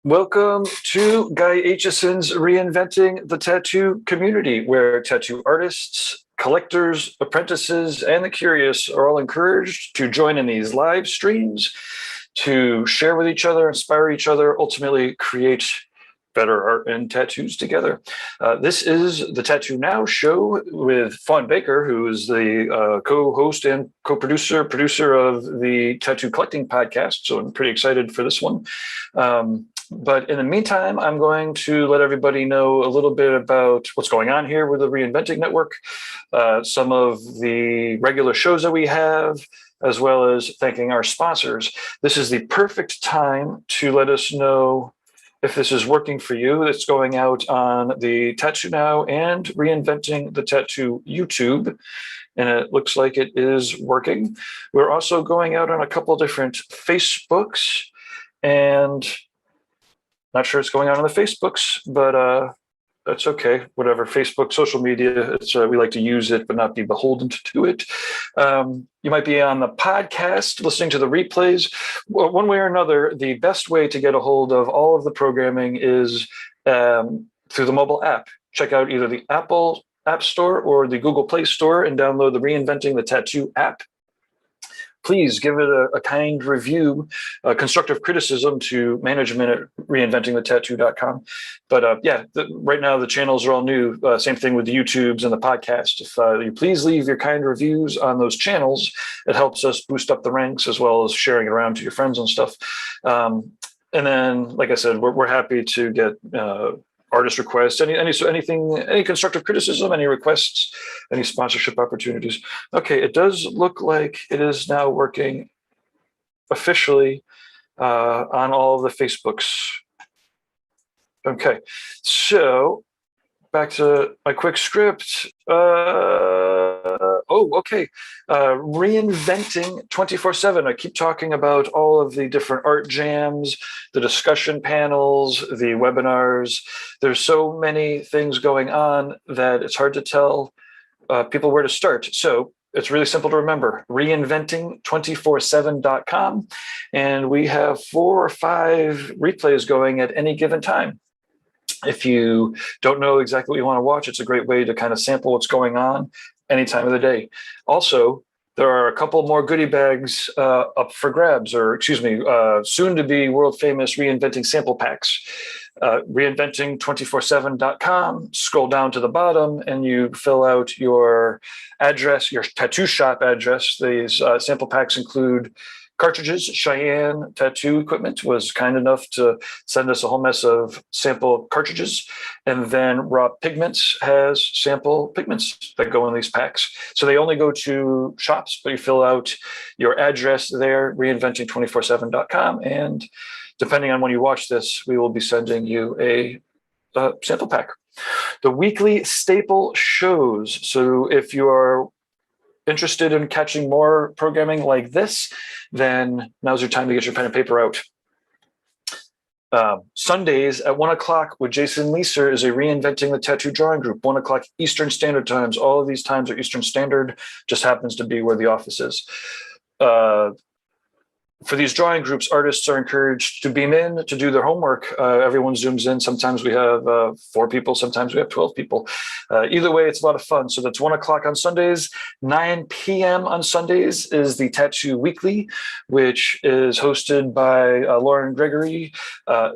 Welcome to Guy Aitchison's Reinventing the Tattoo community, where tattoo artists, collectors, apprentices, and the curious are all encouraged to join in these live streams to share with each other, inspire each other, ultimately create better art and tattoos together. This is the TattooNOW show with Fawn Baker, who is the co-host and co-producer of the Tattoo Collecting podcast. So I'm pretty excited for this one. But in the meantime, I'm going to let everybody know a little bit about what's going on here with the Reinventing Network, some of the regular shows that we have, as well as thanking our sponsors. This is the perfect time to let us know if this is working for you. It's going out on the TattooNOW and Reinventing the Tattoo YouTube, and it looks like it is working. We're also going out on a couple different Facebooks, and not sure it's going on the Facebooks, but that's okay. Whatever, Facebook, social media, it's we like to use it, but not be beholden to it. You might be on the podcast, listening to the replays. One way or another, the best way to get a hold of all of the programming is through the mobile app. Check out either the Apple App Store or the Google Play Store and download the Reinventing the Tattoo app. Please give it a kind review, constructive criticism to management at reinventingthetattoo.com. But right now the channels are all new. Same thing with the YouTubes and the podcast. If you please leave your kind reviews on those channels, it helps us boost up the ranks as well as sharing it around to your friends and stuff. And then, like I said, we're happy to get artist requests, anything, any constructive criticism, any requests, any sponsorship opportunities. Okay, it does look like it is now working officially on all of the Facebooks. Okay, so back to my quick script. Reinventing 24/7. I keep talking about all of the different art jams, the discussion panels, the webinars. There's so many things going on that it's hard to tell people where to start. So it's really simple to remember, reinventing247.com. And we have 4 or 5 replays going at any given time. If you don't know exactly what you want to watch, it's a great way to kind of sample what's going on any time of the day. Also, there are a couple more goodie bags up for grabs, or soon to be world famous Reinventing sample packs. Reinventing247.com, scroll down to the bottom and you fill out your address, your tattoo shop address. These sample packs include cartridges. Cheyenne Tattoo Equipment was kind enough to send us a whole mess of sample cartridges. And then Raw Pigments has sample pigments that go in these packs. So they only go to shops, but you fill out your address there, reinventing247.com. And depending on when you watch this, we will be sending you a sample pack. The weekly staple shows. So if you are interested in catching more programming like this, then now's your time to get your pen and paper out. Sundays at 1 o'clock with Jason Leeser is a Reinventing the Tattoo drawing group, 1 o'clock Eastern Standard Times. All of these times are Eastern Standard, just happens to be where the office is. For these drawing groups, artists are encouraged to beam in, to do their homework. Everyone zooms in. Sometimes we have 4 people, sometimes we have 12 people. Either way, it's a lot of fun. So that's 1 o'clock on Sundays. 9 p.m. on Sundays is the Tattoo Weekly, which is hosted by Lauren Gregory,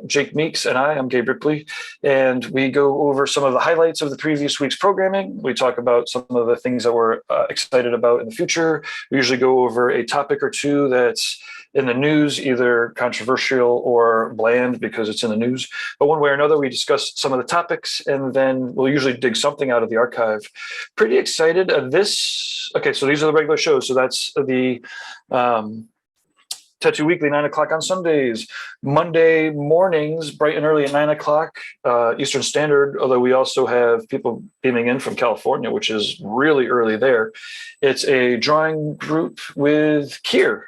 Jake Meeks, and I'm Gabe Ripley. And we go over some of the highlights of the previous week's programming. We talk about some of the things that we're excited about in the future. We usually go over a topic or two that's in the news, either controversial or bland because it's in the news. But one way or another, we discuss some of the topics, and then we'll usually dig something out of the archive. Pretty excited. So these are the regular shows. So that's the Tattoo Weekly, 9 o'clock on Sundays. Monday mornings, bright and early at 9 o'clock Eastern Standard, although we also have people beaming in from California, which is really early there. It's a drawing group with Kier.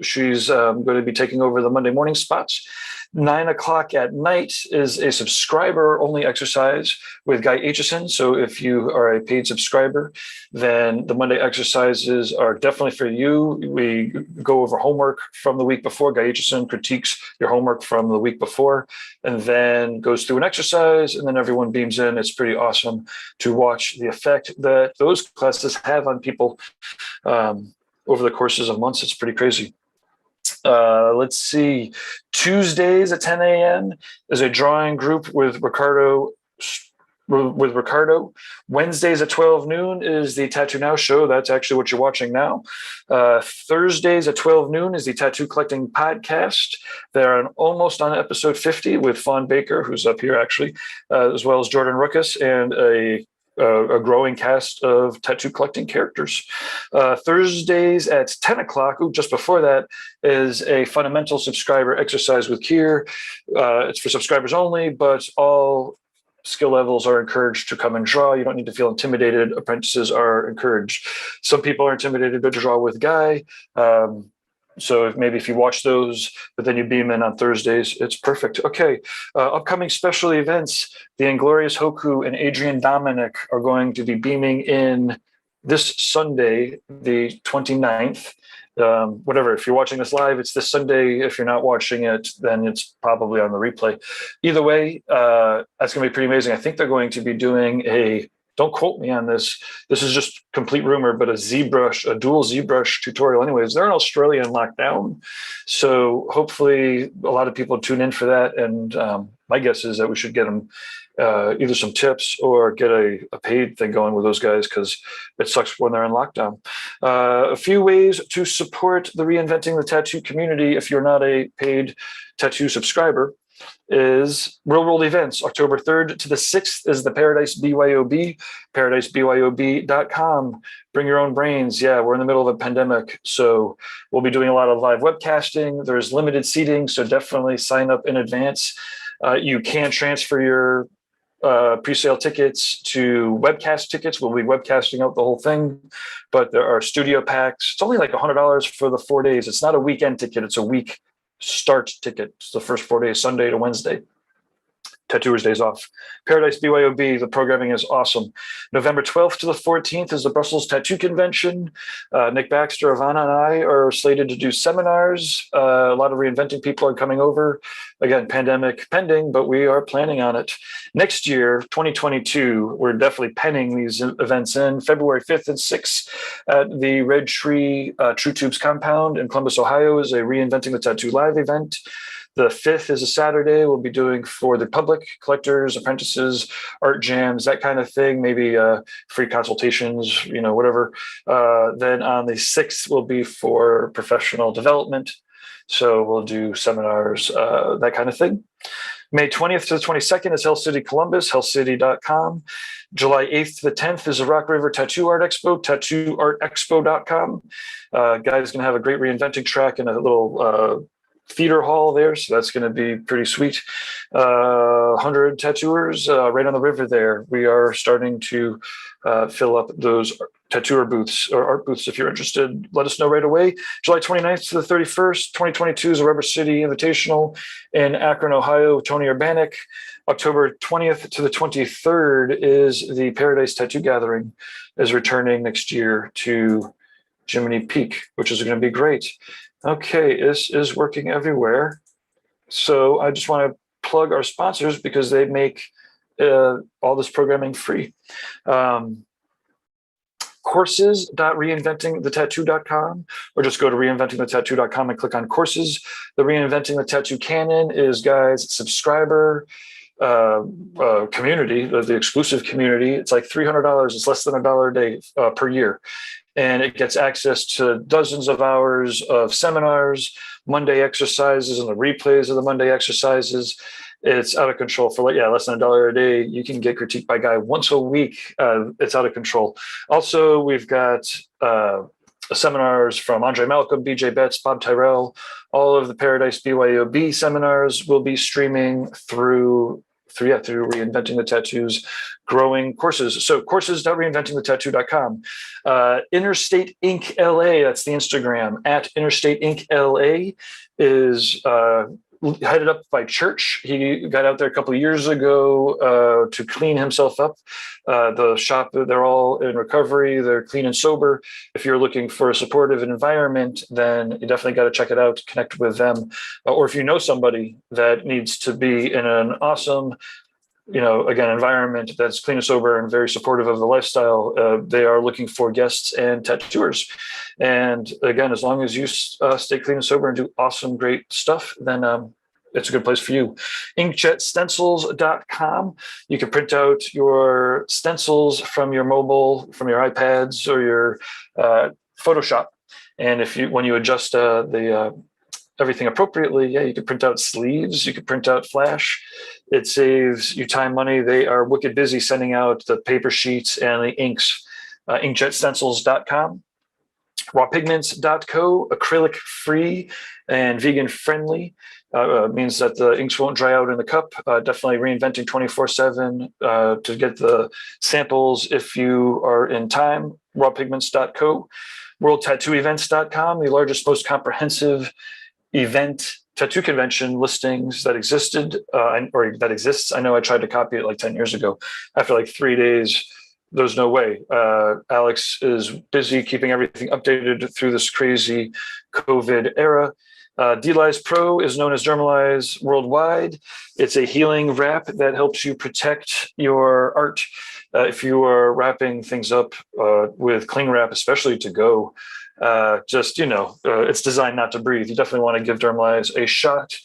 She's going to be taking over the Monday morning spots. 9 o'clock at night is a subscriber-only exercise with Guy Aitchison. So if you are a paid subscriber, then the Monday exercises are definitely for you. We go over homework from the week before. Guy Aitchison critiques your homework from the week before and then goes through an exercise, and then everyone beams in. It's pretty awesome to watch the effect that those classes have on people over the courses of months. It's pretty crazy. Let's see. Tuesdays at 10 a.m. is a drawing group with Ricardo. Wednesdays at 12 noon is the TattooNOW show. That's actually what you're watching now. Thursdays at 12 noon is the Tattoo Collecting Podcast. They're almost on episode 50 with Fawn Baker, who's up here actually, as well as Jordan Ruckus and a growing cast of tattoo collecting characters. Thursdays at 10 o'clock, just before that, is a fundamental subscriber exercise with Kier. It's for subscribers only, but all skill levels are encouraged to come and draw. You don't need to feel intimidated. Apprentices are encouraged. Some people are intimidated to draw with Guy. So if you watch those, but then you beam in on Thursdays, it's perfect. Okay, upcoming special events. The Inglorious Hoku and Adrian Dominic are going to be beaming in this Sunday, the 29th. Whatever, if you're watching this live, it's this Sunday. If you're not watching it, then it's probably on the replay. Either way, that's going to be pretty amazing. I think they're going to be doing don't quote me on this. This is just complete rumor, but a dual ZBrush tutorial. Anyways, they're in Australia in lockdown. So hopefully a lot of people tune in for that. And my guess is that we should get them either some tips or get a paid thing going with those guys, because it sucks when they're in lockdown. A few ways to support the Reinventing the Tattoo community if you're not a paid tattoo subscriber is real world events. October 3rd to the 6th is the Paradise BYOB, paradisebyob.com. Bring your own brains. Yeah, we're in the middle of a pandemic, so we'll be doing a lot of live webcasting. There's limited seating, so definitely sign up in advance. You can transfer your pre-sale tickets to webcast tickets. We'll be webcasting out the whole thing, but there are studio packs. It's only like $100 for the 4 days. It's not a weekend ticket. It's a week start ticket. It's the first 4 days, Sunday to Wednesday. Tattooers days off. Paradise BYOB, the programming is awesome. November 12th to the 14th is the Brussels Tattoo Convention. Nick Baxter, Ivana, and I are slated to do seminars. A lot of reinventing people are coming over. Again, pandemic pending, but we are planning on it. Next year, 2022, we're definitely penning these events in. February 5th and 6th at the Red Tree True Tubes compound in Columbus, Ohio is a Reinventing the Tattoo live event. The 5th is a Saturday. We'll be doing for the public, collectors, apprentices, art jams, that kind of thing, maybe free consultations, whatever. Then on the 6th will be for professional development. So we'll do seminars, that kind of thing. May 20th to the 22nd is Hell City Columbus, hellcity.com. July 8th to the 10th is the Rock River Tattoo Art Expo, tattooartexpo.com. Guy's going to have a great reinventing track and a little theater hall there, so that's going to be pretty sweet. 100 tattooers right on the river there. We are starting to fill up those tattooer booths or art booths. If you're interested, let us know right away. July 29th to the 31st, 2022 is a Rubber City Invitational in Akron, Ohio, Tony Urbanic. October 20th to the 23rd is the Paradise Tattoo Gathering, is returning next year to Jiminy Peak, which is going to be great. Okay, this is working everywhere. So I just want to plug our sponsors because they make all this programming free. Courses.reinventingthetattoo.com, or just go to reinventingthetattoo.com and click on courses. The Reinventing the Tattoo Canon is Guy's subscriber community, the exclusive community. It's like $300. It's less than $1 a day per year. And it gets access to dozens of hours of seminars, Monday exercises, and the replays of the Monday exercises. It's out of control for less than $1 a day. You can get critiqued by Guy once a week. It's out of control. Also, we've got seminars from Andre Malcolm, BJ Betts, Bob Tyrrell. All of the Paradise BYOB seminars will be streaming through through Reinventing the Tattoo's growing courses. So courses.reinventingthetattoo.com. Interstate Inc. LA, that's the Instagram, at Interstate Inc. LA is headed up by Church. He got out there a couple of years ago to clean himself up. The shop, they're all in recovery. They're clean and sober. If you're looking for a supportive environment, then you definitely got to check it out, connect with them. Or if you know somebody that needs to be in an awesome, again, environment that's clean and sober and very supportive of the lifestyle, they are looking for guests and tattooers. And again, as long as you stay clean and sober and do awesome, great stuff, then it's a good place for you. inkjetstencils.com. You can print out your stencils from your mobile, from your iPads or your Photoshop. And when you adjust everything appropriately, you can print out sleeves, you can print out flash. It saves you time, money. They are wicked busy sending out the paper sheets and the inks. inkjetstencils.com. rawpigments.co, acrylic free and vegan friendly. Means that the inks won't dry out in the cup. Definitely reinventing 24/7 to get the samples if you are in time. rawpigments.co. worldtattooevents.com, the largest, most comprehensive event tattoo convention listings that existed or that exists. I know I tried to copy it like 10 years ago. After like 3 days, there's no way. Alex is busy keeping everything updated through this crazy COVID era. DLize Pro is known as Dermalize worldwide. It's a healing wrap that helps you protect your art. If you are wrapping things up with cling wrap, especially to go, it's designed not to breathe. You definitely want to give Dermalize a shot.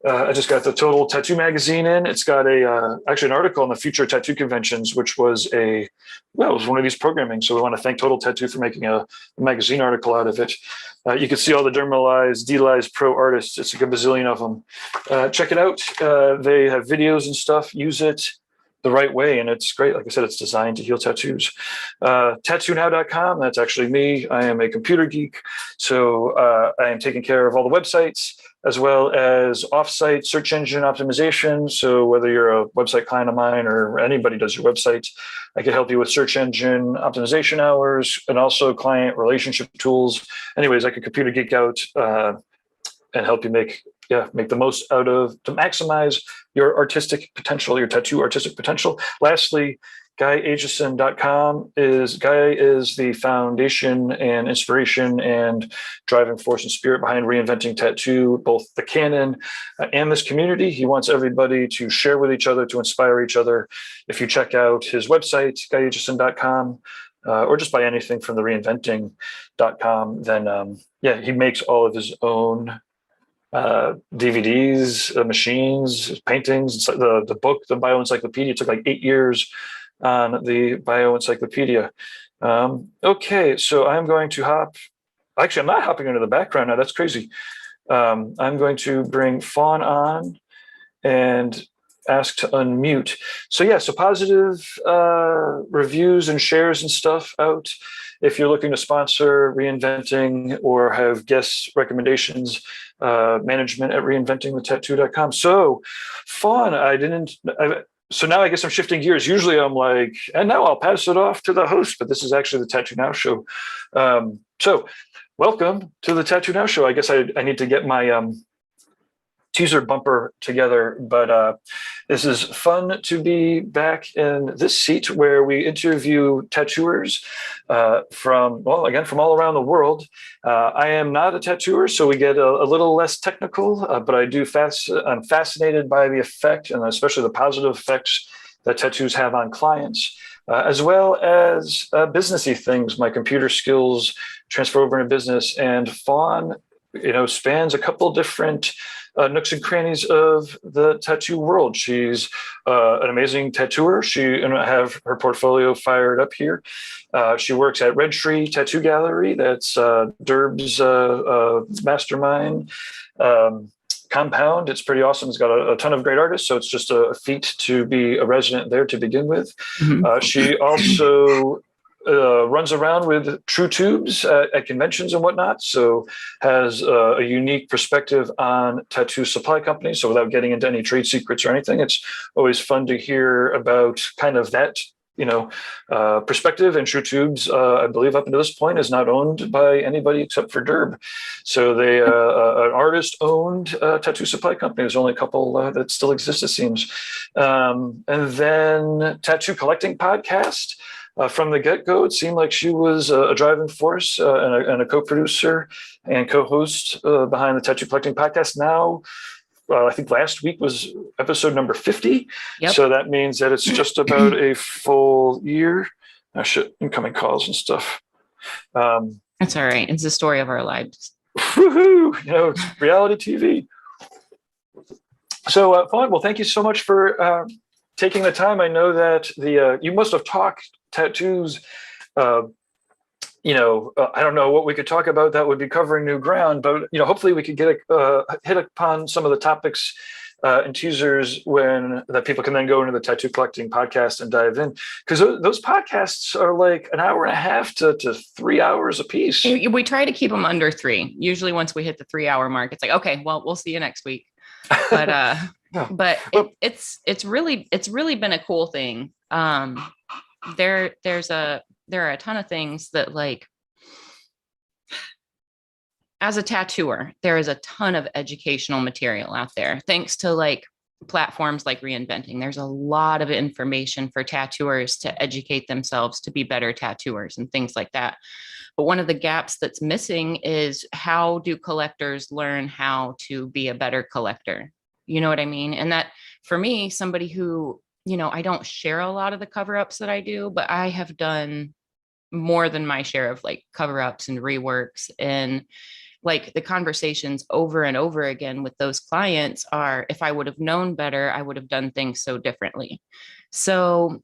I just got the Total Tattoo magazine in. It's got actually an article on the future tattoo conventions, which was it was one of these programming. So we want to thank Total Tattoo for making a magazine article out of it. You can see all the DLize Pro artists. It's like a bazillion of them. Check it out. They have videos and stuff. Use it the right way, and it's great. Like I said, it's designed to heal tattoos. TattooNOW.com, that's actually me. I am a computer geek, so I am taking care of all the websites as well as offsite search engine optimization. So whether you're a website client of mine or anybody does your website, I can help you with search engine optimization hours and also client relationship tools. Anyways, I could computer geek out and help you make the most out of, to maximize your artistic potential, your tattoo artistic potential. Lastly, GuyAitchison.com Guy is the foundation and inspiration and driving force and spirit behind Reinventing Tattoo, both the canon and this community. He wants everybody to share with each other, to inspire each other. If you check out his website, GuyAitchison.com, or just buy anything from the reinventing.com, then he makes all of his own DVDs, machines, paintings, the book, the bioencyclopedia. It took like 8 years on the bioencyclopedia. Okay, so I'm going to I'm not hopping into the background now. That's crazy. I'm going to bring Fawn on and ask to unmute. So positive reviews and shares and stuff out. If you're looking to sponsor Reinventing or have guest recommendations, management at reinventingthetattoo.com. So Fawn, so now I guess I'm shifting gears. Usually I'm like, and now I'll pass it off to the host, but this is actually the TattooNOW show. So welcome to the TattooNOW show. I guess I need to get my teaser bumper together, but this is fun to be back in this seat where we interview tattooers from all around the world. I am not a tattooer, so we get a little less technical, but I'm fascinated by the effect, and especially the positive effects that tattoos have on clients, as well as businessy things. My computer skills transfer over into business, and Fawn, spans a couple different nooks and crannies of the tattoo world. She's an amazing tattooer. I have her portfolio fired up here. She works at Red Tree Tattoo Gallery. That's Derb's mastermind compound. It's pretty awesome. It's got a ton of great artists, so it's just a feat to be a resident there to begin with. Mm-hmm. She also runs around with true tubes at conventions and whatnot, so has a unique perspective on tattoo supply companies. So without getting into any trade secrets or anything, it's always fun to hear about kind of that perspective. And True Tubes, I believe up until this point, is not owned by anybody except for Derb. So they an artist-owned tattoo supply company. There's only a couple that still exist, it seems. And then Tattoo Collecting Podcast. From the get-go, it seemed like she was a driving force and a co-producer and co-host behind the Tattoo Collecting Podcast. Now, I think last week was episode number 50. Yep. So that means that it's just about a full year. Oh, shit, incoming calls and stuff. That's all right. It's the story of our lives. Woohoo! It's reality TV. So, Fawn, well, thank you so much for taking the time. I know that you must have talked tattoos. I don't know what we could talk about that would be covering new ground, but hopefully we could get hit upon some of the topics and teasers that people can then go into the Tattoo Collecting Podcast and dive in, because those podcasts are like an hour and a half to 3 hours a piece. We try to keep them under 3. Usually once we hit the 3-hour mark, it's like, okay, well, we'll see you next week. But it's really been a cool thing. There are a ton of things that, like, as a tattooer, there is a ton of educational material out there, thanks to like platforms like Reinventing. There's a lot of information for tattooers to educate themselves to be better tattooers and things like that. But one of the gaps that's missing is, how do collectors learn how to be a better collector? You know what I mean? And that, for me, somebody who, I don't share a lot of the cover-ups that I do, but I have done more than my share of like cover-ups and reworks, and like the conversations over and over again with those clients are, if I would have known better, I would have done things so differently. So,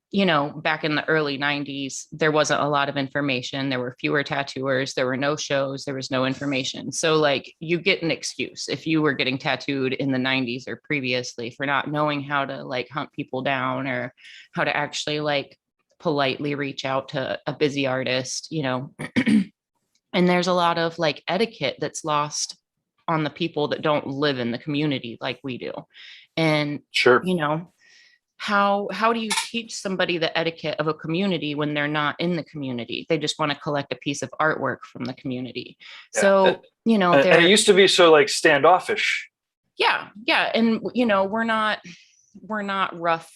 back in the early 90s, there wasn't a lot of information. There were fewer tattooers. There were no shows. There was no information. So like, you get an excuse if you were getting tattooed in the 90s or previously for not knowing how to like hunt people down, or how to actually like politely reach out to a busy artist, And there's a lot of like etiquette that's lost on the people that don't live in the community like we do. And sure, how do you teach somebody the etiquette of a community when they're not in the community? They just want to collect a piece of artwork from the community. Yeah. So, and it used to be so like standoffish. Yeah. Yeah. And, we're not rough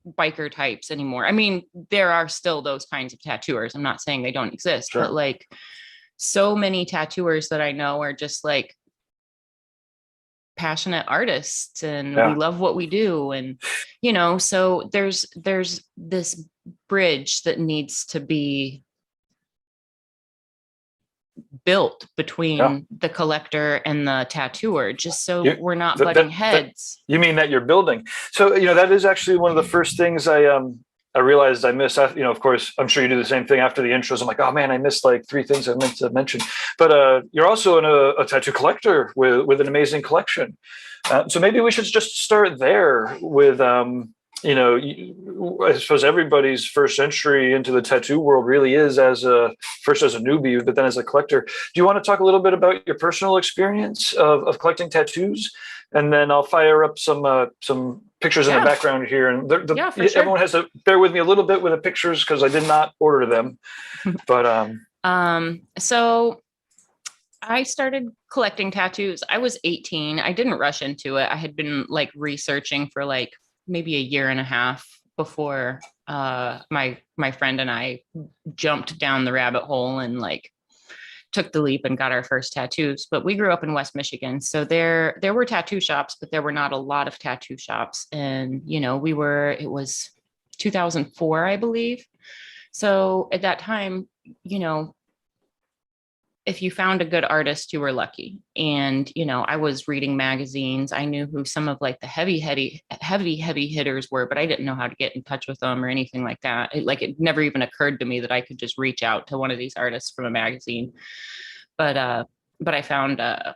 biker types anymore. I mean, there are still those kinds of tattooers. I'm not saying they don't exist, sure, but like, so many tattooers that I know are just like passionate artists, and we love what we do. And, so there's this bridge that needs to be built between the collector and the tattooer, just so we're not butting heads. You mean that you're building? So, that is actually one of the first things I realized I missed. Of course, I'm sure you do the same thing after the intros. I'm like, oh man, I missed like 3 things I meant to mention. But you're also a tattoo collector with an amazing collection. So maybe we should just start there with, I suppose everybody's first entry into the tattoo world really is first as a newbie, but then as a collector. Do you want to talk a little bit about your personal experience of collecting tattoos? And then I'll fire up some pictures in the background here. And everyone has to bear with me a little bit with the pictures because I did not order them. But so I started collecting tattoos. I was 18. I didn't rush into it. I had been like researching for like maybe a year and a half before my friend and I jumped down the rabbit hole and like took the leap and got our first tattoos. But we grew up in West Michigan, so there were tattoo shops, but there were not a lot of tattoo shops. And it was 2004, I believe. So at that time, if you found a good artist, you were lucky. And I was reading magazines. I knew who some of like the heavy hitters were, but I didn't know how to get in touch with them or anything like that. It never even occurred to me that I could just reach out to one of these artists from a magazine. But I found a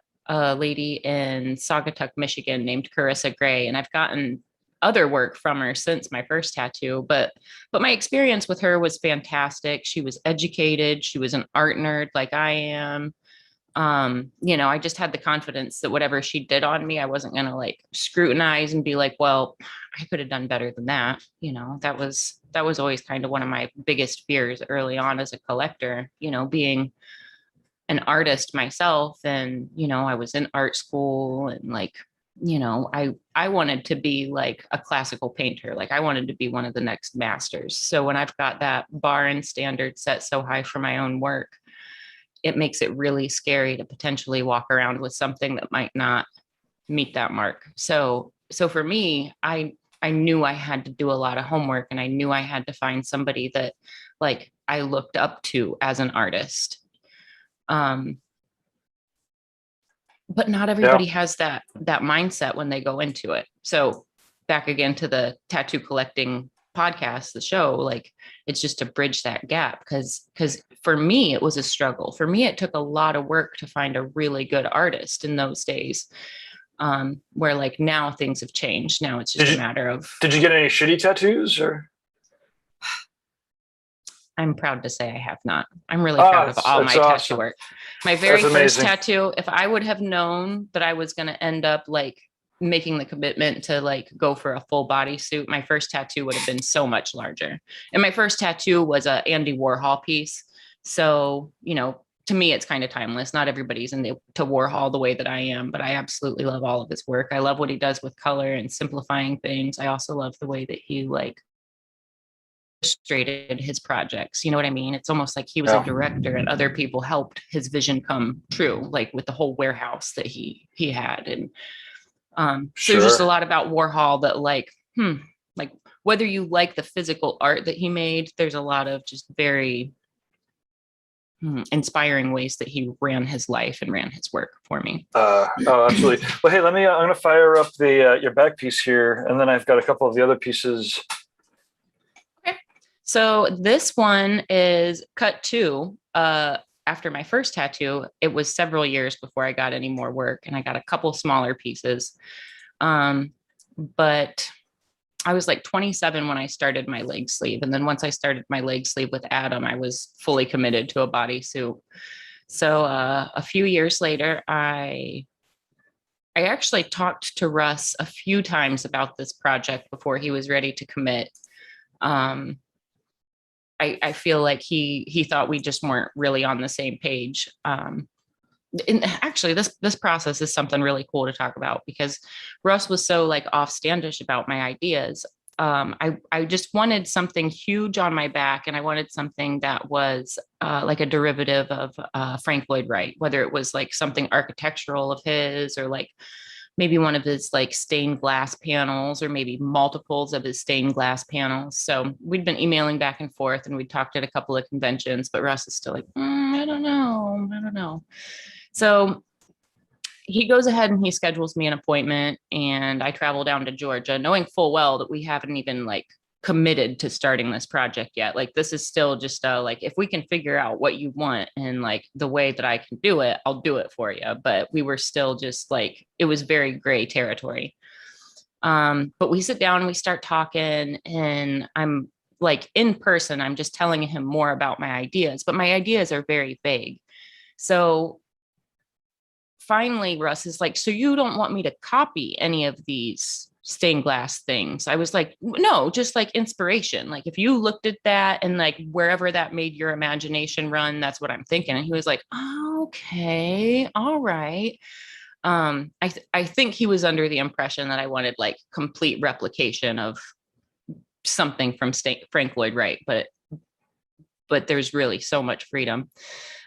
lady in Saugatuck, Michigan named Carissa Gray, and I've gotten other work from her since my first tattoo, but my experience with her was fantastic. She was educated. She was an art nerd like I am. I just had the confidence that whatever she did on me, I wasn't going to like scrutinize and be like, well, I could have done better than that. That was always kind of one of my biggest fears early on as a collector, being an artist myself. And, I was in art school and like, I wanted to be like a classical painter. Like I wanted to be one of the next masters. So when I've got that bar and standard set so high for my own work, it makes it really scary to potentially walk around with something that might not meet that mark. So for me, I knew I had to do a lot of homework, and I knew I had to find somebody that like I looked up to as an artist. But not everybody has that mindset when they go into it. So back again to the tattoo collecting podcast, the show, like it's just to bridge that gap. Because for me, it was a struggle. For me, it took a lot of work to find a really good artist in those days. Where like now things have changed. Now it's just a matter of. Did you get any shitty tattoos or? I'm proud to say I have not. I'm really proud of all my tattoo work. My very first tattoo, if I would have known that I was going to end up like making the commitment to like go for a full body suit, my first tattoo would have been so much larger. And my first tattoo was a Andy Warhol piece. So, to me, it's kind of timeless. Not everybody's into Warhol the way that I am, but I absolutely love all of his work. I love what he does with color and simplifying things. I also love the way that he like illustrated his projects. You know what I mean? It's almost like he was a director and other people helped his vision come true, like with the whole warehouse that he had. And so there's just a lot about Warhol that like whether you like the physical art that he made, there's a lot of just very inspiring ways that he ran his life and ran his work for me. Absolutely. Well, hey, I'm going to fire up your back piece here, and then I've got a couple of the other pieces. So this one is cut 2. After my first tattoo, it was several years before I got any more work, and I got a couple smaller pieces. But I was like 27 when I started my leg sleeve. And then once I started my leg sleeve with Adam, I was fully committed to a bodysuit. So a few years later, I actually talked to Russ a few times about this project before he was ready to commit. I feel like he thought we just weren't really on the same page. And actually, this process is something really cool to talk about because Russ was so like offstandish about my ideas. I just wanted something huge on my back, and I wanted something that was like a derivative of Frank Lloyd Wright, whether it was like something architectural of his or like maybe one of his like stained glass panels or maybe multiples of his stained glass panels. So we'd been emailing back and forth, and we talked at a couple of conventions, but Russ is still like, I don't know. So he goes ahead and he schedules me an appointment, and I travel down to Georgia knowing full well that we haven't even like committed to starting this project yet. Like this is still just like, if we can figure out what you want and like the way that I can do it, I'll do it for you. But we were still just like, it was very gray territory. But we sit down and we start talking, and I'm like in person, I'm just telling him more about my ideas, but my ideas are very vague. So finally, Russ is like, so you don't want me to copy any of these stained glass things? I was like, no, just like inspiration. Like if you looked at that and like wherever that made your imagination run, that's what I'm thinking. And he was like, oh, okay, all right. I think he was under the impression that I wanted like complete replication of something from Frank Lloyd Wright, but there's really so much freedom.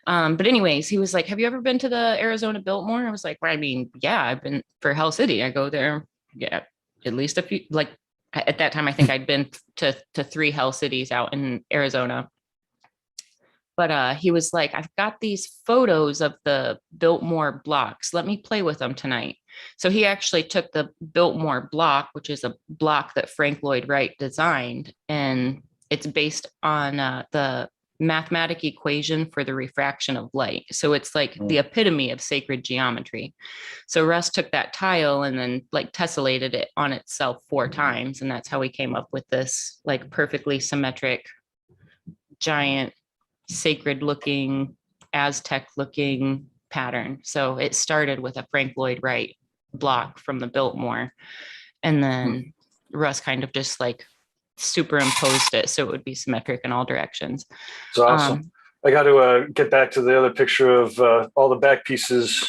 But anyways, he was like, have you ever been to the Arizona Biltmore? I was like, well, I mean, yeah, I've been for Hell City. I go there. Yeah. At least a few, like at that time, I think I'd been to 3 Hell Cities out in Arizona. But he was like, I've got these photos of the Biltmore blocks. Let me play with them tonight. So he actually took the Biltmore block, which is a block that Frank Lloyd Wright designed. And it's based on the mathematic equation for the refraction of light. So it's like the epitome of sacred geometry. So Russ took that tile and then like tessellated it on itself 4 times. And that's how we came up with this like perfectly symmetric, giant, sacred looking, Aztec looking pattern. So it started with a Frank Lloyd Wright block from the Biltmore. And then Russ kind of just like superimposed it so it would be symmetric in all directions. It's awesome. I got to get back to the other picture of all the back pieces.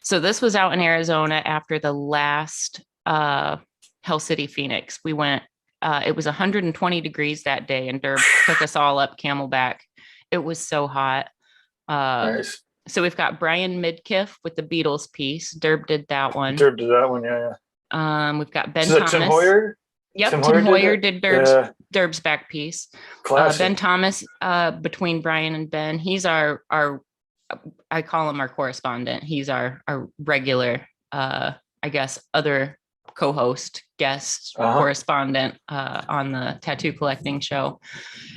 So this was out in Arizona after the last Hell City Phoenix. We went, it was 120 degrees that day, and Derb took us all up Camelback. It was so hot. Nice. So we've got Brian Midkiff with the Beatles piece. Derb did that one. Derb did that one, yeah. We've got Ben So Thomas. Tim Hoyer? Yep, Tim Tim Hoyer Hoyer did Derb's back piece. Classic. Ben Thomas, between Brian and Ben, he's our I call him our correspondent. He's our regular, I guess, other co-host, guest, correspondent on the tattoo collecting show.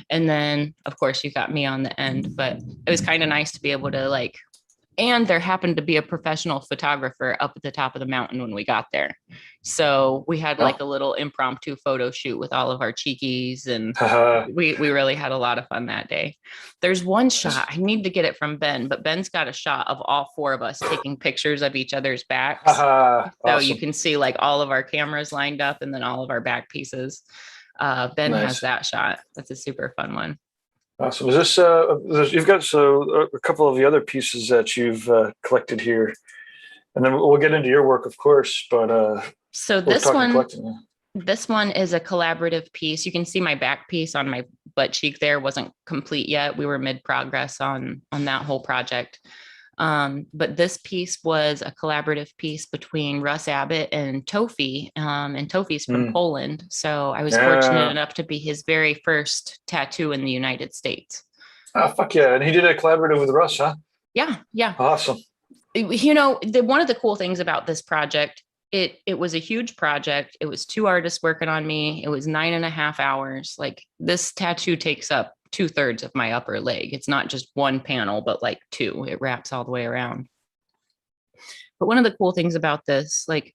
And then, of course, you got me on the end, but it was kind of nice to be able to like, and there happened to be a professional photographer up at the top of the mountain when we got there. So we had like a little impromptu photo shoot with all of our cheekies, and we really had a lot of fun that day. There's one shot, I need to get it from Ben, but Ben's got a shot of all 4 of us taking pictures of each other's backs. So you can see like all of our cameras lined up and then all of our back pieces. Ben has that shot. That's a super fun one. Awesome. Is this, you've got a couple of the other pieces that you've collected here, and then we'll get into your work, of course, but so this one is a collaborative piece. You can see my back piece on my butt cheek there wasn't complete yet. We were mid progress on that whole project. But this piece was a collaborative piece between Russ Abbott and Tofi, and Tofi's from Poland. So I was fortunate enough to be his very first tattoo in the United States. Oh, fuck yeah. And he did a collaborative with Russ, huh? Yeah. Awesome. You know, one of the cool things about this project, it was a huge project. It was 2 artists working on me. It was 9.5 hours. Like, this tattoo takes up 2/3 of my upper leg. It's not just one panel, but like 2. It wraps all the way around. But one of the cool things about this, like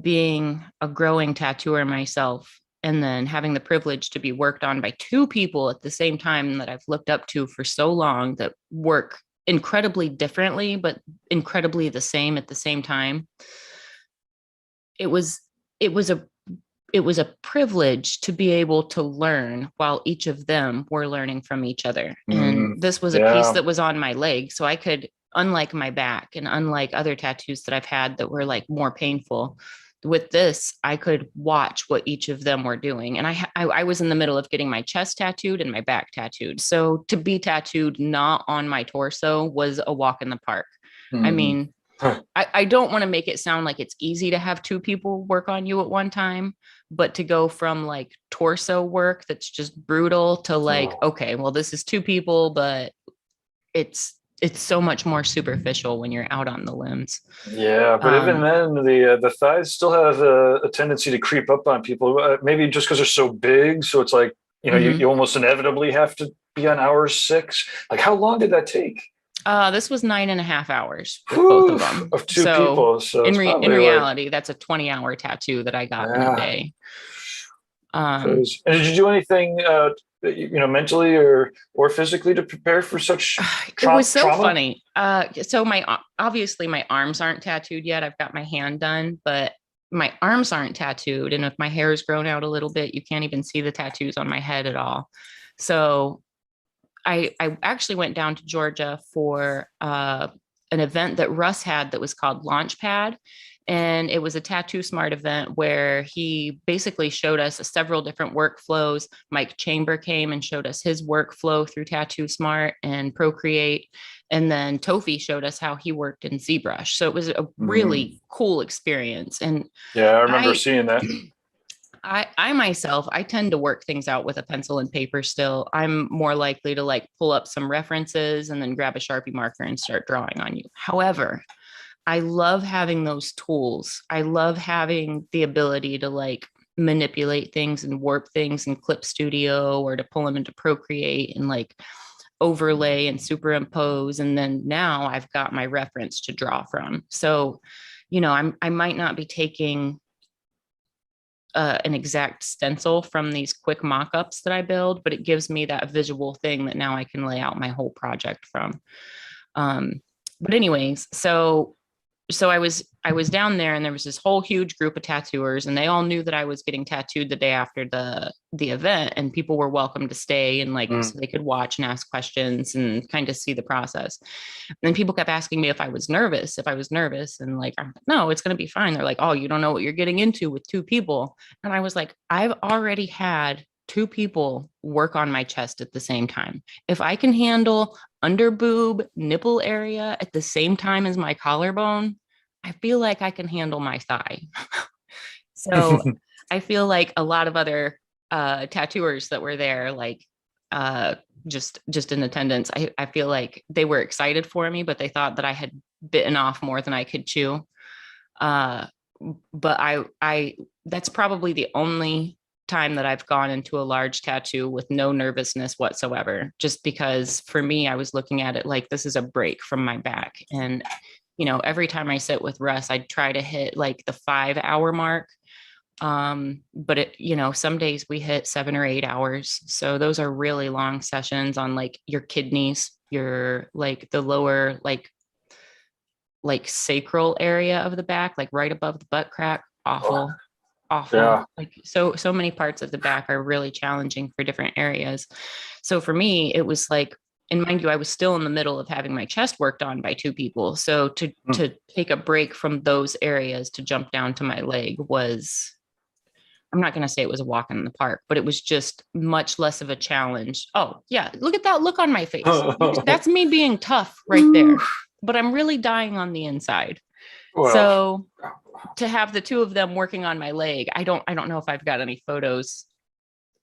being a growing tattooer myself, and then having the privilege to be worked on by 2 people at the same time that I've looked up to for so long, that work incredibly differently, but incredibly the same at the same time. It was a privilege to be able to learn while each of them were learning from each other. And this was a piece that was on my leg. So I could, unlike my back and unlike other tattoos that I've had that were like more painful, with this, I could watch what each of them were doing. And I was in the middle of getting my chest tattooed and my back tattooed. So to be tattooed not on my torso was a walk in the park. I mean, I don't want to make it sound like it's easy to have 2 people work on you at one time, but to go from like torso work that's just brutal to like, okay, well, this is 2 people, but it's so much more superficial when you're out on the limbs. Yeah, but even then, the thighs still have a tendency to creep up on people. Maybe just because they're so big, so it's like, you know, you almost inevitably have to be on hour 6. Like, how long did that take? This was 9.5 hours with both of them. Of 2 people. So in reality, that's a 20-hour tattoo that I got in a day. And did you do anything, mentally or physically to prepare for such trauma? It was so funny. So obviously my arms aren't tattooed yet. I've got my hand done, but my arms aren't tattooed. And if my hair is grown out a little bit, you can't even see the tattoos on my head at all. So I actually went down to Georgia for an event that Russ had that was called Launchpad. And it was a Tattoo Smart event where he basically showed us several different workflows. Mike Chamber came and showed us his workflow through Tattoo Smart and Procreate. And then Tofi showed us how he worked in ZBrush. So it was a really cool experience. And yeah, I remember seeing that. I myself, I tend to work things out with a pencil and paper still. I'm more likely to like pull up some references and then grab a Sharpie marker and start drawing on you. However, I love having those tools. I love having the ability to like manipulate things and warp things in Clip Studio, or to pull them into Procreate and like overlay and superimpose. And then now I've got my reference to draw from. So, I might not be taking an exact stencil from these quick mock-ups that I build, but it gives me that visual thing that now I can lay out my whole project from. But anyways, so I was down there, and there was this whole huge group of tattooers, and they all knew that I was getting tattooed the day after the event, and people were welcome to stay and so they could watch and ask questions and kind of see the process. And then people kept asking me if I was nervous, and like, I'm like, no, it's going to be fine. They're like, oh, you don't know what you're getting into with 2 people. And I was like, I've already had 2 people work on my chest at the same time. If I can handle under boob, nipple area at the same time as my collarbone, I feel like I can handle my thigh. So I feel like a lot of other tattooers that were there, like just in attendance, I feel like they were excited for me, but they thought that I had bitten off more than I could chew. But I that's probably the only time that I've gone into a large tattoo with no nervousness whatsoever, just because for me, I was looking at it like this is a break from my back. And, every time I sit with Russ, I try to hit like the 5-hour mark. But some days we hit 7 or 8 hours. So those are really long sessions on like your kidneys, your like the lower, like sacral area of the back, like right above the butt crack. Awful. Yeah. Like so many parts of the back are really challenging for different areas. So for me, it was like, and mind you, I was still in the middle of having my chest worked on by 2 people. So to take a break from those areas to jump down to my leg was, I'm not going to say it was a walk in the park, but it was just much less of a challenge. Oh yeah. Look at that look on my face. That's me being tough right there, but I'm really dying on the inside. Well, so to have the 2 of them working on my leg, I don't know if I've got any photos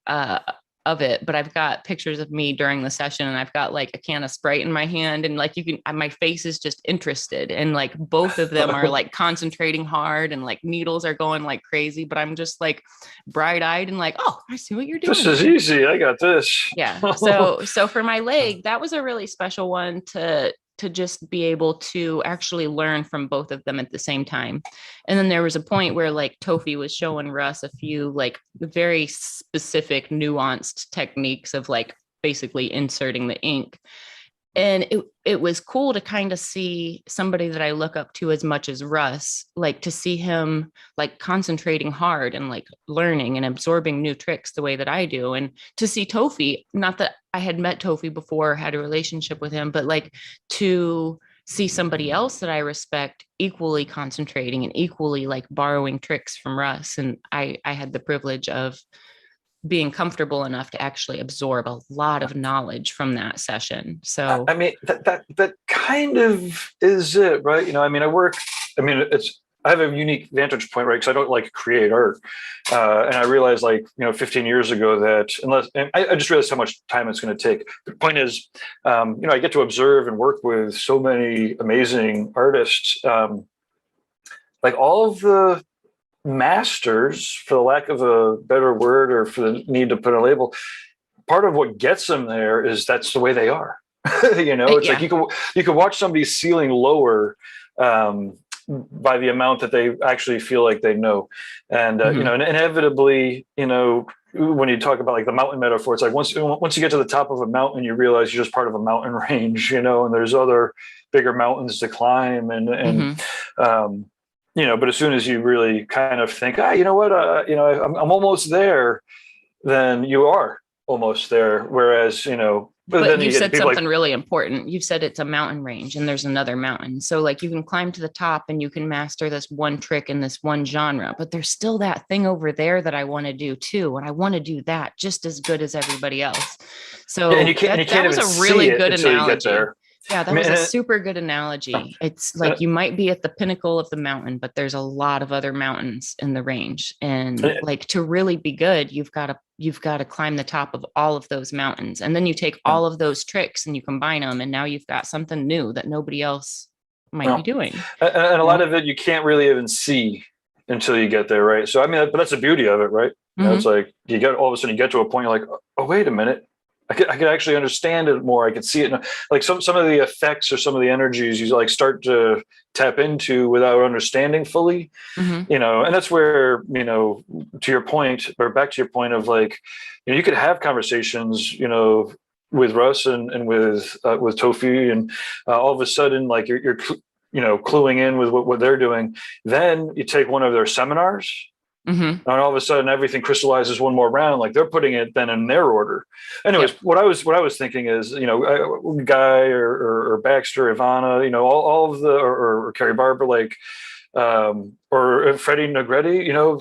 of it, but I've got pictures of me during the session, and I've got like a can of Sprite in my hand, and like my face is just interested, and like both of them are like concentrating hard, and like needles are going like crazy, but I'm just like bright-eyed and like, oh, I see what you're doing. This is easy. I got this. Yeah. So for my leg, that was a really special one to just be able to actually learn from both of them at the same time. And then there was a point where like Tofi was showing Russ a few like very specific nuanced techniques of like basically inserting the ink. And it was cool to kind of see somebody that I look up to as much as Russ, like to see him like concentrating hard and like learning and absorbing new tricks the way that I do. And to see Tofi, not that I had met Tofi before, had a relationship with him, but like to see somebody else that I respect equally concentrating and equally like borrowing tricks from Russ. And I had the privilege of being comfortable enough to actually absorb a lot of knowledge from that session. So I mean, that kind of is it, right? I have a unique vantage point, right? Because I don't like create art. And I realized 15 years ago that I just realized how much time it's going to take. The point is, I get to observe and work with so many amazing artists. Like all of the masters, for the lack of a better word or for the need to put a label, part of what gets them there is that's the way they are. It's like you can watch somebody ceiling lower by the amount that they actually feel like they know. And and inevitably, when you talk about like the mountain metaphor, it's like once you get to the top of a mountain, you realize you're just part of a mountain range, and there's other bigger mountains to climb, but as soon as you really kind of think, I'm almost there, then you are almost there. Whereas, but then you said something really important. You said it's a mountain range and there's another mountain. So like you can climb to the top and you can master this one trick in this one genre, but there's still that thing over there that I want to do too. And I want to do that just as good as everybody else. So that was a really good analogy. Yeah, that was a super good analogy. It's like you might be at the pinnacle of the mountain, but there's a lot of other mountains in the range. And like to really be good, you've got to climb the top of all of those mountains. And then you take all of those tricks and you combine them, and now you've got something new that nobody else might be doing. And a lot of it you can't really even see. until you get there, right? So I mean, but that's the beauty of it, right? You know, it's like you get all of a sudden you get to a point, you're like, oh, wait a minute. I could actually understand it more. I could see it. Like some of the effects or some of the energies you like start to tap into without understanding fully, you know, and that's where, you know, to your point, or back to your point of like, you know, you could have conversations, you know, with Russ and with Tofi, and all of a sudden, like you're you know, cluing in with what they're doing. Then you take one of their seminars, and all of a sudden everything crystallizes one more round. Like they're putting it then in their order. Anyways, what I was thinking is, you know, Guy or Baxter, Ivana, you know, all of the or Carrie Barber, like or Freddie Negretti, you know,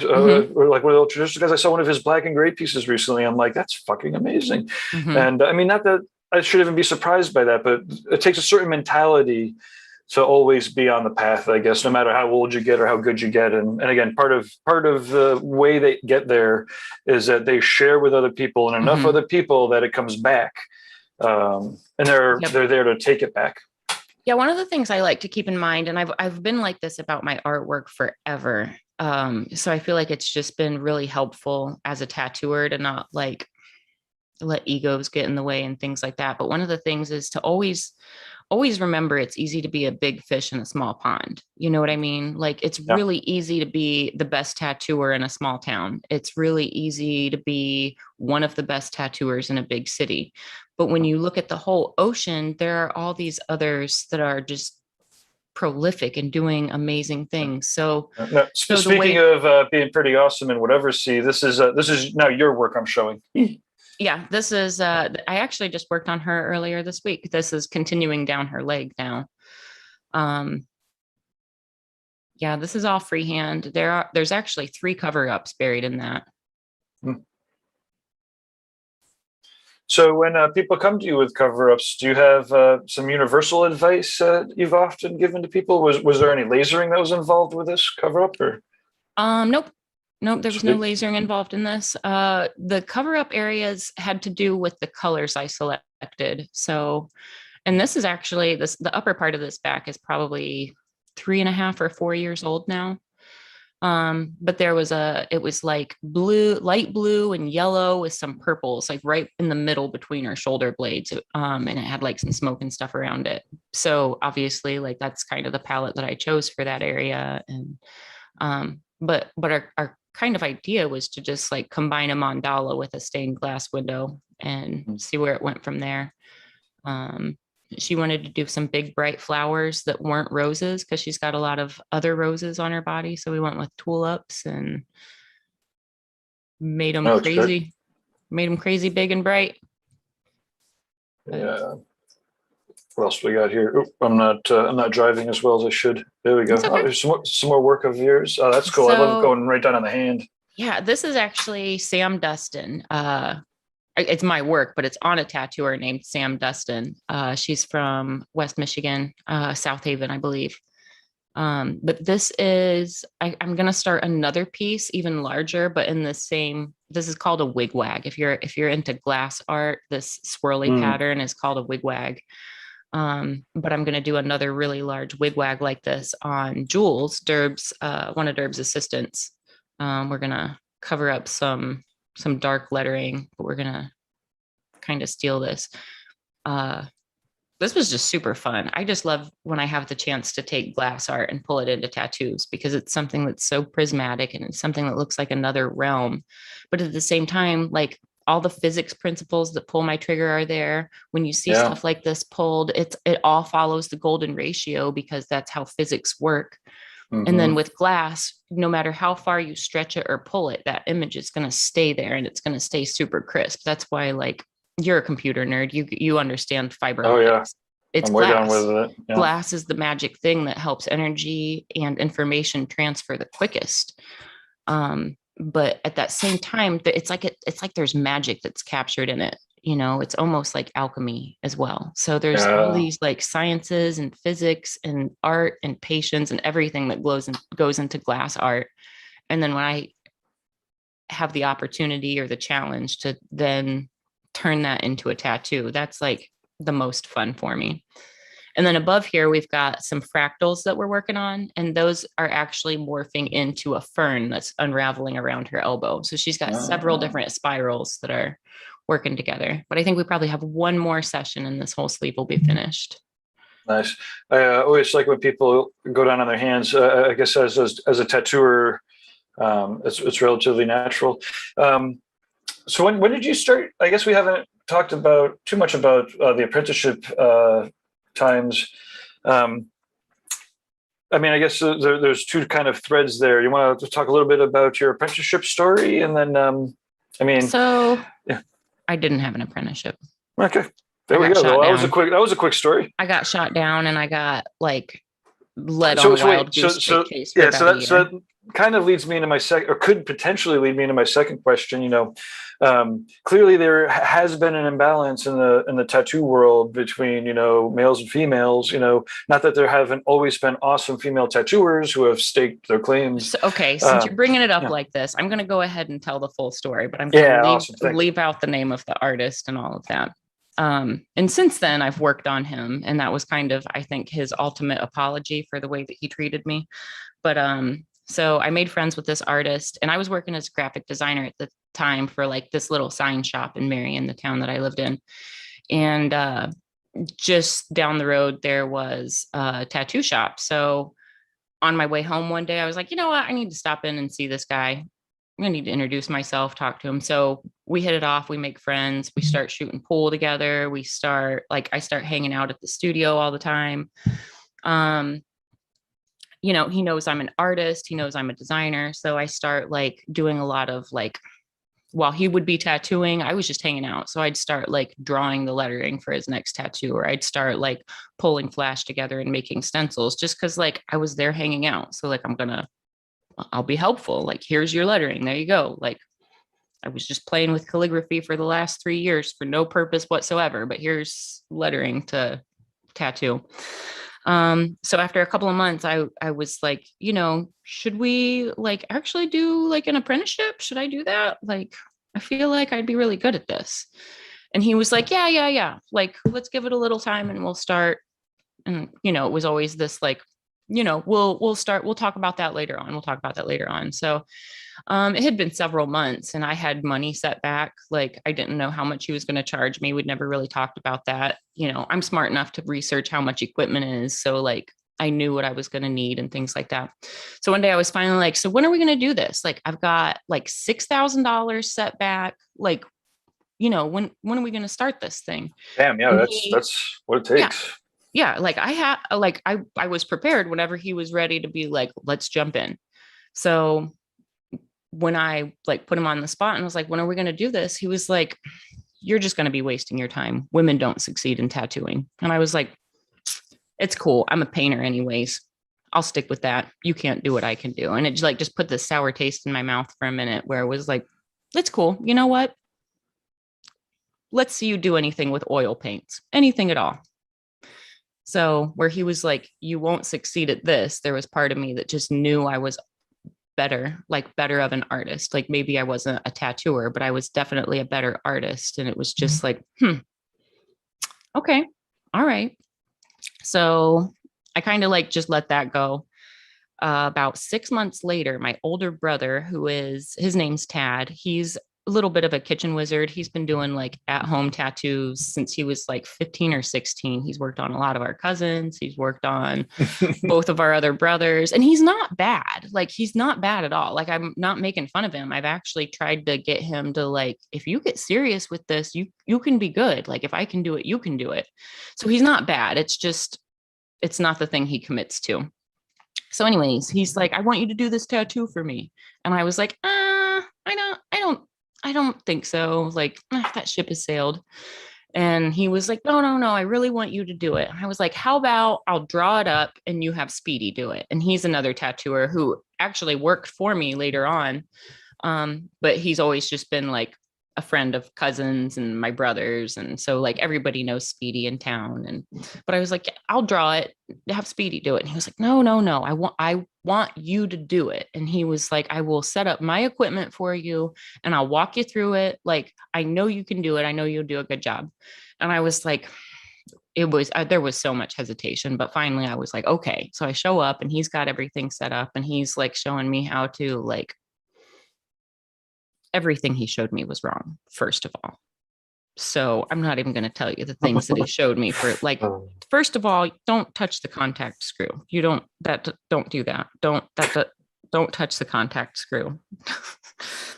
or like one of the traditional guys. I saw one of his black and gray pieces recently. I'm like, that's fucking amazing. And I mean, not that I should even be surprised by that, but it takes a certain mentality to always be on the path, I guess, no matter how old you get or how good you get. And again, part of the way they get there is that they share with other people and enough other people that it comes back. And they're there to take it back. Yeah, one of the things I like to keep in mind, and I've been like this about my artwork forever. So I feel like it's just been really helpful as a tattooer to not like let egos get in the way and things like that. But one of the things is to always remember it's easy to be a big fish in a small pond. You know what I mean? Like it's really easy to be the best tattooer in a small town. It's really easy to be one of the best tattooers in a big city. But when you look at the whole ocean, there are all these others that are just prolific and doing amazing things. So, speaking of being pretty awesome in whatever sea, this is now your work I'm showing. Yeah, this is, I actually just worked on her earlier this week. This is continuing down her leg now. Yeah, this is all freehand. There's actually 3 cover-ups buried in that. So when people come to you with cover-ups, do you have some universal advice you've often given to people? Was there any lasering that was involved with this cover-up, or? Nope. Nope, there was no lasering involved in this. The cover-up areas had to do with the colors I selected. So, and this is actually, the upper part of this back is probably 3.5 or 4 years old now. But it was like blue, light blue and yellow with some purples, like right in the middle between her shoulder blades. And it had like some smoke and stuff around it. So obviously like that's kind of the palette that I chose for that area. And, but our kind of idea was to just like combine a mandala with a stained glass window and see where it went from there. She wanted to do some big bright flowers that weren't roses because she's got a lot of other roses on her body. So we went with tulips and made them crazy big and bright. Yeah. What else we got here? Oop, I'm not driving as well as I should. There we go. Okay. There's some more work of yours. Oh, that's cool. I love going right down on the hand. Yeah, this is actually Sam Dustin. It's my work, but it's on a tattooer named Sam Dustin. She's from West Michigan, South Haven, I believe. But this is, I'm going to start another piece even larger, but in the same, this is called a wigwag. If you're into glass art, this swirly pattern is called a wigwag. But I'm going to do another really large wigwag like this on Jules, one of Derb's assistants. We're going to cover up some dark lettering, but we're going to kind of steal this. This was just super fun. I just love when I have the chance to take glass art and pull it into tattoos because it's something that's so prismatic and it's something that looks like another realm. But at the same time, like all the physics principles that pull my trigger are there. When you see stuff like this pulled, it all follows the golden ratio because that's how physics work. And then with glass, no matter how far you stretch it or pull it, that image is going to stay there and it's going to stay super crisp. That's why, like, you're a computer nerd. You understand fiber. Oh yeah, it's I'm glass. Way down with it. Yeah. Glass is the magic thing that helps energy and information transfer the quickest. But at that same time, it's like there's magic that's captured in it. You know, it's almost like alchemy as well. So there's all these like sciences and physics and art and patience and everything that goes into glass art. And then when I have the opportunity or the challenge to then turn that into a tattoo, that's like the most fun for me. And then above here, we've got some fractals that we're working on. And those are actually morphing into a fern that's unraveling around her elbow. So she's got several different spirals that are working together. But I think we probably have one more session and this whole sleeve will be finished. Nice. I always like when people go down on their hands. I guess as a tattooer, it's relatively natural. So when did you start? I guess we haven't talked about too much about the apprenticeship times. I mean, I guess there's two kind of threads there. You want to talk a little bit about your apprenticeship story, and then I didn't have an apprenticeship. Okay, there we go. That was a quick story. I got shot down, and I got like led on a wild goose chase. So that kind of leads me into my second, or could potentially lead me into my second question. Clearly there has been an imbalance in the tattoo world between males and females. Not that there haven't always been awesome female tattooers who have staked their claims. So, okay, since you're bringing it up like this, I'm going to go ahead and tell the full story, but I'm going to leave out the name of the artist and all of that. And since then I've worked on him, and that was kind of, I think, his ultimate apology for the way that he treated me. But so I made friends with this artist, and I was working as a graphic designer at the time for like this little sign shop in Marion, the town that I lived in. And just down the road, there was a tattoo shop. So on my way home one day, I was like, you know what? I need to stop in and see this guy. I'm going to need to introduce myself, talk to him. So we hit it off. We make friends. We start shooting pool together. I start hanging out at the studio all the time. He knows I'm an artist. He knows I'm a designer. So I start like doing a lot of like, while he would be tattooing, I was just hanging out. So I'd start like drawing the lettering for his next tattoo, or I'd start like pulling flash together and making stencils just because like I was there hanging out. So like, I'll be helpful. Like, here's your lettering. There you go. Like, I was just playing with calligraphy for the last 3 years for no purpose whatsoever, but here's lettering to tattoo. So after a couple of months, I was like, should we like actually do like an apprenticeship? Should I do that? Like, I feel like I'd be really good at this. And he was like, yeah. Like, let's give it a little time and we'll start. And, it was always this like, we'll talk about that later on. So, it had been several months and I had money set back. Like, I didn't know how much he was going to charge me. We'd never really talked about that. I'm smart enough to research how much equipment is. So like, I knew what I was going to need and things like that. So one day I was finally like, so when are we going to do this? Like, I've got like $6,000 set back. Like, when are we going to start this thing? Damn. Yeah. That's what it takes. Yeah. Like I was prepared whenever he was ready to be like, let's jump in. So when I like put him on the spot and was like, when are we going to do this? He was like, you're just going to be wasting your time. Women don't succeed in tattooing. And I was like, it's cool. I'm a painter anyways. I'll stick with that. You can't do what I can do. And it just put this sour taste in my mouth for a minute where it was like, it's cool. You know what? Let's see you do anything with oil paints, anything at all. So where he was like, you won't succeed at this, there was part of me that just knew I was better of an artist. Like maybe I wasn't a tattooer, but I was definitely a better artist. And it was just like, okay, all right. So I kind of like just let that go. About 6 months later, my older brother, his name's Tad, he's a little bit of a kitchen wizard. He's been doing like at-home tattoos since he was like 15 or 16. He's worked on a lot of our cousins. He's worked on both of our other brothers, and he's not bad. Like, he's not bad at all. Like, I'm not making fun of him. I've actually tried to get him to like, if you get serious with this, you can be good. Like, if I can do it, you can do it. So he's not bad. It's just, it's not the thing he commits to. So anyways, he's like, I want you to do this tattoo for me. And I was like, I don't think so. Like, that ship has sailed. And he was like, no, I really want you to do it. And I was like, how about I'll draw it up and you have Speedy do it. And he's another tattooer who actually worked for me later on. But he's always just been like a friend of cousins and my brothers. And so like everybody knows Speedy in town. But I was like, I'll draw it, have Speedy do it. And he was like, no, I want you to do it. And he was like, I will set up my equipment for you and I'll walk you through it. Like, I know you can do it. I know you'll do a good job. And I was like, there was so much hesitation, but finally I was like, okay. So I show up and he's got everything set up and he's like showing me how to, like, everything he showed me was wrong, first of all. So I'm not even going to tell you the things that he showed me for, like, first of all, don't touch the contact screw. Don't do that. Don't touch the contact screw.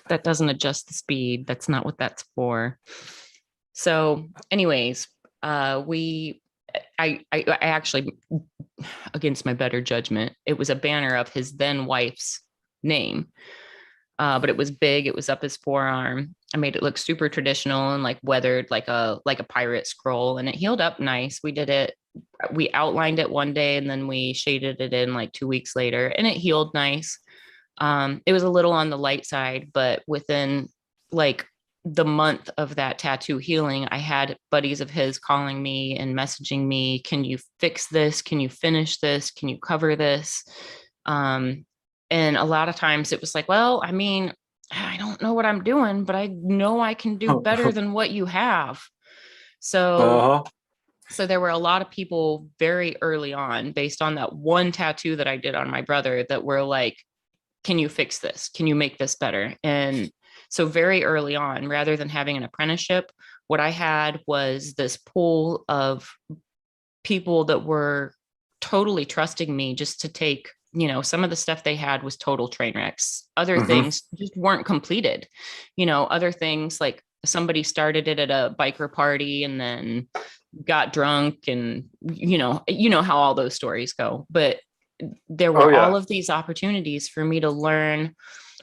That doesn't adjust the speed. That's not what that's for. So anyways, I actually, against my better judgment, it was a banner of his then wife's name. But it was big. It was up his forearm. I made it look super traditional and like weathered, like a pirate scroll, and it healed up nice. We outlined it one day and then we shaded it in like 2 weeks later, and it healed nice. It was a little on the light side, but within like the month of that tattoo healing, I had buddies of his calling me and messaging me, can you fix this? Can you finish this? Can you cover this? And a lot of times it was like, well, I mean, I don't know what I'm doing, but I know I can do better than what you have. So, so there were a lot of people very early on, based on that one tattoo that I did on my brother, that were like, can you fix this? Can you make this better? And so very early on, rather than having an apprenticeship, what I had was this pool of people that were totally trusting me just to take, you know, some of the stuff they had was total train wrecks. Other things just weren't completed. You know, other things like somebody started it at a biker party and then got drunk, and you know how all those stories go. But there were all of these opportunities for me to learn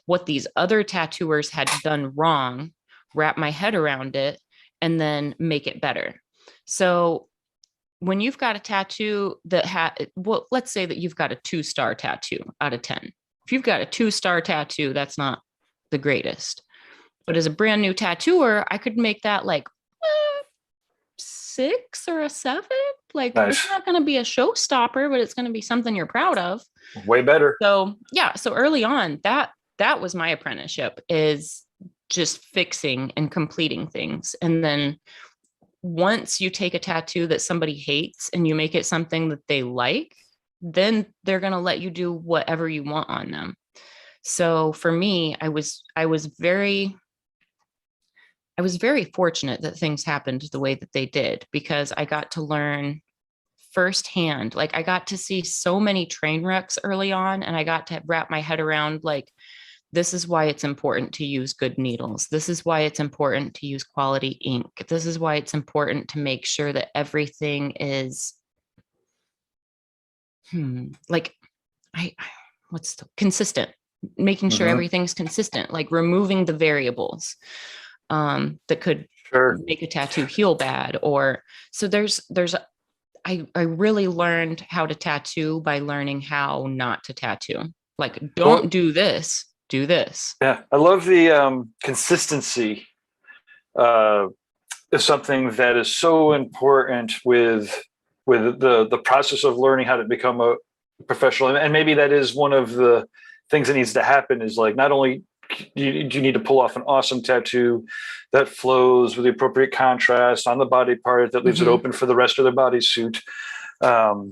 what these other tattooers had done wrong, wrap my head around it, and then make it better. So when you've got a tattoo that well, let's say that you've got a 2-star tattoo out of 10. If you've got a 2-star tattoo, that's not the greatest. But as a brand new tattooer, I could make that like 6 or a 7. Like, nice. It's not going to be a showstopper, but it's going to be something you're proud of. Way better. So yeah. So early on, that was my apprenticeship, is just fixing and completing things. And then once you take a tattoo that somebody hates and you make it something that they like, then they're going to let you do whatever you want on them. So for me, I was very fortunate that things happened the way that they did, because I got to learn firsthand. Like, I got to see so many train wrecks early on, and I got to wrap my head around, like, this is why it's important to use good needles. This is why it's important to use quality ink. This is why it's important to make sure that everything is consistent, making sure everything's consistent, like removing the variables that could make a tattoo heal bad. Or so I really learned how to tattoo by learning how not to tattoo. Like, don't do this, do this. Yeah, I love the consistency is something that is so important with the process of learning how to become a professional. And maybe that is one of the things that needs to happen, is like, not only do you need to pull off an awesome tattoo that flows with the appropriate contrast on the body part that leaves it open for the rest of the bodysuit, but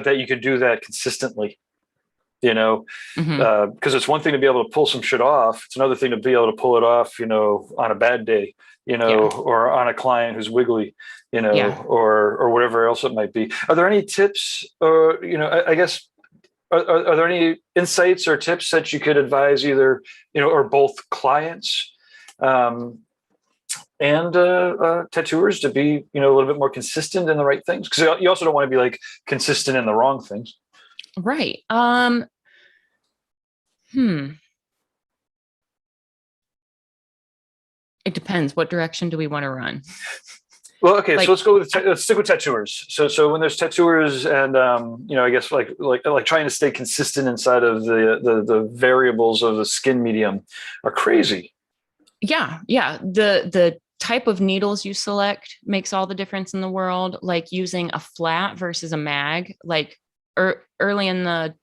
that you could do that consistently, you know, because it's one thing to be able to pull some shit off. It's another thing to be able to pull it off, you know, on a bad day, you know, or on a client who's wiggly, you know, or whatever else it might be. Are there any tips, or, you know, I guess, are there any insights or tips that you could advise either, you know, or both clients and tattooers to be, you know, a little bit more consistent in the right things? Because you also don't want to be like consistent in the wrong things. Right. It depends. What direction do we want to run? Well, okay, like, so let's stick with tattooers. So when there's tattooers, and you know, I guess like trying to stay consistent inside of the variables of the skin medium are crazy. Yeah. The type of needles you select makes all the difference in the world. Like using a flat versus a mag. Like, early in the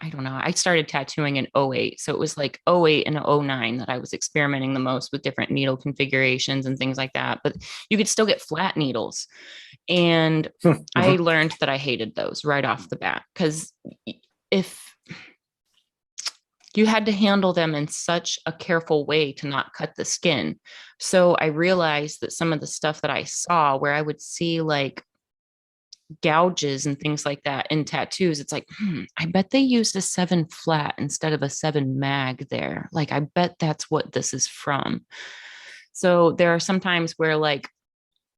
I don't know, I started tattooing in '08. So it was like '08 and '09 that I was experimenting the most with different needle configurations and things like that. But you could still get flat needles. And I learned that I hated those right off the bat, because if you had to handle them in such a careful way to not cut the skin. So I realized that some of the stuff that I saw, where I would see like gouges and things like that in tattoos, it's like, I bet they used a 7 flat instead of a 7 mag there. Like, I bet that's what this is from. So there are some times where, like,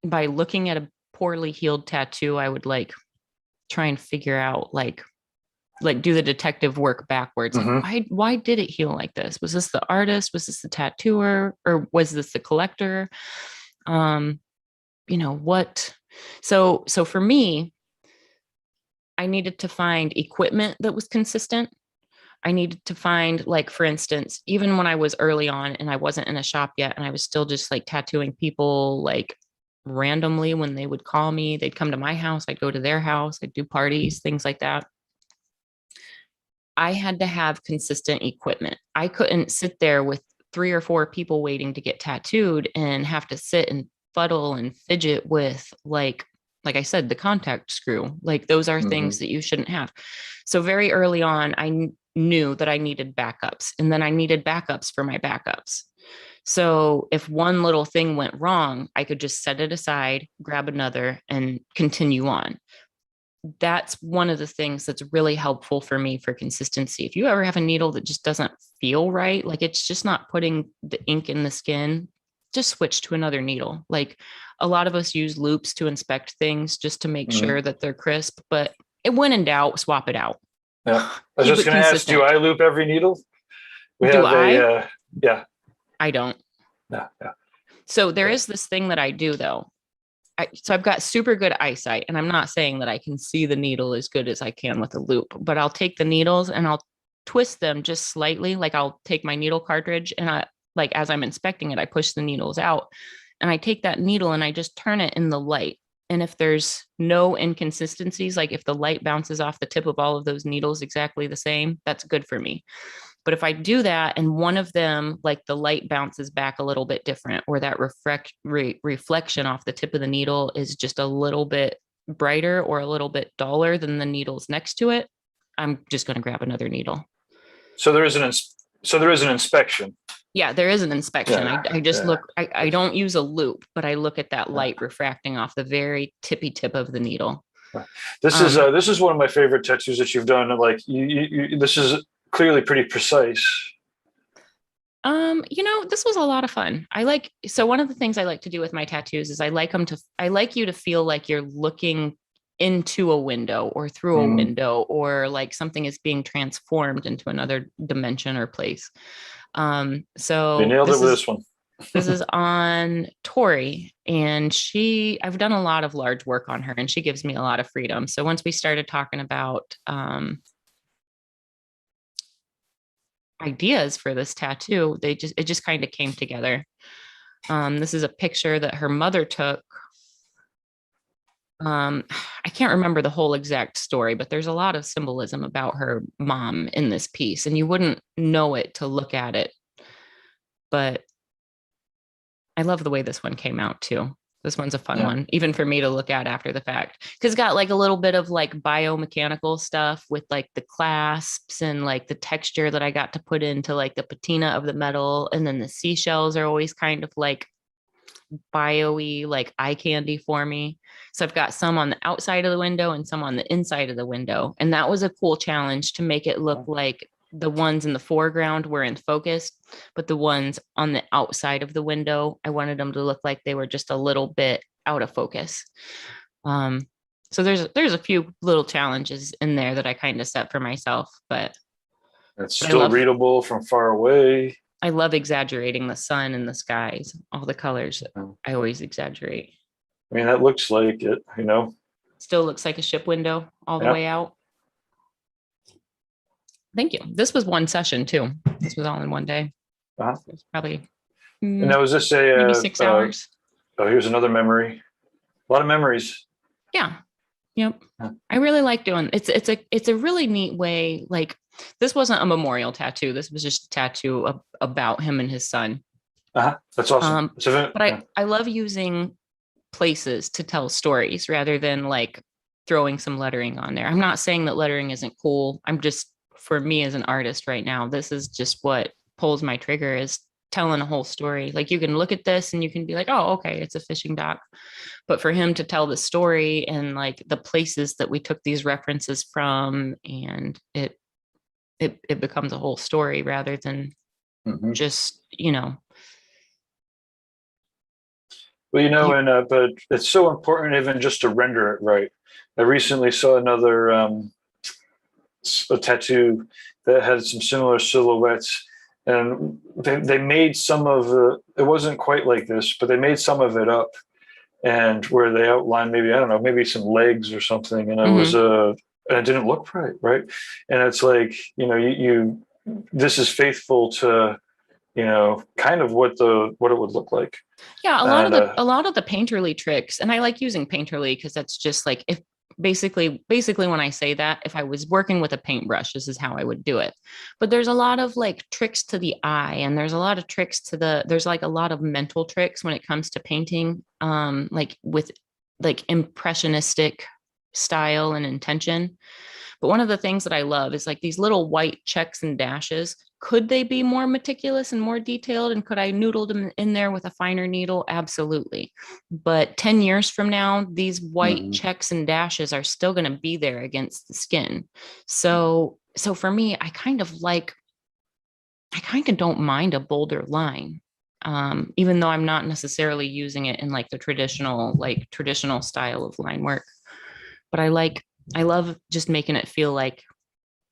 by looking at a poorly healed tattoo, I would like try and figure out like do the detective work backwards. Like, why did it heal like this? Was this the artist? Was this the tattooer? Or was this the collector? What? So for me, I needed to find equipment that was consistent. I needed to find, like, for instance, even when I was early on and I wasn't in a shop yet, and I was still just like tattooing people like randomly when they would call me, they'd come to my house, I'd go to their house, I'd do parties, things like that. I had to have consistent equipment. I couldn't sit there with 3 or 4 people waiting to get tattooed and have to sit and fuddle and fidget with, like I said, the contact screw. Like, those are things that you shouldn't have. So very early on, I knew that I needed backups, and then I needed backups for my backups. So if one little thing went wrong, I could just set it aside, grab another, and continue on. That's one of the things that's really helpful for me for consistency. If you ever have a needle that just doesn't feel right, like it's just not putting the ink in the skin, just switch to another needle. Like, a lot of us use loops to inspect things just to make sure that they're crisp, but when in doubt, swap it out. Yeah. I was just going to ask, do I loop every needle? Yeah. I don't. Yeah. So there is this thing that I do though. So I've got super good eyesight, and I'm not saying that I can see the needle as good as I can with a loop, but I'll take the needles and I'll twist them just slightly. Like, I'll take my needle cartridge and as I'm inspecting it, I push the needles out, and I take that needle and I just turn it in the light. And if there's no inconsistencies, like if the light bounces off the tip of all of those needles exactly the same, that's good for me. But if I do that and one of them, like the light bounces back a little bit different, or that reflection off the tip of the needle is just a little bit brighter or a little bit duller than the needles next to it, I'm just going to grab another needle. So there is an inspection. Yeah, there is an inspection. I just look, I don't use a loop, but I look at that light refracting off the very tippy tip of the needle. This is one of my favorite tattoos that you've done. Like, this is clearly pretty precise. This was a lot of fun. So one of the things I like to do with my tattoos is I like you to feel like you're looking into a window or through a window, or like something is being transformed into another dimension or place. So you nailed it with this one. This is on Tori, and I've done a lot of large work on her, and she gives me a lot of freedom. So once we started talking about ideas for this tattoo, it just kind of came together. This is a picture that her mother took. I can't remember the whole exact story, but there's a lot of symbolism about her mom in this piece, and you wouldn't know it to look at it. But I love the way this one came out too. This one's a fun one, even for me to look at after the fact, because it's got like a little bit of like biomechanical stuff with like the clasps and like the texture that I got to put into like the patina of the metal. And then the seashells are always kind of like bio-y, like eye candy for me. So I've got some on the outside of the window and some on the inside of the window. And that was a cool challenge to make it look like the ones in the foreground were in focus, but the ones on the outside of the window, I wanted them to look like they were just a little bit out of focus. So there's a few little challenges in there that I kind of set for myself, but it's still readable from far away. I love exaggerating the sun and the skies, all the colors. I always exaggerate. I mean, that looks like it, Still looks like a ship window all the way out. Thank you. This was one session too. This was all in one day. It was probably and now is this maybe 6 hours. Oh, here's another memory. A lot of memories. Yeah. Yep. Yeah. I really like doing it's a really neat way. Like, this wasn't a memorial tattoo. This was just a tattoo about him and his son. That's awesome. But I love using places to tell stories rather than like throwing some lettering on there. I'm not saying that lettering isn't cool. I'm just, for me as an artist right now, this is just what pulls my trigger, is telling a whole story. Like, you can look at this and you can be like, oh, okay, it's a fishing dock. But for him to tell the story and like the places that we took these references from, and it becomes a whole story rather than just, Well, but it's so important even just to render it right. I recently saw another a tattoo that had some similar silhouettes, and they made some of it wasn't quite like this, but they made some of it up, and where they outlined maybe, I don't know, maybe some legs or something, and it was and it didn't look right, and it's like, you this is faithful to kind of what it would look like. Yeah, a lot of the painterly tricks, and I like using painterly because that's just like, if basically when I say that, if I was working with a paintbrush, this is how I would do it. But there's a lot of like tricks to the eye, and there's a lot of tricks there's like a lot of mental tricks when it comes to painting, like with like impressionistic style and intention. But one of the things that I love is like these little white checks and dashes. Could they be more meticulous and more detailed? And could I noodle them in there with a finer needle? Absolutely. But 10 years from now, these white checks and dashes are still going to be there against the skin. So for me, I kind of don't mind a bolder line. Even though I'm not necessarily using it in like the traditional style of line work. But I love just making it feel like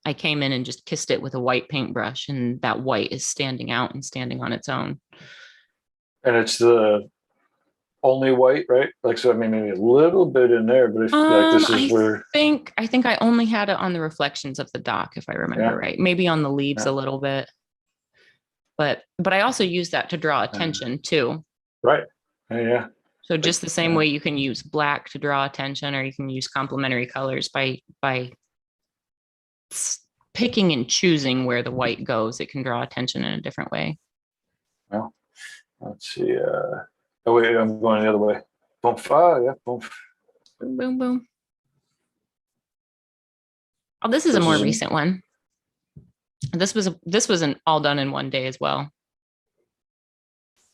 I came in and just kissed it with a white paintbrush, and that white is standing out and standing on its own. And it's the only white, right? Like, so I mean, maybe a little bit in there, but if like this is where I think I only had it on the reflections of the dock, if I remember right. Maybe on the leaves a little bit. But I also use that to draw attention too. Right. Yeah. So just the same way you can use black to draw attention, or you can use complementary colors by picking and choosing where the white goes. It can draw attention in a different way. Well, let's see. Oh wait, I'm going the other way. Boom, yeah, boom. Boom, boom, boom. Oh, this is a more recent one. This was an all done in one day as well.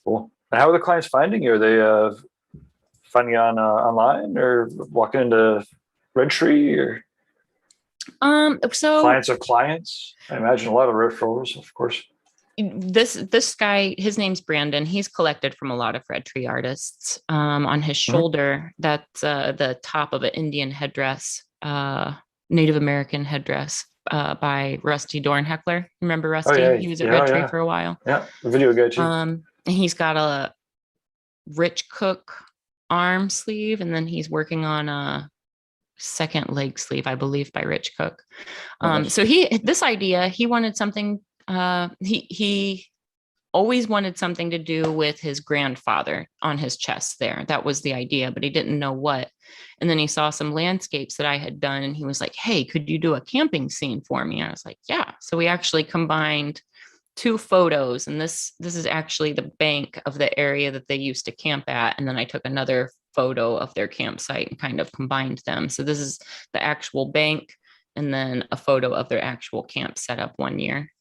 Cool. And how are the clients finding you? Are they finding you on online, or walking into Red Tree, or so clients of clients? I imagine a lot of referrals, of course. This guy, his name's Brandon. He's collected from a lot of Red Tree artists. On his shoulder, that's the top of an Indian headdress, Native American headdress, by Rusty Dornheckler. Remember Rusty? Oh, yeah. He was at Red Tree for a while. Yeah, the video guy too. And he's got a Rich Cook arm sleeve, and then he's working on a second leg sleeve, I believe, by Rich Cook. So he wanted something. He always wanted something to do with his grandfather on his chest there. That was the idea, but he didn't know what. And then he saw some landscapes that I had done, and he was like, hey, could you do a camping scene for me? And I was like, yeah. So we actually combined two photos, and this is actually the bank of the area that they used to camp at. And then I took another photo of their campsite and kind of combined them. So this is the actual bank, and then a photo of their actual camp set up one year.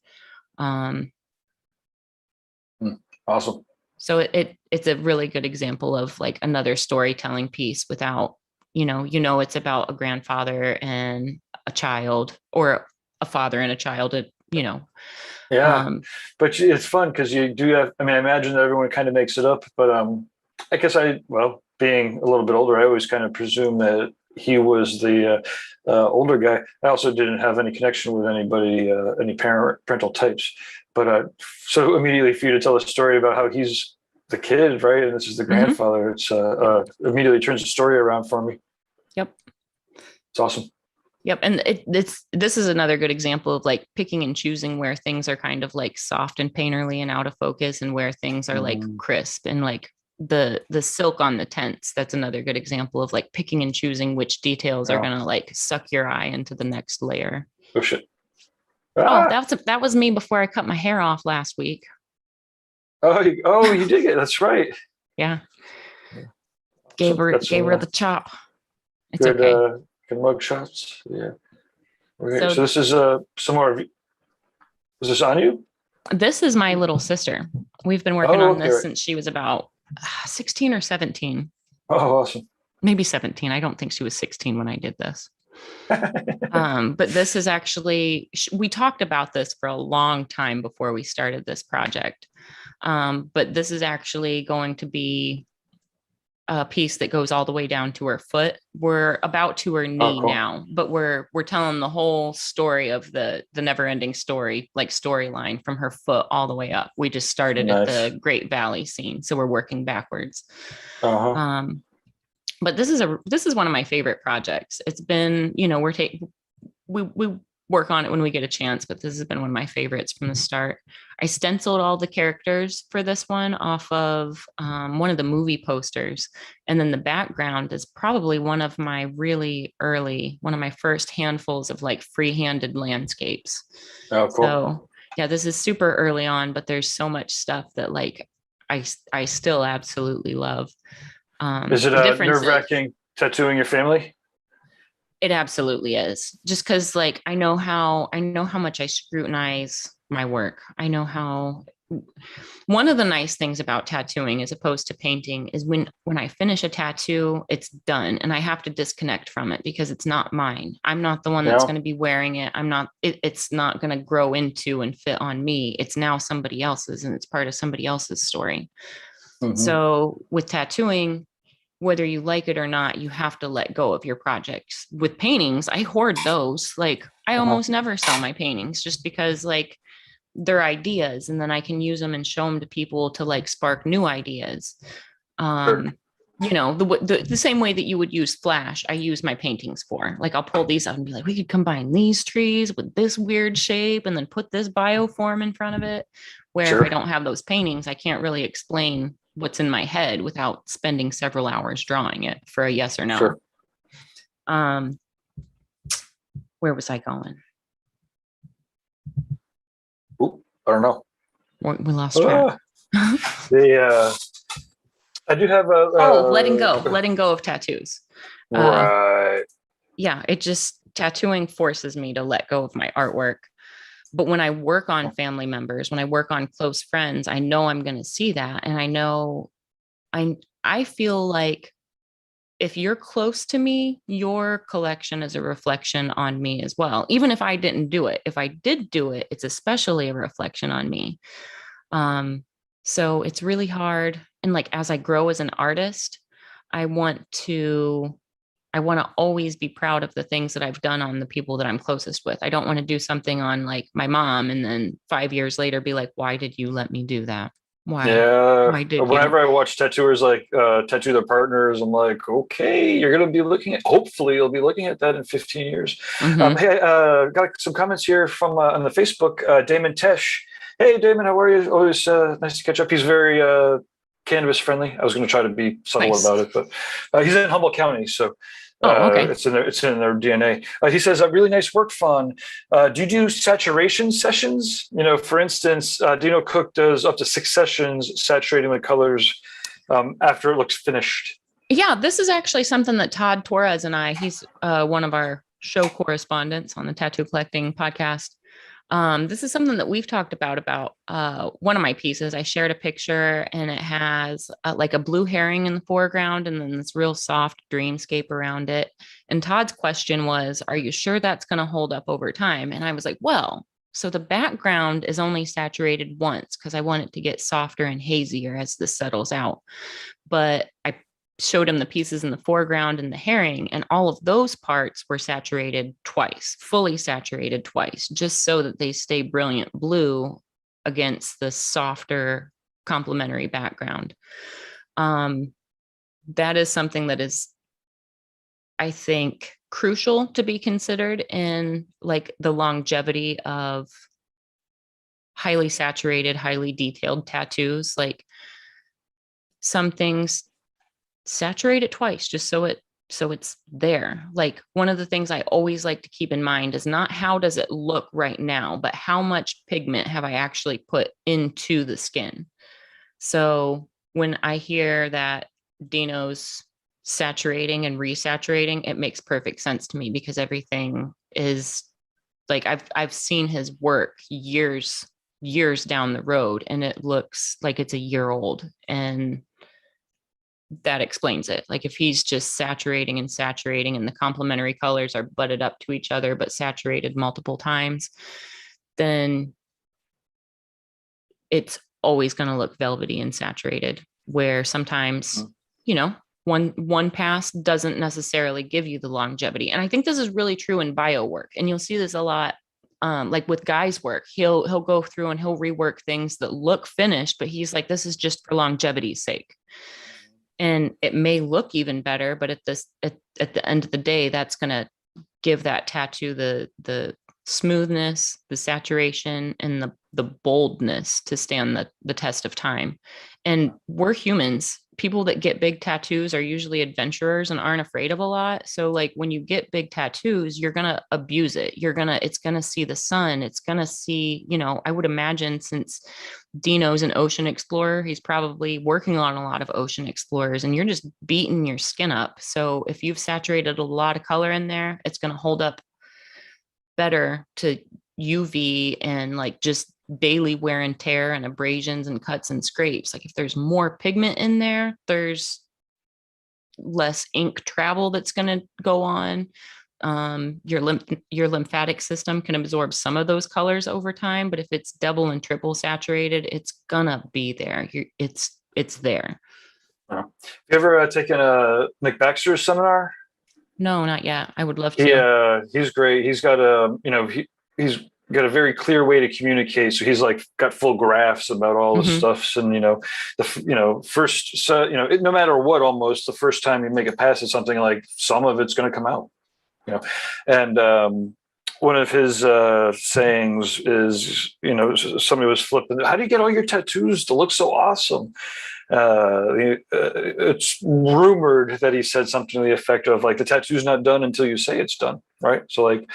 Awesome. So it's a really good example of like another storytelling piece without, it's about a grandfather and a child, or a father and a child, Yeah, but it's fun because you do have, I mean, I imagine that everyone kind of makes it up, but I guess being a little bit older, I always kind of presume that he was the older guy. I also didn't have any connection with anybody, any parental types, but so immediately for you to tell a story about how he's the kid, right, and this is the grandfather, it's immediately turns the story around for me. Yep, it's awesome. Yep. And this is another good example of like picking and choosing where things are kind of like soft and painterly and out of focus, and where things are like crisp and like the silk on the tents. That's another good example of like picking and choosing which details are going to like suck your eye into the next layer. Oh shit. Oh, that was me before I cut my hair off last week. Oh, you did it. That's right. Yeah. Gave her the chop. It's good, okay. Good mug shots. Yeah. Okay. So So this is some more. Is this on you? This is my little sister. We've been working on this since she was about 16 or 17. Oh, awesome. Maybe 17. I don't think she was 16 when I did this. But this is actually, we talked about this for a long time before we started this project. But this is actually going to be a piece that goes all the way down to her foot. We're about to her knee now, but we're telling the whole story of the never-ending story, like storyline from her foot all the way up. We just started at the Great Valley scene, so we're working backwards. But this is one of my favorite projects. It's been, we work on it when we get a chance, but this has been one of my favorites from the start. I stenciled all the characters for this one off of one of the movie posters. And then the background is probably one of my first handfuls of like free-handed landscapes. Oh, cool. So yeah, this is super early on, but there's so much stuff that like I still absolutely love. Is it nerve-wracking tattooing your family? It absolutely is. Just because like I know how much I scrutinize my work. I know how one of the nice things about tattooing as opposed to painting is when I finish a tattoo, it's done and I have to disconnect from it because it's not mine. I'm not the one that's going to be wearing it. It's not going to grow into and fit on me. It's now somebody else's and it's part of somebody else's story. Mm-hmm. So with tattooing, whether you like it or not, you have to let go of your projects. With paintings, I hoard those. Like I almost never sell my paintings just because like they're ideas and then I can use them and show them to people to like spark new ideas. Sure. The same way that you would use Flash, I use my paintings for. Like I'll pull these out and be like, we could combine these trees with this weird shape and then put this bioform in front of it. Where if I don't have those paintings, I can't really explain what's in my head without spending several hours drawing it for a yes or no. Sure. Where was I going? Ooh, I don't know. We lost track. I do have a letting go of tattoos. Right. Yeah, tattooing forces me to let go of my artwork. But when I work on family members, when I work on close friends, I know I'm going to see that. And I feel like if you're close to me, your collection is a reflection on me as well. Even if I didn't do it, if I did do it, it's especially a reflection on me. So it's really hard. And like, as I grow as an artist, I want to always be proud of the things that I've done on the people that I'm closest with. I don't want to do something on like my mom and then 5 years later be like, why did you let me do that? Why? Yeah. Whenever I watch tattooers like tattoo their partners, I'm like, okay, hopefully you'll be looking at that in 15 years. Mm-hmm. Hey, got some comments here from on the Facebook, Damon Tesh. Hey, Damon, how are you? Always nice to catch up. He's very cannabis friendly. I was going to try to be subtle about it, but he's in Humboldt County, so okay. It's in their DNA. He says, really nice work, Fawn. Do you do saturation sessions? For instance, Dino Cook does up to 6 sessions saturating with colors after it looks finished. Yeah, this is actually something that Todd Torres and he's one of our show correspondents on the Tattoo Collecting podcast. This is something that we've talked about one of my pieces. I shared a picture and it has like a blue herring in the foreground and then this real soft dreamscape around it. And Todd's question was, are you sure that's going to hold up over time? And I was like, well, so the background is only saturated once because I want it to get softer and hazier as this settles out. But I showed him the pieces in the foreground and the herring, and all of those parts were saturated twice, fully saturated twice, just so that they stay brilliant blue against the softer complementary background. That is something that is, I think, crucial to be considered in like the longevity of highly saturated, highly detailed tattoos. Like some things, saturate it twice, just so it's there. Like, one of the things I always like to keep in mind is not how does it look right now, but how much pigment have I actually put into the skin. So when I hear that Dino's saturating and resaturating, it makes perfect sense to me, because everything is like, I've seen his work years down the road, and it looks like it's a year old, and that explains it. Like, if he's just saturating and the complementary colors are butted up to each other but saturated multiple times, then it's always going to look velvety and saturated, where sometimes, one pass doesn't necessarily give you the longevity. And I think this is really true in bio work. And you'll see this a lot, like with Guy's work. He'll go through and he'll rework things that look finished, but he's like, this is just for longevity's sake. And it may look even better, but at the end of the day, that's going to give that tattoo the smoothness, the saturation, and the boldness to stand the test of time. And we're humans. People that get big tattoos are usually adventurers and aren't afraid of a lot. So like, when you get big tattoos, you're going to abuse it. It's going to see the sun. It's going to see, I would imagine, since Dino's an ocean explorer, he's probably working on a lot of ocean explorers, and you're just beating your skin up. So if you've saturated a lot of color in there, it's going to hold up better to UV and like just daily wear and tear and abrasions and cuts and scrapes. Like, if there's more pigment in there, there's less ink travel that's going to go on. Your lymphatic system can absorb some of those colors over time, but if it's double and triple saturated, it's gonna be there. It's there. Have you ever taken a Nick Baxter's seminar? No, not yet. I would love to. He's great. He's got he's got a very clear way to communicate. So he's like got full graphs about all the stuffs, and first, so no matter what, almost the first time you make a pass at something, like some of it's going to come out, and one of his sayings is, somebody was flipping, how do you get all your tattoos to look so awesome? It's rumored that he said something to the effect of like, the tattoo's not done until you say it's done, right? So like,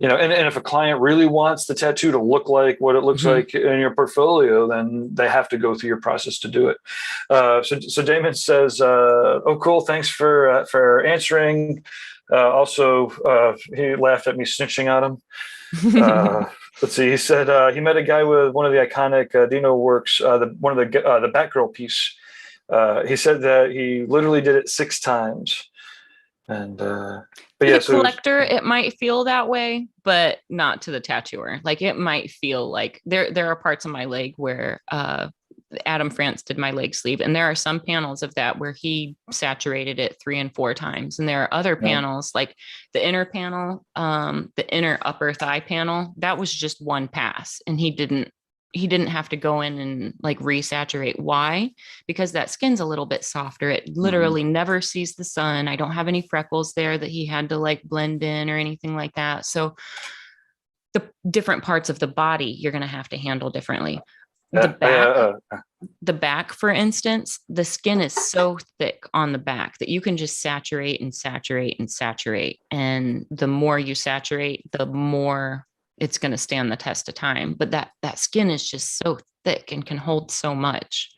and if a client really wants the tattoo to look like what it looks like in your portfolio, then they have to go through your process to do it. So Damon says, oh, cool. Thanks for answering. Also, he laughed at me snitching on him. Let's see. He said he met a guy with one of the iconic Dino works, one of the Batgirl piece. He said that he literally did it 6 times. And but yeah, to the collector, it might feel that way, but not to the tattooer. Like, it might feel like there are parts of my leg where Adam France did my leg sleeve, and there are some panels of that where he saturated it 3 and 4 times, and there are other panels, like the inner panel, the inner upper thigh panel, that was just one pass, and he didn't have to go in and like resaturate. Why? Because that skin's a little bit softer. It literally never sees the sun. I don't have any freckles there that he had to like blend in or anything like that. So the different parts of the body, you're going to have to handle differently. The back, for instance, the skin is so thick on the back that you can just saturate and saturate and saturate. And the more you saturate, the more it's going to stand the test of time. But that skin is just so thick and can hold so much.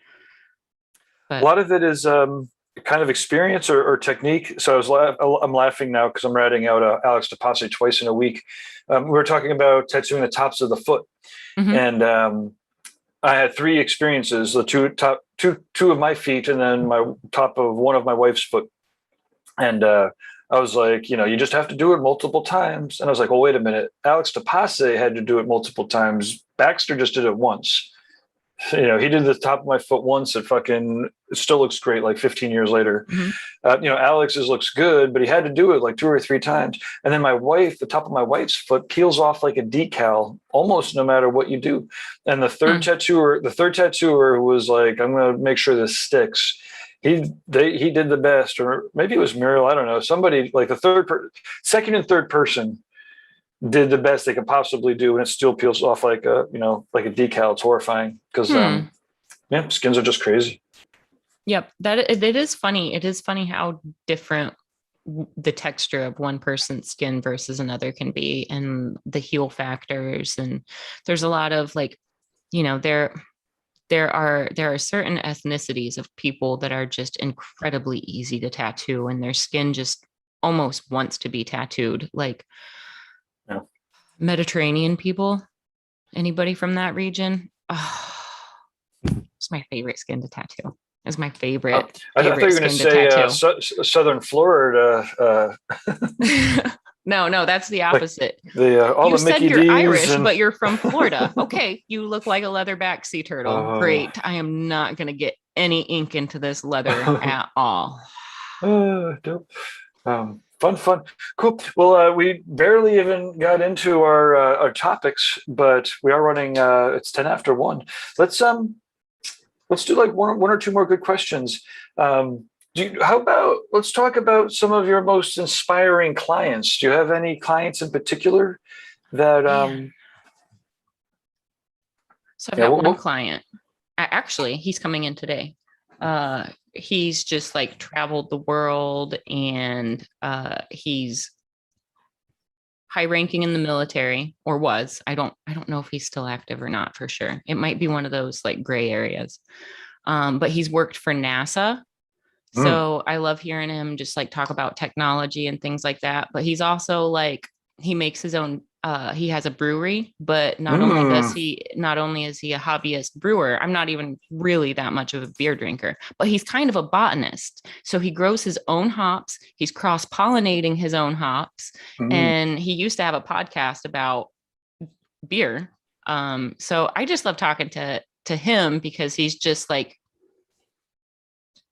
But a lot of it is kind of experience or technique. So I'm laughing now because I'm writing out Alex to Pase twice in a week. We were talking about tattooing the tops of the foot, and I had 3 experiences: the two of my feet, and then my top of one of my wife's foot. And I was like, you just have to do it multiple times. And I was like, well, wait a minute. Alex de Pase had to do it multiple times. Baxter just did it once. He did the top of my foot once. It still looks great, like 15 years later. Alex's looks good, but he had to do it like 2 or 3 times. And then the top of my wife's foot peels off like a decal, almost no matter what you do. And the third tattooer who was like, I'm going to make sure this sticks. He did the best, or maybe it was Muriel. I don't know. Somebody like the second and third person did the best they could possibly do, and it still peels off like a decal. It's horrifying because skins are just crazy. Yep. It is funny. It is funny how different the texture of one person's skin versus another can be, and the heal factors. And there's a lot of like, you know, there are certain ethnicities of people that are just incredibly easy to tattoo, and their skin just almost wants to be tattooed. Like Yeah. Mediterranean people, anybody from that region? Oh, it's my favorite skin to tattoo. It's my favorite I thought you were going to skin say to tattoo. Southern Florida. No, that's the Like opposite. all You the said Mickey you're D's Irish, and but you're from Florida. Okay, you look like a leatherback sea turtle. oh, Great. I am not going to get any ink into this leather at all. dope. Fun, cool. Well, we barely even got into our topics, but we are running. It's 10 after 1. Let's do like one or two more good questions. How about let's talk about some of your most inspiring clients. Do you have any clients in particular that So I've got one client. Actually, he's coming in today. He's just like traveled the world, and he's high ranking in the military, or was. I don't know if he's still active or not for sure. It might be one of those like gray areas. But he's worked for NASA. So I love hearing him just like talk about technology and things like that. But he's also like, he makes his own, he has a brewery, but not only is he a hobbyist brewer, I'm not even really that much of a beer drinker, but he's kind of a botanist. So he grows his own hops. He's cross-pollinating his own hops. And he used to have a podcast about beer. So I just love talking to him because he's just like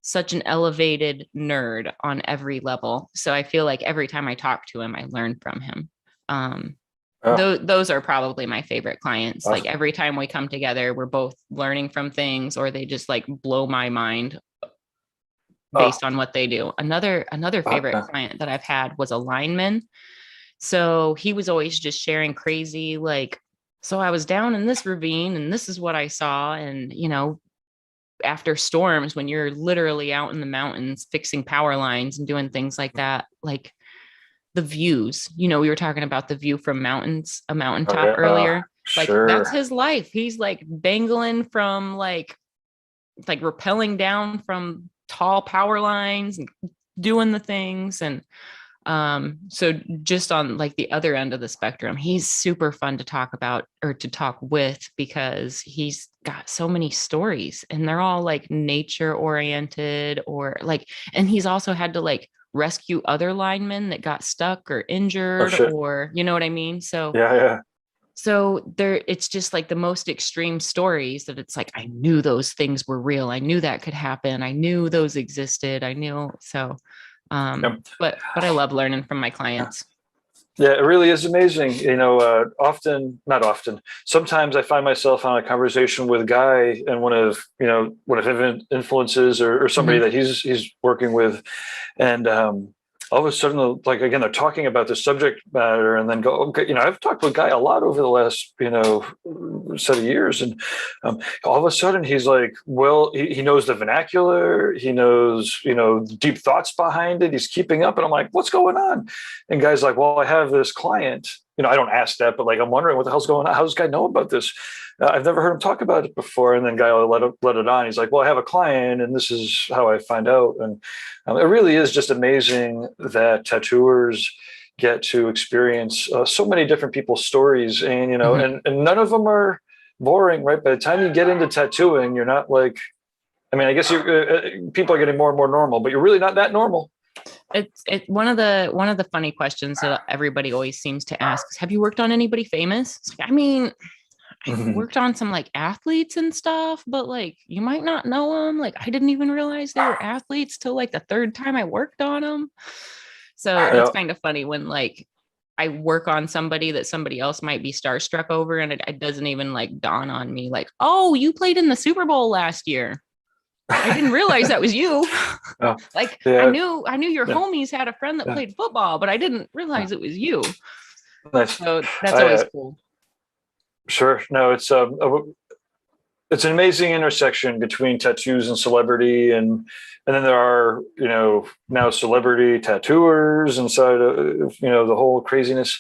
such an elevated nerd on every level. So I feel like every time I talk to him, I learn from him. Those are probably my favorite clients. Awesome. Like every time we come together, we're both learning from things, or they just like blow my mind based on what they do. Another favorite client that I've had was a lineman. So he was always just sharing crazy, like, so I was down in this ravine and this is what I saw. And, you know, after storms, when you're literally out in the mountains fixing power lines and doing things like that, like the views, you know, we were talking about the view from a mountaintop earlier. Like that's his life. He's like dangling from like rappelling down from tall power lines and doing the things. And so just on like the other end of the spectrum, he's super fun to talk about or to talk with because he's got so many stories and they're all like nature oriented or like, and he's also had to like rescue other linemen that got stuck or injured or, you know what I mean? So yeah. So it's just like the most extreme stories that it's like, I knew those things were real. I knew that could happen. I knew those existed. I knew. So but I love learning from my clients. Yeah, it really is amazing. You know, not often. Sometimes I find myself on a conversation with Guy and one of his influences or somebody that he's working with, and all of a sudden, like again, they're talking about the subject matter, and then go, okay, you know, I've talked with Guy a lot over the last set of years, and all of a sudden he's like, well, he knows the vernacular, he knows deep thoughts behind it, he's keeping up, and I'm like, what's going on? And Guy's like, well, I have this client. I don't ask that, but like I'm wondering what the hell's going on. How does Guy know about this? I've never heard him talk about it before. And then Guy let it on. He's like, well, I have a client and this is how I find out. And it really is just amazing that tattooers get to experience so many different people's stories. And, and none of them are boring, right? By the time you get into tattooing, you're not like, I mean, I guess people are getting more and more normal, but you're really not that normal. It's one of the funny questions that everybody always seems to ask is, have you worked on anybody famous? It's like, I mean, I worked on some like athletes and stuff, but like you might not know them. Like I didn't even realize they were athletes till like the third time I worked on them. So it's kind of funny when like I work on somebody that somebody else might be starstruck over, and it doesn't even like dawn on me like, oh, you played in the Super Bowl last year. I didn't realize that was you. I knew your homies had a friend that played football, but I didn't realize it was you. Nice. So that's always cool. Sure. No, it's it's an amazing intersection between tattoos and celebrity, and then there are, now celebrity tattooers inside of, the whole craziness.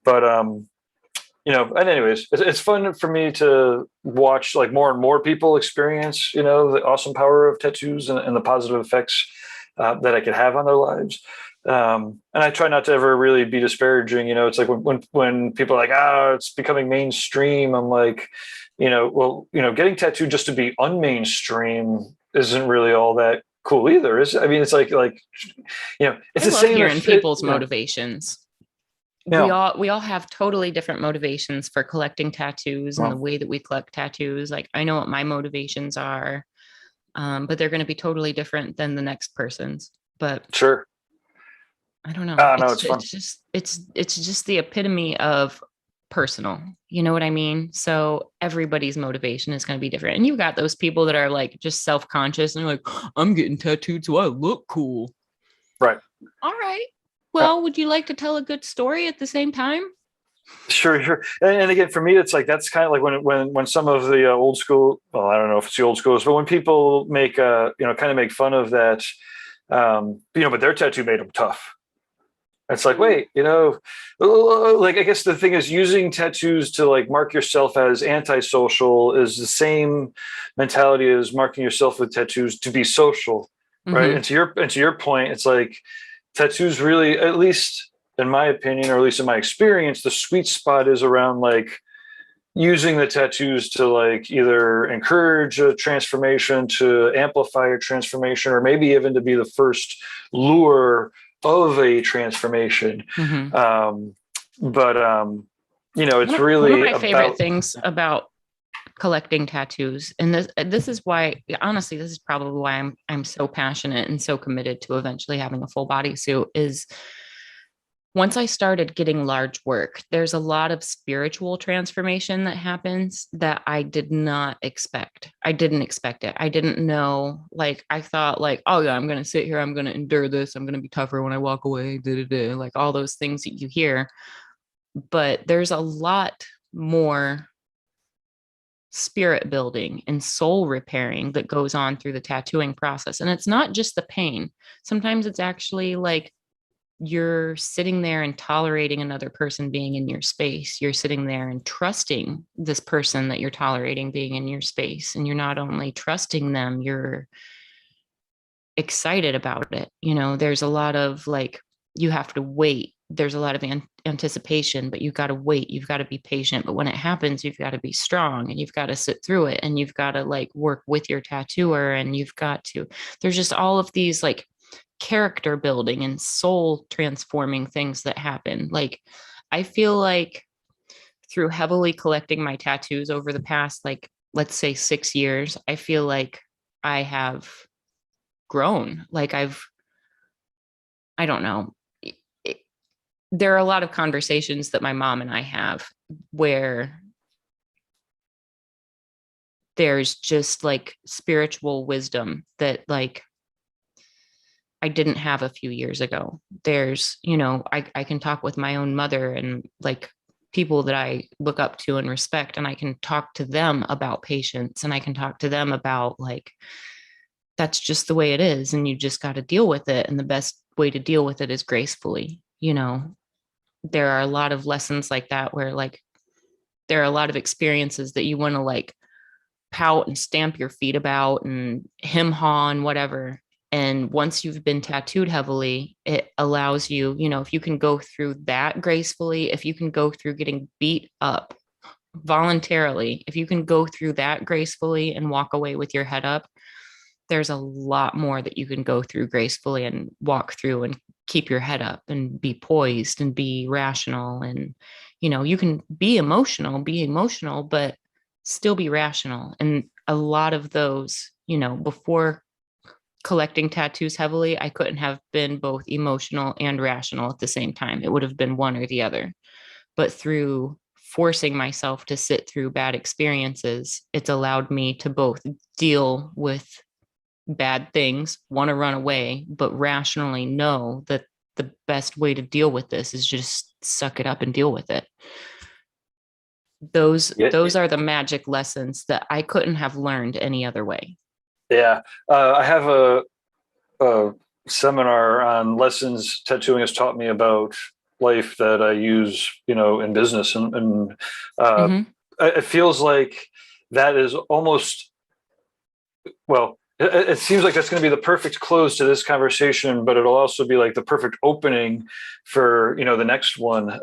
But and anyways, it's fun for me to watch like more and more people experience, the awesome power of tattoos and the positive effects that I could have on their lives. And I try not to ever really be disparaging. It's like when people are like, it's becoming mainstream. I'm like, getting tattooed just to be unmainstream isn't really all that cool either. Is it? I mean, it's like it's the same. Hearing people's motivations. Yeah. We all have totally different motivations for collecting tattoos and the way that we collect tattoos. Like, I know what my motivations are, but they're going to be totally different than the next person's. But sure, I don't know. No, it's fun. It's just the epitome of personal. You know what I mean? So everybody's motivation is going to be different. And you've got those people that are like just self-conscious and they're like, I'm getting tattooed so I look cool. Right. All right. Well, would you like to tell a good story at the same time? Sure. And again, for me, it's like, that's kind of like when some of the old school, well, I don't know if it's the old schools, but when people make, kind of make fun of that, but their tattoo made them tough. It's like, wait, like, I guess the thing is, using tattoos to like mark yourself as antisocial is the same mentality as marking yourself with tattoos to be social. Right. And to your point, it's like, tattoos really, at least in my opinion, or at least in my experience, the sweet spot is around like using the tattoos to like either encourage a transformation, to amplify a transformation, or maybe even to be the first lure of a transformation. It's really one of my favorite things about collecting tattoos, and this is why, honestly, this is probably why I'm so passionate and so committed to eventually having a full bodysuit, is once I started getting large work, there's a lot of spiritual transformation that happens that I did not expect. I didn't expect it. I didn't know, like, I thought like, oh yeah, I'm going to sit here, I'm going to endure this, I'm going to be tougher when I walk away, like all those things that you hear. But there's a lot more spirit building and soul repairing that goes on through the tattooing process. And it's not just the pain. Sometimes it's actually like you're sitting there and tolerating another person being in your space. You're sitting there and trusting this person that you're tolerating being in your space. And you're not only trusting them, you're excited about it. There's a lot of like, you have to wait. There's a lot of anticipation, but you've got to wait. You've got to be patient. But when it happens, you've got to be strong and you've got to sit through it, and you've got to like work with your tattooer, and there's just all of these like character building and soul transforming things that happen. Like, I feel like through heavily collecting my tattoos over the past, like, let's say 6 years, I feel like I have grown. Like I don't know. There are a lot of conversations that my mom and I have where there's just like spiritual wisdom that like I didn't have a few years ago. There's, I can talk with my own mother and like people that I look up to and respect, and I can talk to them about patience, and I can talk to them about like, that's just the way it is, and you just got to deal with it. And the best way to deal with it is gracefully. There are a lot of lessons like that where like there are a lot of experiences that you want to like pout and stamp your feet about and hem-haw and whatever. And once you've been tattooed heavily, it allows you, if you can go through that gracefully, if you can go through getting beat up voluntarily, if you can go through that gracefully and walk away with your head up, there's a lot more that you can go through gracefully and walk through and keep your head up and be poised and be rational. And, you can be emotional, but still be rational. And a lot of those, before collecting tattoos heavily, I couldn't have been both emotional and rational at the same time. It would have been one or the other. But through forcing myself to sit through bad experiences, it's allowed me to both deal with bad things, want to run away, but rationally know that the best way to deal with this is just suck it up and deal with it. Those Yeah. are the magic lessons that I couldn't have learned any other way. Yeah. I have a seminar on lessons tattooing has taught me about life that I use, in business. And Mm-hmm. it feels like that is almost, well, it seems like that's going to be the perfect close to this conversation, but it'll also be like the perfect opening for, the next one.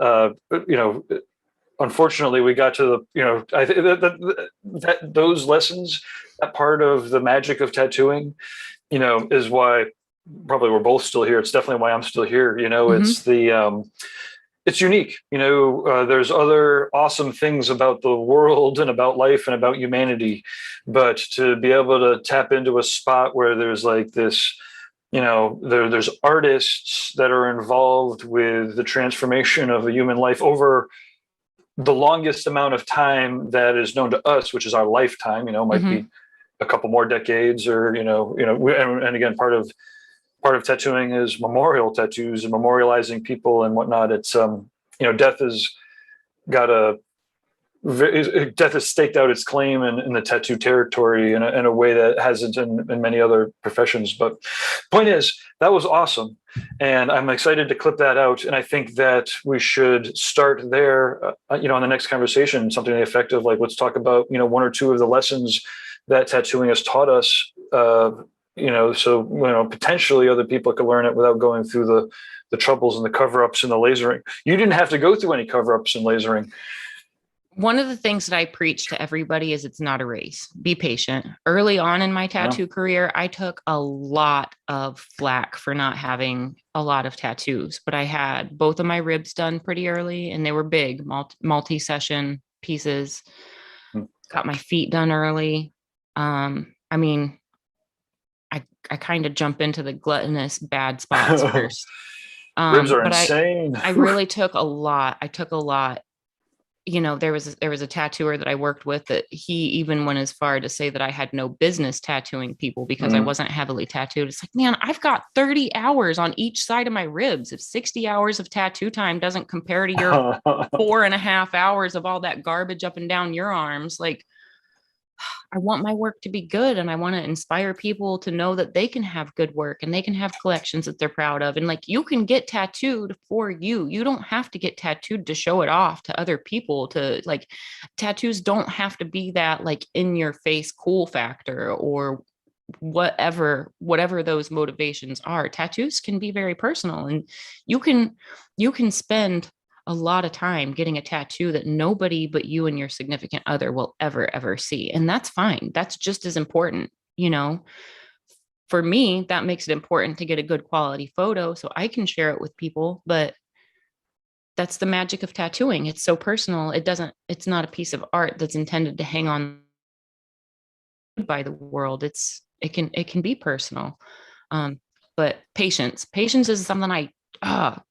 Unfortunately, we got to the, I think that those lessons, that part of the magic of tattooing, is why probably we're both still here. It's definitely why I'm still here. Mm-hmm. It's unique. There's other awesome things about the world and about life and about humanity, but to be able to tap into a spot where there's like this, there's artists that are involved with the transformation of a human life over the longest amount of time that is known to us, which is our lifetime, might Mm-hmm. be a couple more decades, or and again, part of tattooing is memorial tattoos and memorializing people and whatnot. It's death has got death has staked out its claim in the tattoo territory in a way that hasn't in many other professions. But point is, that was awesome, and I'm excited to clip that out. And I think that we should start there, on the next conversation, something to the effect of like, let's talk about one or two of the lessons that tattooing has taught us. So potentially other people could learn it without going through the troubles and the cover-ups and the lasering. You didn't have to go through any cover-ups and lasering. One of the things that I preach to everybody is it's not a race. Be patient. Early on in my tattoo career, I took a lot of flack for not having a lot of tattoos, but I had both of my ribs done pretty early, and they were big, multi-session pieces. Got my feet done early. I mean, I kind of jump into the gluttonous bad spots first. Ribs are but insane. I really took a lot. I took a lot. There was a tattooer that I worked with that he even went as far to say that I had no business tattooing people because I wasn't heavily tattooed. It's like, man, I've got 30 hours on each side of my ribs. If 60 hours of tattoo time doesn't compare to your 4.5 hours of all that garbage up and down your arms, like, I want my work to be good, and I want to inspire people to know that they can have good work and they can have collections that they're proud of. And like, you can get tattooed for you. You don't have to get tattooed to show it off to other people. To like, tattoos don't have to be that like in your face cool factor or whatever those motivations are. Tattoos can be very personal, and you can spend a lot of time getting a tattoo that nobody but you and your significant other will ever see. And that's fine. That's just as important. For me, that makes it important to get a good quality photo so I can share it with people. But that's the magic of tattooing. It's so personal. It's not a piece of art that's intended to hang on by the world. It can be personal. But patience is something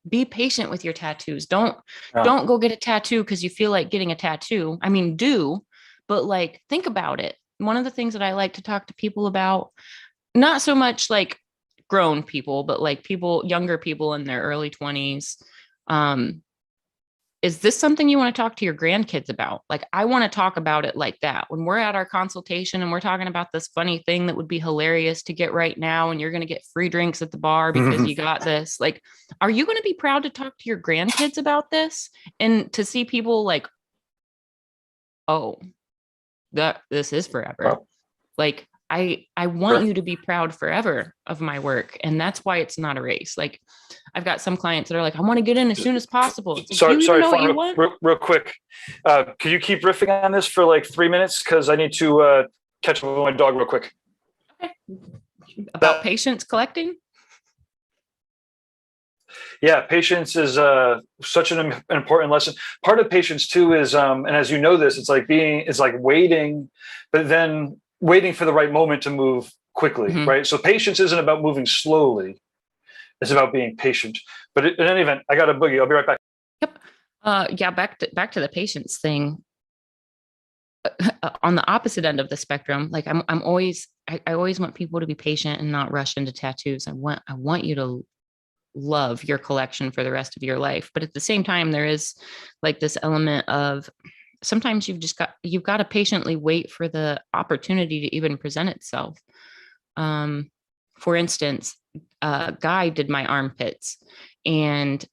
be patient with your tattoos. Don't go get a tattoo because you feel like getting a tattoo. I mean, but like, think about it. One of the things that I like to talk to people about, not so much like grown people, but like younger people in their early 20s. Is this something you want to talk to your grandkids about? Like, I want to talk about it like that. When we're at our consultation and we're talking about this funny thing that would be hilarious to get right now, and you're going to get free drinks at the bar because you got this, like, are you going to be proud to talk to your grandkids about this and to see people like, oh, this is forever. Wow. Like, I want you to be proud forever of my work. And that's why it's not a race. Like, I've got some clients that are like, I want to get in as soon as possible. Like, sorry, Fawn, real quick. Could you keep riffing on this for like 3 minutes? Because I need to catch up with my dog real quick. Okay. About patience collecting? Yeah, patience is such an important lesson. Part of patience too is, and as you know this, it's like waiting, but then waiting for the right moment to move quickly, right? So patience isn't about moving slowly. It's about being patient. But in any event, I got a boogie. I'll be right back. Yep. Yeah, back to the patience thing. On the opposite end of the spectrum, like I always want people to be patient and not rush into tattoos. I want you to love your collection for the rest of your life. But at the same time, there is like this element of sometimes you've got to patiently wait for the opportunity to even present itself. For instance, Guy did my armpits, and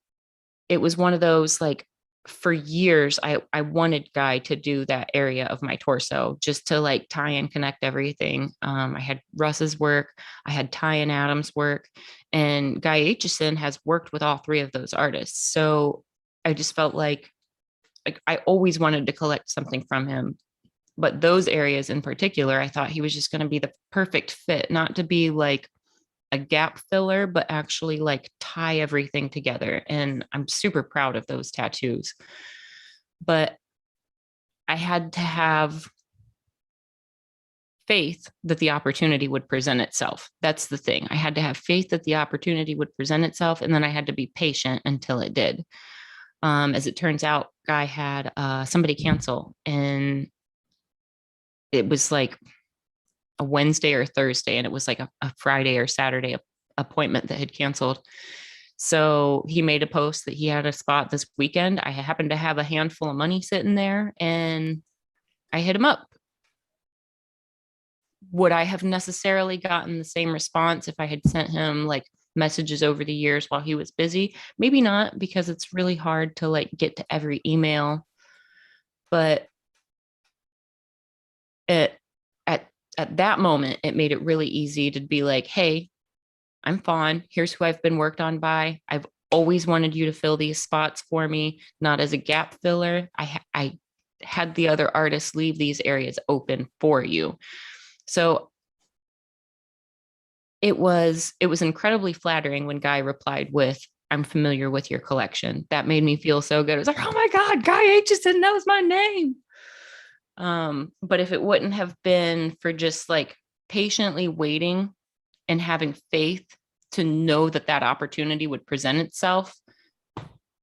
it was one of those, like, for years, I wanted Guy to do that area of my torso just to like tie and connect everything. I had Russ's work, I had Ty and Adam's work, and Guy Aitchison has worked with all three of those artists. So I just felt like I always wanted to collect something from him. But those areas in particular, I thought he was just going to be the perfect fit, not to be like a gap filler, but actually like tie everything together. And I'm super proud of those tattoos. But I had to have faith that the opportunity would present itself. That's the thing. I had to have faith that the opportunity would present itself. And then I had to be patient until it did. As it turns out, Guy had somebody cancel, and it was like a Wednesday or Thursday, and it was like a Friday or Saturday appointment that had canceled. So he made a post that he had a spot this weekend. I happened to have a handful of money sitting there, and I hit him up. Would I have necessarily gotten the same response if I had sent him like messages over the years while he was busy? Maybe not, because it's really hard to like get to every email. But at that moment, it made it really easy to be like, hey, I'm Fawn. Here's who I've been worked on by. I've always wanted you to fill these spots for me, not as a gap filler. I had the other artists leave these areas open for you. So it was incredibly flattering when Guy replied with, I'm familiar with your collection. That made me feel so good. It was like, oh my God, Guy Aitchison knows my name. But if it wouldn't have been for just like patiently waiting and having faith to know that that opportunity would present itself,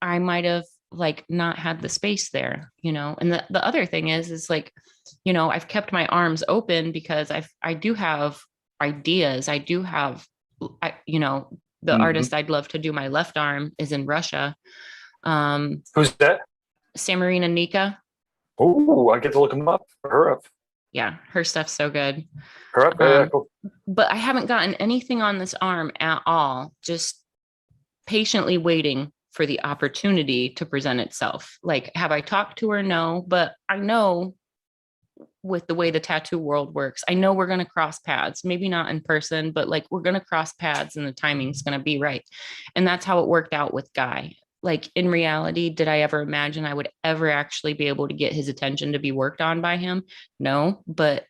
I might have like not had the space there, you know. And the other thing is like, you know, I've kept my arms open because I do have ideas. I do have, you know, the artist I'd love to do my left arm is in Russia. Who's that? Samarina Nika. Oh, I get to look him up. Her up. Yeah, her stuff's so good. Her up. Yeah, cool. But I haven't gotten anything on this arm at all. Just patiently waiting for the opportunity to present itself. Like, have I talked to her? No, but I know with the way the tattoo world works, I know we're going to cross paths, maybe not in person, but like we're going to cross paths and the timing's going to be right. And that's how it worked out with Guy. Like in reality, did I ever imagine I would ever actually be able to get his attention to be worked on by him? No, but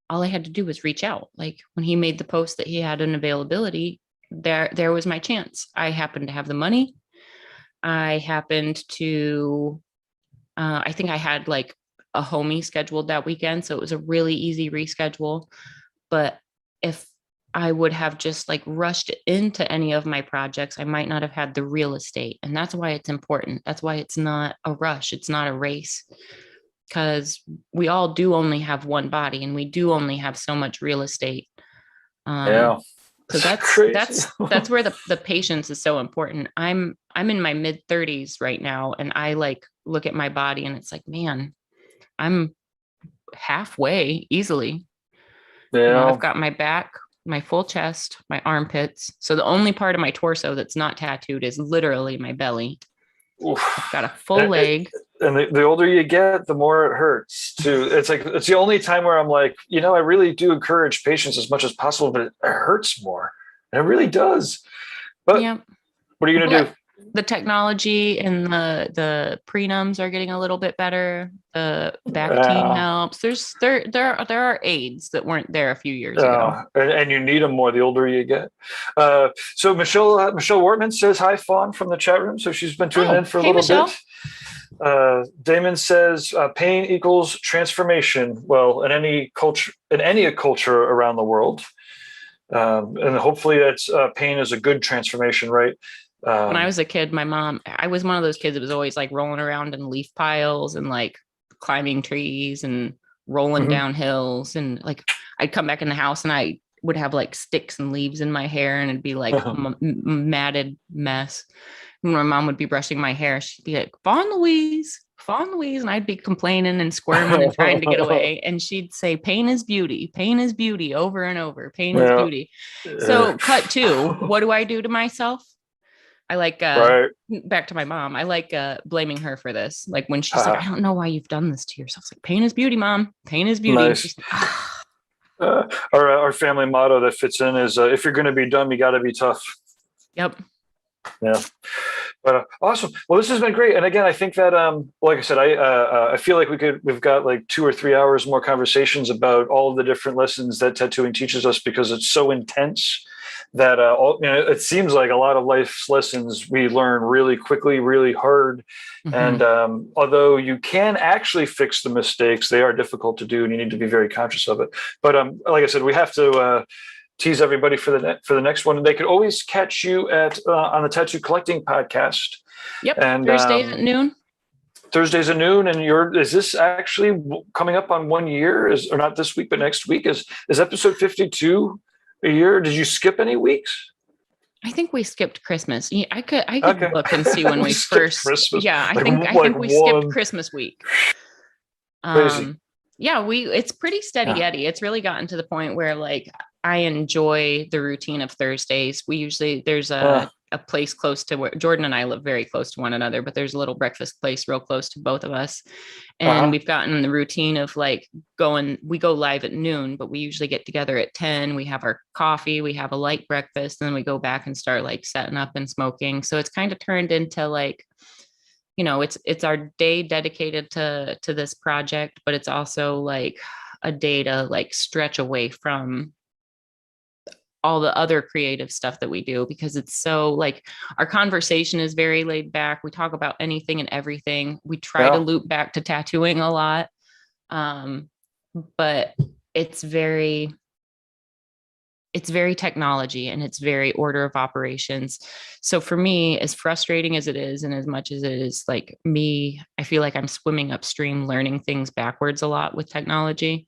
all I had to do was reach out. Like when he made the post that he had an availability, there was my chance. I happened to have the money. I happened to, I think I had like a homie scheduled that weekend. So it was a really easy reschedule. But if I would have just like rushed into any of my projects, I might not have had the real estate. And that's why it's important. That's why it's not a rush. It's not a race, because we all do only have one body and we do only have so much real estate. Yeah. So that's where the patience is so important. I'm in my mid 30s right now, and I like look at my body and it's like, man, I'm halfway easily. Yeah. You know, I've got my back, my full chest, my armpits. So the only part of my torso that's not tattooed is literally my belly. Oof. I've got a full leg. And the older you get, the more it hurts too. It's like, it's the only time where I'm like, you know, I really do encourage patience as much as possible, but it hurts more. And it really does. But yeah. What are you going to do? The technology and the prenums are getting a little bit better. The back team helps. There are aids that weren't there a few years ago. And you need them more the older you get. So Michele Wortman says hi, Fawn, from the chat room. So she's been tuning in for a little Michele. bit. Damon says pain equals transformation. Well, in any culture around the world, and hopefully that's pain is a good transformation, right? When I was a kid, I was one of those kids that was always like rolling around in leaf piles and like climbing trees and rolling down hills. And like, I'd come back in the house and I would have like sticks and leaves in my hair, and it'd be like matted mess. When my mom would be brushing my hair, she'd be like, Fawn Louise, Fawn Louise, and I'd be complaining and squirming and trying to get away. And she'd say, pain is beauty over and over. Pain is beauty. So cut two. What do I do to myself? I like, back to my mom. I like blaming her for this. Like when she's like, I don't know why you've done this to yourself. It's like, pain is beauty, mom. Pain is beauty. Nice. Our family motto that fits in is, if you're going to be dumb, you got to be tough. Yep. Yeah. But awesome. Well, this has been great. And again, I think that, like I said, I feel like we've got like 2 or 3 hours more conversations about all of the different lessons that tattooing teaches us, because it's so intense that it seems like a lot of life's lessons we learn really quickly, really hard. And although you can actually fix the mistakes, they are difficult to do, and you need to be very conscious of it. But like I said, we have to tease everybody for the next one. They could always catch you at on the Tattoo Collecting podcast. Yep. And Thursdays at noon. Thursdays at noon. And is this actually coming up on 1 year? Or not this week, but next week? Is episode 52 a year? Did you skip any weeks? I think we skipped Christmas. I could look and see when we first. Christmas. Yeah, I think we skipped Christmas week. Crazy. Yeah, it's pretty steady Eddie. It's really gotten to the point where like I enjoy the routine of Thursdays. There's a place close to where Jordan and I live very close to one another, but there's a little breakfast place real close to both of us. And we've gotten the routine of like we go live at noon, but we usually get together at 10. We have our coffee, we have a light breakfast, and then we go back and start like setting up and smoking. So it's kind of turned into like, it's our day dedicated to this project, but it's also like a day to like stretch away from all the other creative stuff that we do, because it's so like our conversation is very laid back. We talk about anything and everything. We try to loop back to tattooing a lot. But it's very technology, and it's very order of operations. So for me, as frustrating as it is, and as much as it is like me, I feel like I'm swimming upstream, learning things backwards a lot with technology.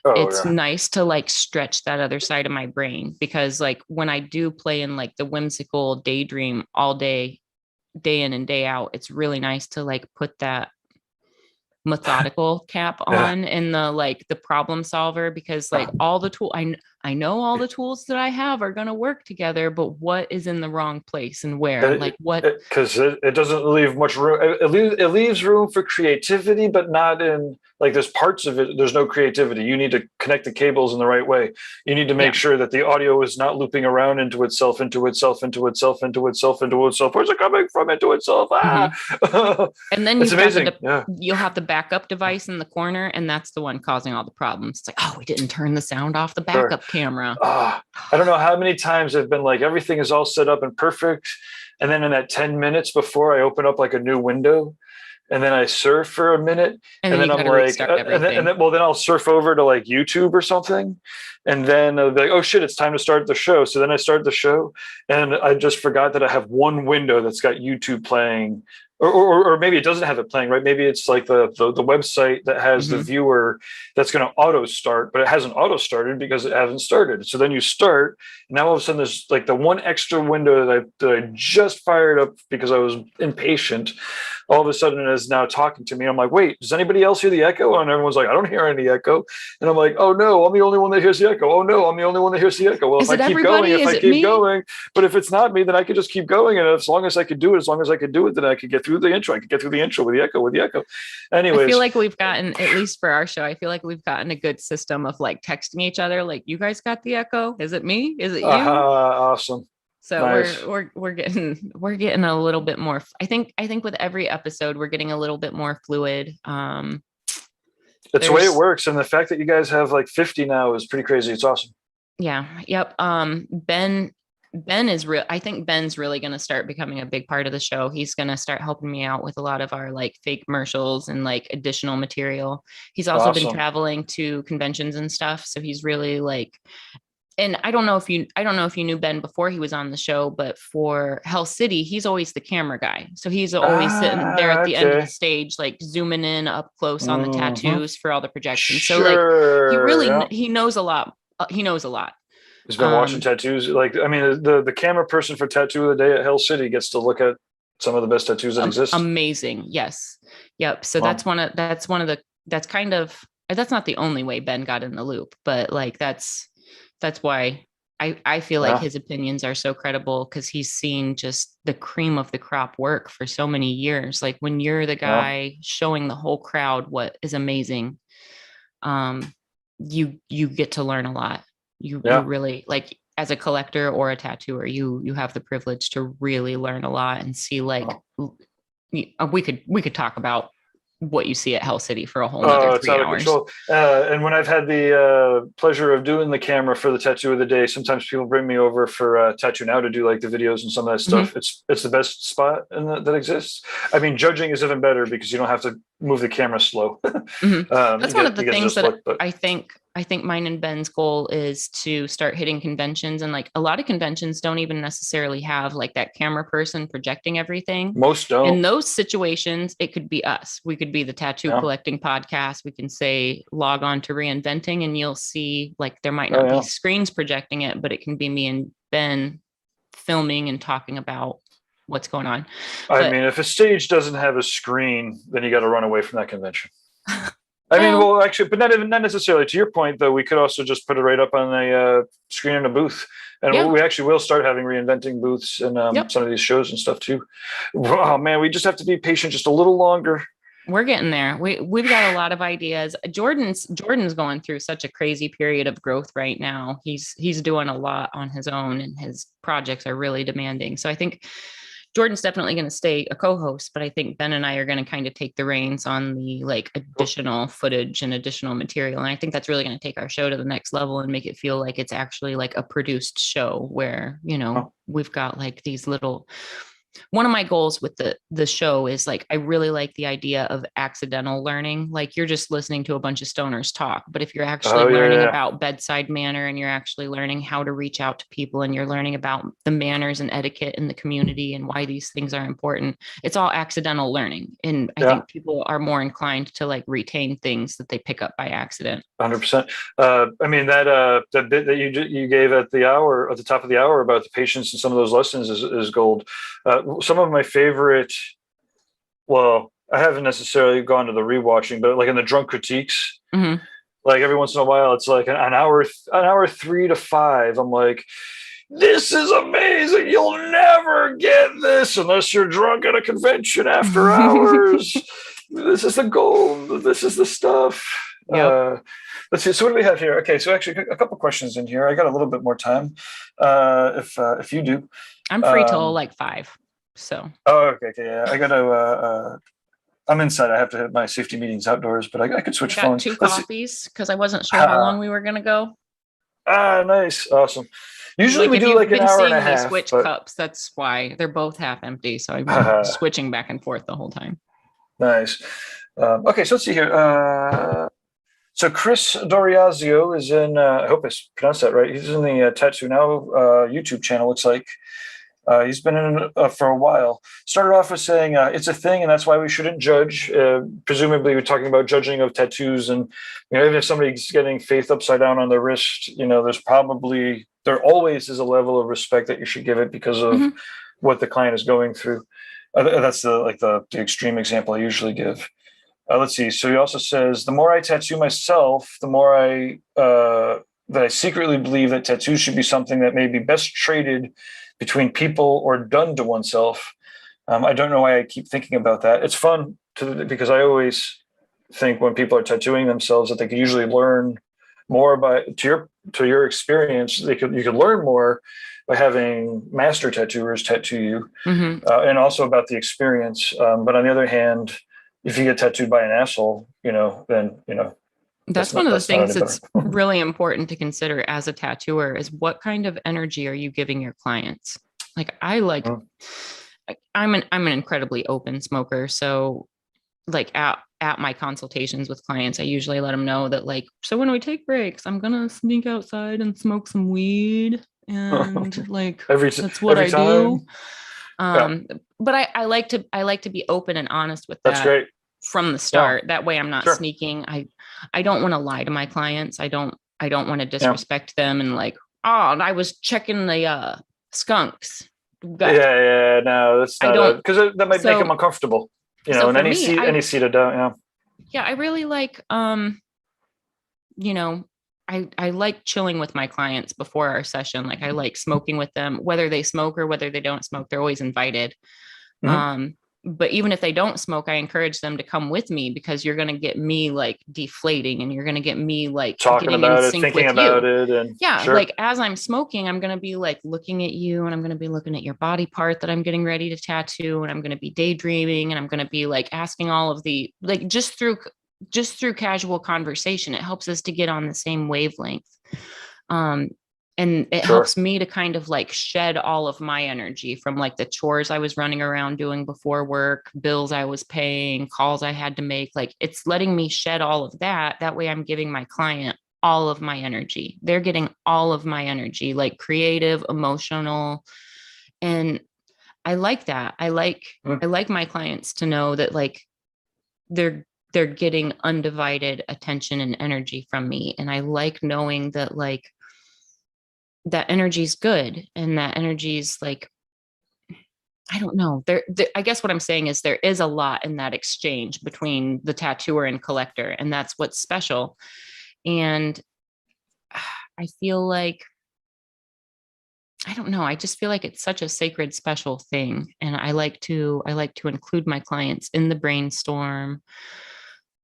It's nice to like stretch that other side of my brain, because like when I do play in like the whimsical daydream all day in and day out, it's really nice to like put that methodical cap on and the problem solver, because like all the tool I know all the tools that I have are going to work together, but what is in the wrong place and where, because it doesn't leave much room. It leaves room for creativity, but not in like there's parts of it. There's no creativity. You need to connect the cables in the right way. You need to make sure that the audio is not looping around into itself. Where's it coming from? Into itself. And then it's amazing. You'll have the backup device in the corner, and that's the one causing all the problems. It's like, we didn't turn the sound off the backup camera. I don't know how many times I've been like, everything is all set up and perfect, and then in that 10 minutes before I open up like a new window, and then I surf for a minute, and then I'm like, then I'll surf over to like YouTube or something, and then I'll be like, oh shit, it's time to start the show. So then I start the show, and I just forgot that I have one window that's got YouTube playing. Or maybe it doesn't have it playing, right? Maybe it's like the website that has the viewer that's going to auto start, but it hasn't auto started because it hasn't started. So then you start, and now all of a sudden there's like the one extra window that I just fired up because I was impatient. All of a sudden it is now talking to me. I'm like, wait, does anybody else hear the echo? And everyone's like, I don't hear any echo. And I'm like, oh no, I'm the only one that hears the echo. Oh no, I'm the only one that hears the echo. Well, if I keep going, but if it's not me, then I could just keep going. And as long as I could do it, then I could get through the intro. I could get through the intro with the echo. Anyways. I feel like we've gotten, at least for our show, I feel like we've gotten a good system of like texting each other. Like, you guys got the echo? Is it me? Is it you? Awesome. So nice. we're getting a little bit more. I think with every episode we're getting a little bit more fluid. That's the way it works, and the fact that you guys have like 50 now is pretty crazy. It's awesome. Yeah. Yep. Ben is real. I think Ben's really going to start becoming a big part of the show. He's going to start helping me out with a lot of our like fake commercials and like additional material. He's also been traveling to conventions and stuff, so he's really like. And I don't know if you knew Ben before he was on the show, but for Hell City, he's always the camera guy. So he's always sitting there at the end of the stage, like zooming in up close on the tattoos for all the projections. So like he knows a lot. He knows a lot. He's been watching tattoos. Like, I mean, the camera person for Tattoo of the Day at Hell City gets to look at some of the best tattoos that exist. Amazing. Yes. Yep. So Wow. that's not the only way Ben got in the loop, but like, that's why I feel like his opinions are so credible, because he's seen just the cream of the crop work for so many years. Like when you're the guy showing the whole crowd what is amazing, you get to learn a lot. You really, like, as a collector or a tattooer, you have the privilege to really learn a lot and see, like, we could talk about what you see at Hell City for a whole nother 3 hours. Out of control. And when I've had the pleasure of doing the camera for the tattoo of the day, sometimes people bring me over for TattooNOW to do like the videos and some of that stuff. It's the best spot that exists. I mean, judging is even better because you don't have to move the camera slow. That's one of the things that I think mine and Ben's goal is to start hitting conventions. And like a lot of conventions don't even necessarily have like that camera person projecting everything. Most don't. In those situations, it could be us. We could be the tattoo collecting podcast. We can say log on to Reinventing, and you'll see like there might not be screens projecting it, but it can be me and Ben filming and talking about what's going on. I mean, if a stage doesn't have a screen, then you got to run away from that convention. I mean, well, actually, but not necessarily. To your point, though, we could also just put it right up on a screen in a booth. And we actually will start having Reinventing booths in some of these shows and stuff, too. Oh, man, we just have to be patient just a little longer. We're getting there. We've got a lot of ideas. Jordan's going through such a crazy period of growth right now. He's doing a lot on his own, and his projects are really demanding. So I think Jordan's definitely going to stay a co-host, but I think Ben and I are going to kind of take the reins on the like additional footage and additional material. And I think that's really going to take our show to the next level and make it feel like it's actually like a produced show where, you know, we've got like these little. One of my goals with the show is like, I really like the idea of accidental learning. Like you're just listening to a bunch of stoners talk, but if you're actually learning about bedside manner, and you're actually learning how to reach out to people, and you're learning about the manners and etiquette in the community and why these things are important, it's all accidental learning. And I think people are more inclined to like retain things that they pick up by accident. 100%. I mean, that bit that you gave at the top of the hour about the patients and some of those lessons is gold. Some of my favorite, well, I haven't necessarily gone to the rewatching, but like in the drunk critiques, like every once in a while, it's like an hour 3 to 5. I'm like, this is amazing. You'll never get this unless you're drunk at a convention after hours. This is the gold. This is the stuff. Let's see. So what do we have here? Okay. So actually a couple questions in here. I got a little bit more time. If you do. I'm free till like 5. So. Oh, okay. Yeah. I got to, I'm inside. I have to have my safety meetings outdoors, but I could switch phones. 2 coffees because I wasn't sure how long we were going to go. Nice. Awesome. Usually we do like an hour and a half. Switch cups. That's why they're both half empty. So I'm switching back and forth the whole time. Nice. Okay. So let's see here. So Chris Doriazio is in, I hope I pronounced that right. He's in the TattooNOW YouTube channel, looks like. He's been in for a while. Started off with saying it's a thing, and that's why we shouldn't judge. Presumably, we're talking about judging of tattoos, and you know, even if somebody's getting faith upside down on their wrist, you know, there always is a level of respect that you should give it because of what the client is going through. That's the extreme example I usually give. Let's see. So he also says, the more I tattoo myself, the more that I secretly believe that tattoos should be something that may be best traded between people or done to oneself. I don't know why I keep thinking about that. It's fun because I always think when people are tattooing themselves that they could usually learn more to your experience. You could learn more by having master tattooers tattoo you, and also about the experience. But on the other hand, if you get tattooed by an asshole, then that's one of the things that's really important to consider as a tattooer is what kind of energy are you giving your clients? Like I'm an incredibly open smoker. So like at my consultations with clients, I usually let them know that like, so when we take breaks, I'm going to sneak outside and smoke some weed. And like, that's what I do. But I like to be open and honest with that. That's great. From the start. That way I'm not sneaking. I don't want to lie to my clients. I don't want to disrespect them and like, oh, I was checking the skunks. No, that's I not don't, because that might make so them uncomfortable, so in for me, any seat of doubt, yeah, I really like, you know, I like chilling with my clients before our session. Like I like smoking with them, whether they smoke or whether they don't smoke, they're always invited. Mhm. But even if they don't smoke, I encourage them to come with me because you're going to get me like deflating and you're going to get me like Talking getting in about it, sync thinking with about you. it, and Yeah, sure, like as I'm smoking, I'm going to be like looking at you and I'm going to be looking at your body part that I'm getting ready to tattoo and I'm going to be daydreaming and I'm going to be like asking all of the like just through casual conversation, it helps us to get on the same wavelength. Um, and it sure, helps me to kind of like shed all of my energy from like the chores I was running around doing before work, bills I was paying, calls I had to make. Like it's letting me shed all of that. That way I'm giving my client all of my energy. They're getting all of my energy, like creative, emotional. And I like that. Mm. I like my clients to know that like they're they're getting undivided attention and energy from me. And I like knowing that like that energy is good and that energy is like, I don't know. There, I guess what I'm saying is there is a lot in that exchange between the tattooer and collector, and that's what's special. And I feel like, I don't know. I just feel like it's such a sacred, special thing, and I like to include my clients in the brainstorm.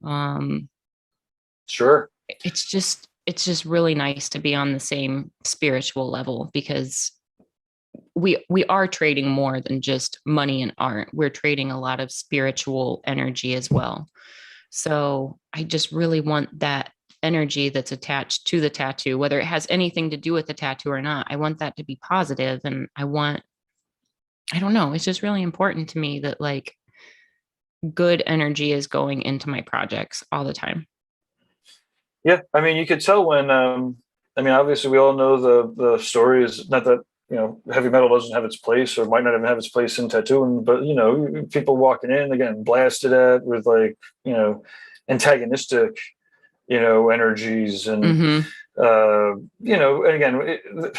Um, sure. it's just really nice to be on the same spiritual level because we are trading more than just money and art. We're trading a lot of spiritual energy as well. So I just really want that energy that's attached to the tattoo, whether it has anything to do with the tattoo or not. I want that to be positive, and I don't know, it's just really important to me that like good energy is going into my projects all the time. Yeah, I mean, you could tell when. I mean, obviously, we all know the stories. Not that heavy metal doesn't have its place, or might not even have its place in tattooing, but people walking in, they're getting blasted at with like antagonistic, energies, and Mm-hmm. and again,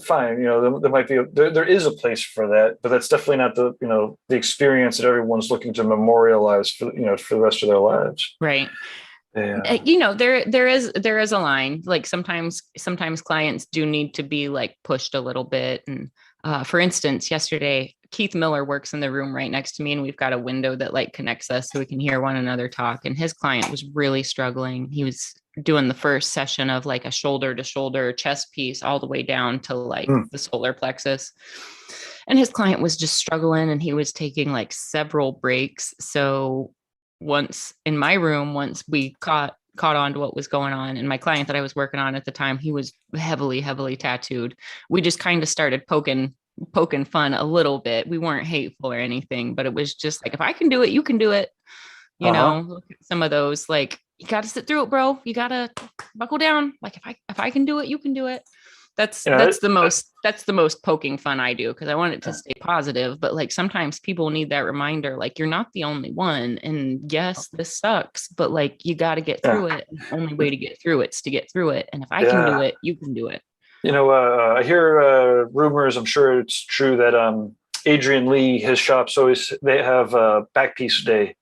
fine. There might be there is a place for that, but that's definitely not the experience that everyone's looking to memorialize for the rest of their lives. Right. Yeah. There is a line. Like sometimes clients do need to be like pushed a little bit. And for instance, yesterday Keith Miller works in the room right next to me, and we've got a window that like connects us so we can hear one another talk. And his client was really struggling. He was doing the first session of like a shoulder to shoulder chest piece all the way down to like Mm. the solar plexus. And his client was just struggling and he was taking like several breaks. So once in my room, once we caught on to what was going on, and my client that I was working on at the time, he was heavily tattooed. We just kind of started poking fun a little bit. We weren't hateful or anything, but it was just like, if I can do it, you can do it. Uh-huh. Look at some of those, like, you got to sit through it, bro. You got to buckle down. Like if I can do it, you can do it. That's You know, that's the most poking fun I do because I want it to stay positive. But like sometimes people need that reminder, like you're not the only one. And yes, this sucks, but like you got to get yeah, through it. And the only way to get through it is to get through it. And if I can do yeah. it, you can do it. I hear rumors. I'm sure it's true that Adrian Lee, his shops always they have back piece day.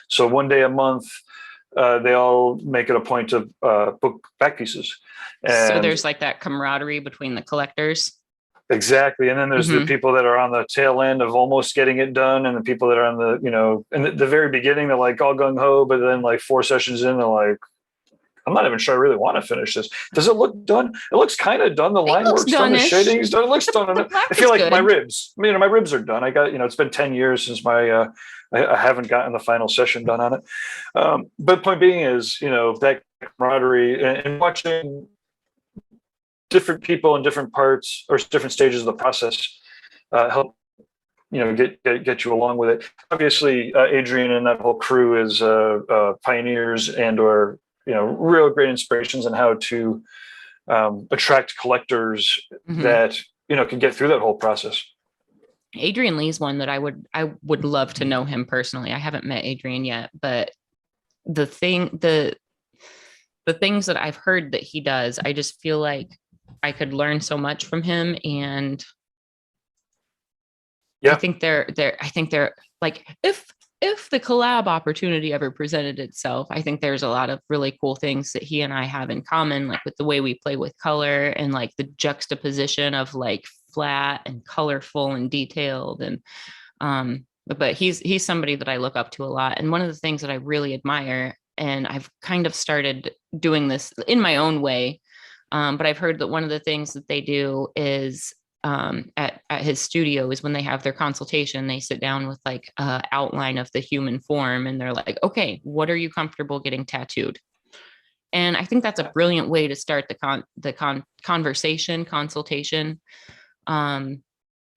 So one day a month, they all make it a point to book back pieces, So and there's like that camaraderie between the collectors. exactly. And then there's the Mm-hmm. people that are on the tail end of almost getting it done, and the people that are on the in the very beginning, they're like all gung ho, but then like 4 sessions in, they're like, I'm not even sure I really want to finish this. Does it look done? It looks kind of done. The It line looks work's done. The done-ish. shading's done. It looks done. The I black feel is like my good. ribs. My ribs are done. I got, it's been 10 years since I haven't gotten the final session done on it. But point being is, that camaraderie and watching different people in different parts or different stages of the process help, get you along with it. Obviously, Adrian and that whole crew is pioneers and/or real great inspirations on how to attract collectors Mm-hmm. that can get through that whole process. Adrian Lee's one that I would love to know him personally. I haven't met Adrian yet, but the thing the things that I've heard that he does, I just feel like I could learn so much from him. And Yeah. I think they're like, if the collab opportunity ever presented itself, I think there's a lot of really cool things that he and I have in common, like with the way we play with color and like the juxtaposition of like flat and colorful and detailed. And but he's somebody that I look up to a lot. And one of the things that I really admire, and I've kind of started doing this in my own way, but I've heard that one of the things that they do is at his studio is when they have their consultation, they sit down with like an outline of the human form, and they're like, okay, what are you comfortable getting tattooed? And I think that's a brilliant way to start the consultation.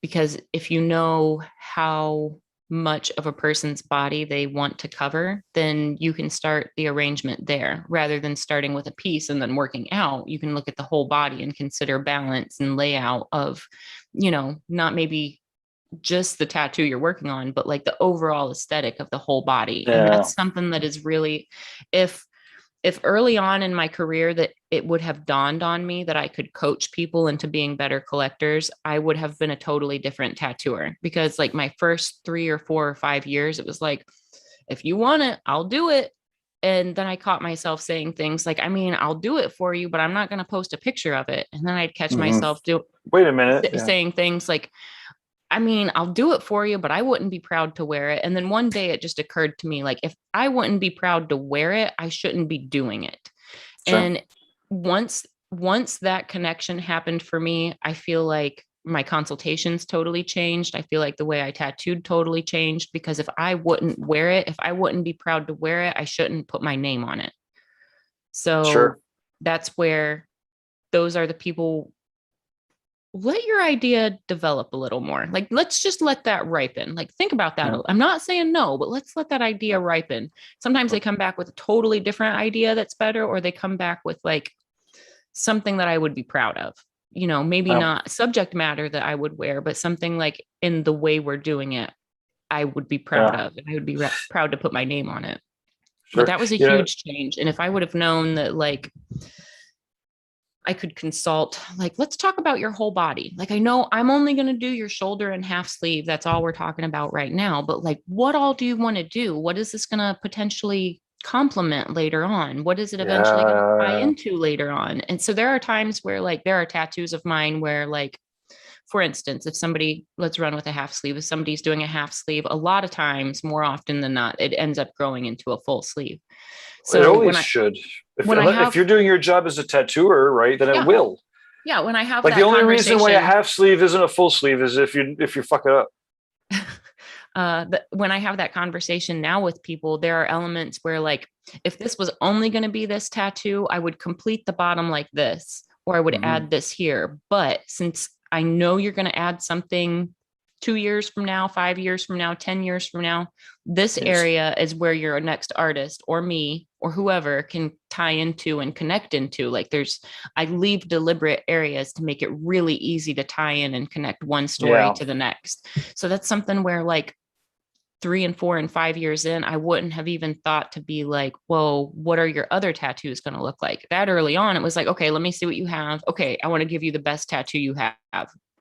Because if you know how much of a person's body they want to cover, then you can start the arrangement there rather than starting with a piece and then working out. You can look at the whole body and consider balance and layout of, not maybe just the tattoo you're working on, but like the overall aesthetic of the whole body. Yeah. And that's something that is really, if early on in my career that it would have dawned on me that I could coach people into being better collectors, I would have been a totally different tattooer. Because like my first 3 or 4 or 5 years, it was like, if you want it, I'll do it. And then I caught myself saying things like, I mean, I'll do it for you, but I'm not going to post a picture of it. And then I'd catch myself wait a minute, saying things like, I mean, I'll do it for you, but I wouldn't be proud to wear it. And then one day it just occurred to me, like, if I wouldn't be proud to wear it, I shouldn't be doing it. Sure. And once that connection happened for me, I feel like my consultations totally changed. I feel like the way I tattooed totally changed, because if I wouldn't wear it, if I wouldn't be proud to wear it, I shouldn't put my name on it. So sure. That's where those are the people. Let your idea develop a little more. Like, let's just let that ripen. Like, think about that. Yeah. I'm not saying no, but let's let that idea ripen. Sometimes they come back with a totally different idea that's better, or they come back with like something that I would be proud of. Maybe not subject matter that I would wear, but something like in the way we're doing it, I would be proud of, and I would be proud to put my name on it. Sure. But that was a huge change. And if I would have known that, like, I could consult, like, let's talk about your whole body. Like, I know I'm only going to do your shoulder and half sleeve. That's all we're talking about right now. But like, what all do you want to do? What is this going to potentially complement later on? What is it eventually going to tie into later on? And so there are times where, like, there are tattoos of mine where, like, for instance, if somebody, let's run with a half sleeve, if somebody's doing a half sleeve, a lot of times, more often than not, it ends up growing into a full sleeve. So it always should. If you're doing your job as a tattooer, right, then it will. Yeah, when I have like, the only reason why a half sleeve isn't a full sleeve is if you fuck it up. When I have that conversation now with people, there are elements where, like, if this was only going to be this tattoo, I would complete the bottom like this, or I would add this here. But since I know you're going to add something 2 years from now, 5 years from now, 10 years from now, this area is where your next artist or me or whoever can tie into and connect into. Like, I leave deliberate areas to make it really easy to tie in and connect one story to the next. So that's something where, like, 3 and 4 and 5 years in, I wouldn't have even thought to be like, whoa, what are your other tattoos going to look like? That early on, it was like, okay, let me see what you have. Okay, I want to give you the best tattoo you have.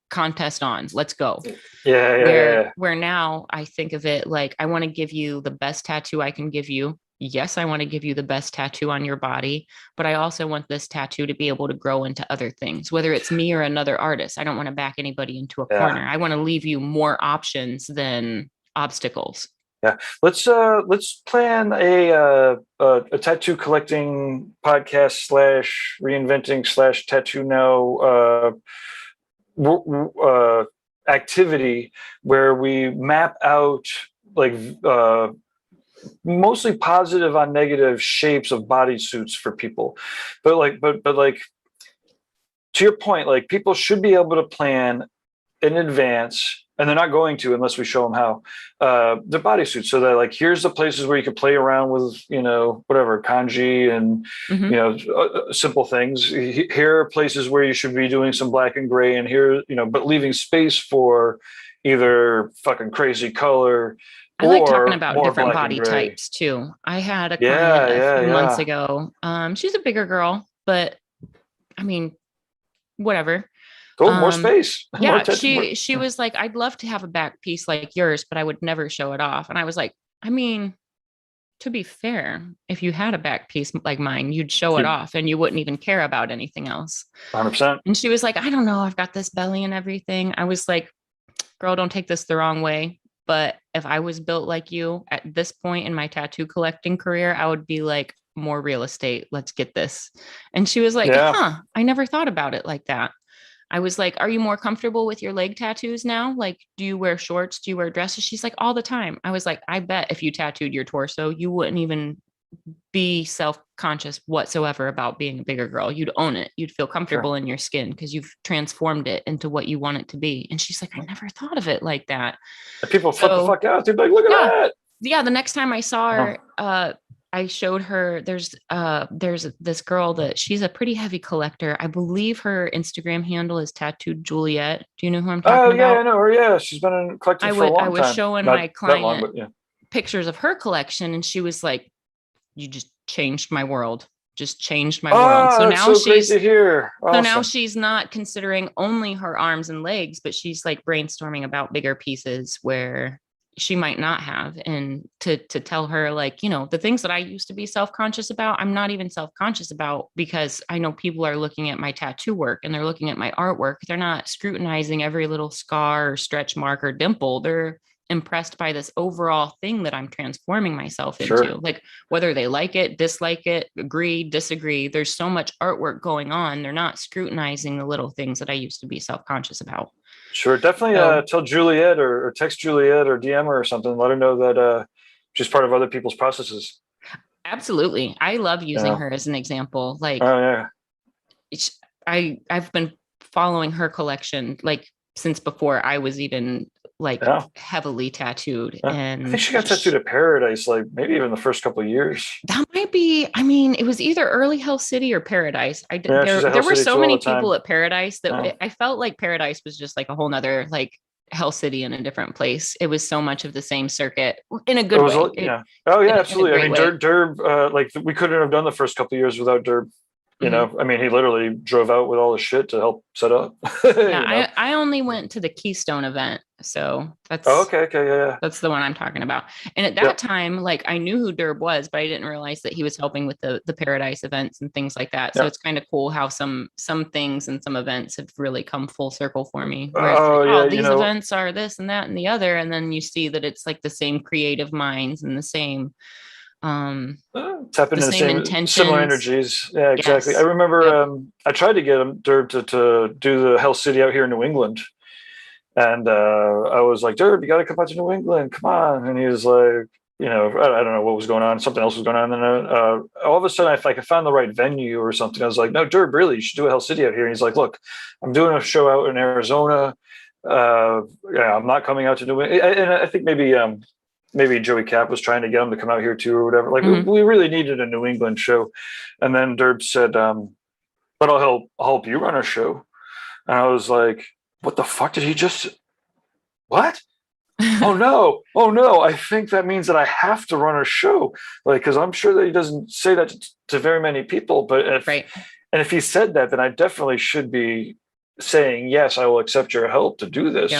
Contest on, let's go. Where now I think of it like, I want to give you the best tattoo I can give you. Yes, I want to give you the best tattoo on your body, but I also want this tattoo to be able to grow into other things, whether it's me or another artist. I don't want to back anybody into a corner. I want to leave you more options than obstacles. Yeah, let's plan a tattoo collecting podcast / reinventing / TattooNOW activity where we map out, like, mostly positive on negative shapes of bodysuits for people, but like to your point, like, people should be able to plan in advance, and they're not going to unless we show them how, their bodysuits. So that, like, here's the places where you could play around with, whatever, kanji and, simple things. Here are places where you should be doing some black and gray, and here, but leaving space for either fucking crazy color. I like talking about different body types too. I had a client a few months ago. She's a bigger girl, but I mean, whatever. Go more space. More Yeah, tattoo. she was like, I'd love to have a back piece like yours, but I would never show it off. And I was like, I mean, to be fair, if you had a back piece like mine, you'd show it off and you wouldn't even care about anything else. 100%. And she was like, I don't know, I've got this belly and everything. I was like, girl, don't take this the wrong way. But if I was built like you at this point in my tattoo collecting career, I would be like, more real estate. Let's get this. And she was like, huh, I never thought about it like that. I was like, are you more comfortable with your leg tattoos now? Like, do you wear shorts? Do you wear dresses? She's like, all the time. I was like, I bet if you tattooed your torso, you wouldn't even be self-conscious whatsoever about being a bigger girl. You'd own it. You'd feel comfortable in your skin because you've transformed it into what you want it to be. And she's like, I never thought of it like that. And people flip the fuck out. They'd be like, look at that. Yeah. The next time I saw her, I showed her there's this girl that she's a pretty heavy collector. I believe her Instagram handle is Tattooed Juliet. Do you know who I'm talking about? Oh yeah, I know her. Yeah, she's been collecting for a long time. I was showing my client pictures of her collection, and she was like, "You just changed my world. Just changed my world." So now she's great to hear. Awesome. So now she's not considering only her arms and legs, but she's like brainstorming about bigger pieces where she might not have. And to tell her, like, you know, the things that I used to be self-conscious about, I'm not even self-conscious about, because I know people are looking at my tattoo work and they're looking at my artwork. They're not scrutinizing every little scar or stretch mark or dimple. They're impressed by this overall thing that I'm transforming myself into. Like, whether they like it, dislike it, agree, disagree, there's so much artwork going on. They're not scrutinizing the little things that I used to be self-conscious about. Sure. Definitely tell Juliet or text Juliet or DM her or something. Let her know that she's part of other people's processes. Absolutely. I love using her as an example. Like, I've been following her collection like since before I was even like heavily tattooed. And I think she got tattooed at Paradise, like maybe even the first couple of years. That might be, I mean, it was either early Hell City or Paradise. There were so many people at Paradise that I felt like Paradise was just like a whole nother like Hell City in a different place. It was so much of the same circuit in a good way. Absolutely. I mean, Derb, like we couldn't have done the first couple of years without Derb. You know, I mean, he literally drove out with all the shit to help set up. I only went to the Keystone event. So that's that's the one I'm talking about. And at that time, like, I knew who Derb was, but I didn't realize that he was helping with the Paradise events and things like that. So it's kind of cool how some things and some events have really come full circle for me. Where these events are this and that and the other. And then you see that it's like the same creative minds and the same tapping into the same similar energies. Yeah, exactly. I remember I tried to get him Derb to do the Hell City out here in New England, and I was like, Derb, you got to come out to New England, come on. And he was like, you know, I don't know what was going on, something else was going on. And then all of a sudden, I found the right venue or something. I was like, no, Derb, really, you should do a Hell City out here. And he's like, look, I'm doing a show out in Arizona. I'm not coming out to New England. And I think maybe Joey Cap was trying to get him to come out here too or whatever. Like we really needed a New England show. And then Derb said, but I'll help you run a show. And I was like, what the fuck did he just, what? Oh no. I think that means that I have to run a show. Like, cause I'm sure that he doesn't say that to very many people, but if he said that, then I definitely should be saying, yes, I will accept your help to do this,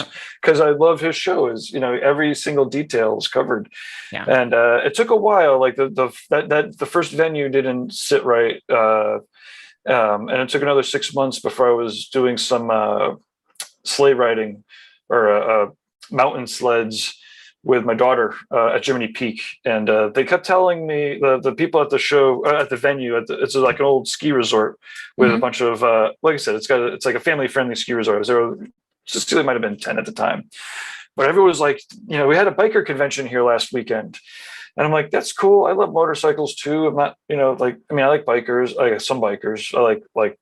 because I love his show. Is, you know, every single detail is covered. And it took a while. Like the first venue didn't sit right, and it took another 6 months before I was doing some sleigh riding or mountain sleds with my daughter at Jiminy Peak, and they kept telling me, the people at the show at the venue, it's like an old ski resort with a bunch of like I said, it's like a family friendly ski resort. There might have been 10 at the time, but everyone was like, you know, we had a biker convention here last weekend, and I'm like, that's cool. I love motorcycles too. I'm not, you know, like, I mean, I like bikers. I like some bikers. I like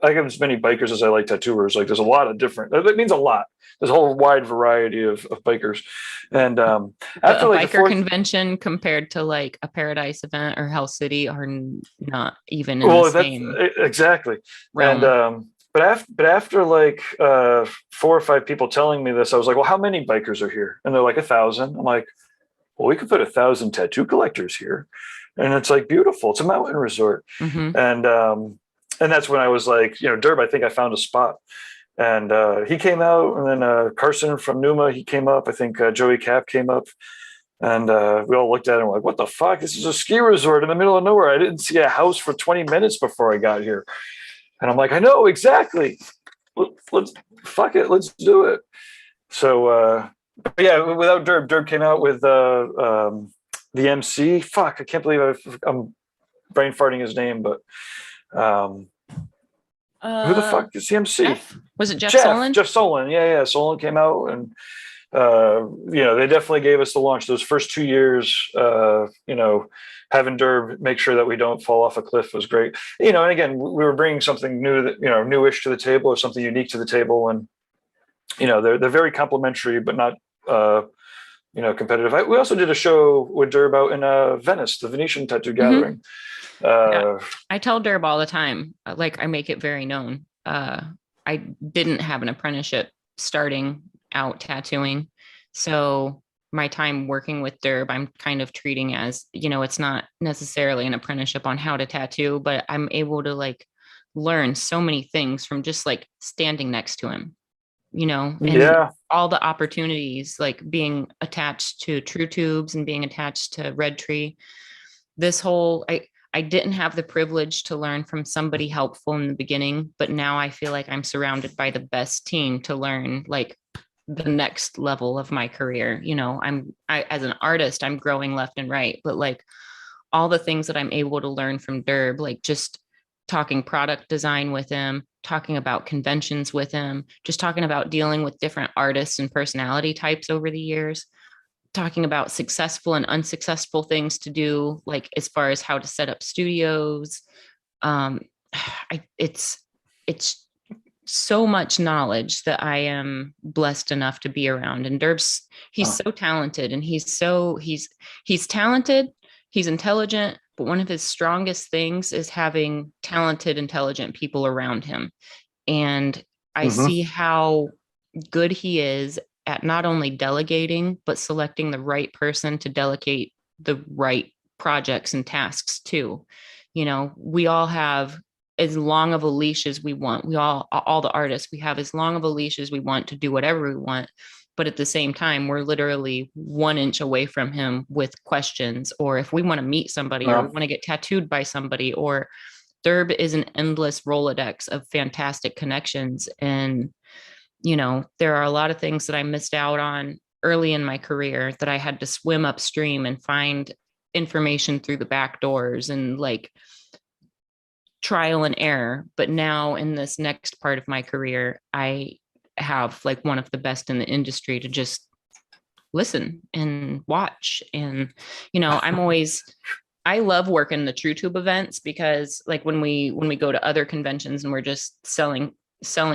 as many bikers as I like tattooers. Like, there's a lot of different. It means a lot. There's a whole wide variety of bikers, and after a biker convention compared to like a Paradise event or Hell City are not even in the same exactly realm. And but after like 4 or 5 people telling me this, I was like, well, how many bikers are here? And they're like 1,000. I'm like, well, we could put 1,000 tattoo collectors here, and it's like beautiful. It's a mountain resort, and that's when I was like, you know, Derb, I think I found a spot. And he came out, and then Carson from Numa, he came up. I think Joey Cap came up, and we all looked at him like, "What the fuck? This is a ski resort in the middle of nowhere. I didn't see a house for 20 minutes before I got here." And I'm like, "I know exactly. Let's fuck it. Let's do it." So yeah, without Derb came out with the MC. Fuck, I can't believe I'm brain farting his name, but. Who the fuck is the MC? Jeff? Was it Jeff Solon? Jeff Solon. Yeah. Solon came out, and they definitely gave us the launch. Those first 2 years, having Derb make sure that we don't fall off a cliff was great. And again, we were bringing something new, that newish to the table, or something unique to the table, and they're very complimentary, but not competitive. We also did a show with Derb out in Venice, the Venetian Tattoo Gathering. Yeah. I tell Derb all the time, like, I make it very known. I didn't have an apprenticeship starting out tattooing. So my time working with Derb, I'm kind of treating as, it's not necessarily an apprenticeship on how to tattoo, but I'm able to like learn so many things from just like standing next to him, and all the opportunities, like being attached to True Tubes and being attached to Red Tree. I didn't have the privilege to learn from somebody helpful in the beginning, but now I feel like I'm surrounded by the best team to learn like the next level of my career. As an artist, I'm growing left and right, but like all the things that I'm able to learn from Derb, like just talking product design with him, talking about conventions with him, just talking about dealing with different artists and personality types over the years, talking about successful and unsuccessful things to do, like as far as how to set up studios. It's so much knowledge that I am blessed enough to be around. And he's so talented, and he's talented, he's intelligent, but one of his strongest things is having talented, intelligent people around him. And I see how good he is at not only delegating, but selecting the right person to delegate the right projects and tasks to. We all have as long of a leash as we want. All the artists, we have as long of a leash as we want to do whatever we want. But at the same time, we're literally 1 inch away from him with questions, or if we want to meet somebody or we want to get tattooed by somebody, or Derb is an endless Rolodex of fantastic connections. And there are a lot of things that I missed out on early in my career that I had to swim upstream and find information through the back doors and like trial and error. But now in this next part of my career, I have like one of the best in the industry to just listen and watch. And, I love working the True Tube events, because like when we go to other conventions and we're just selling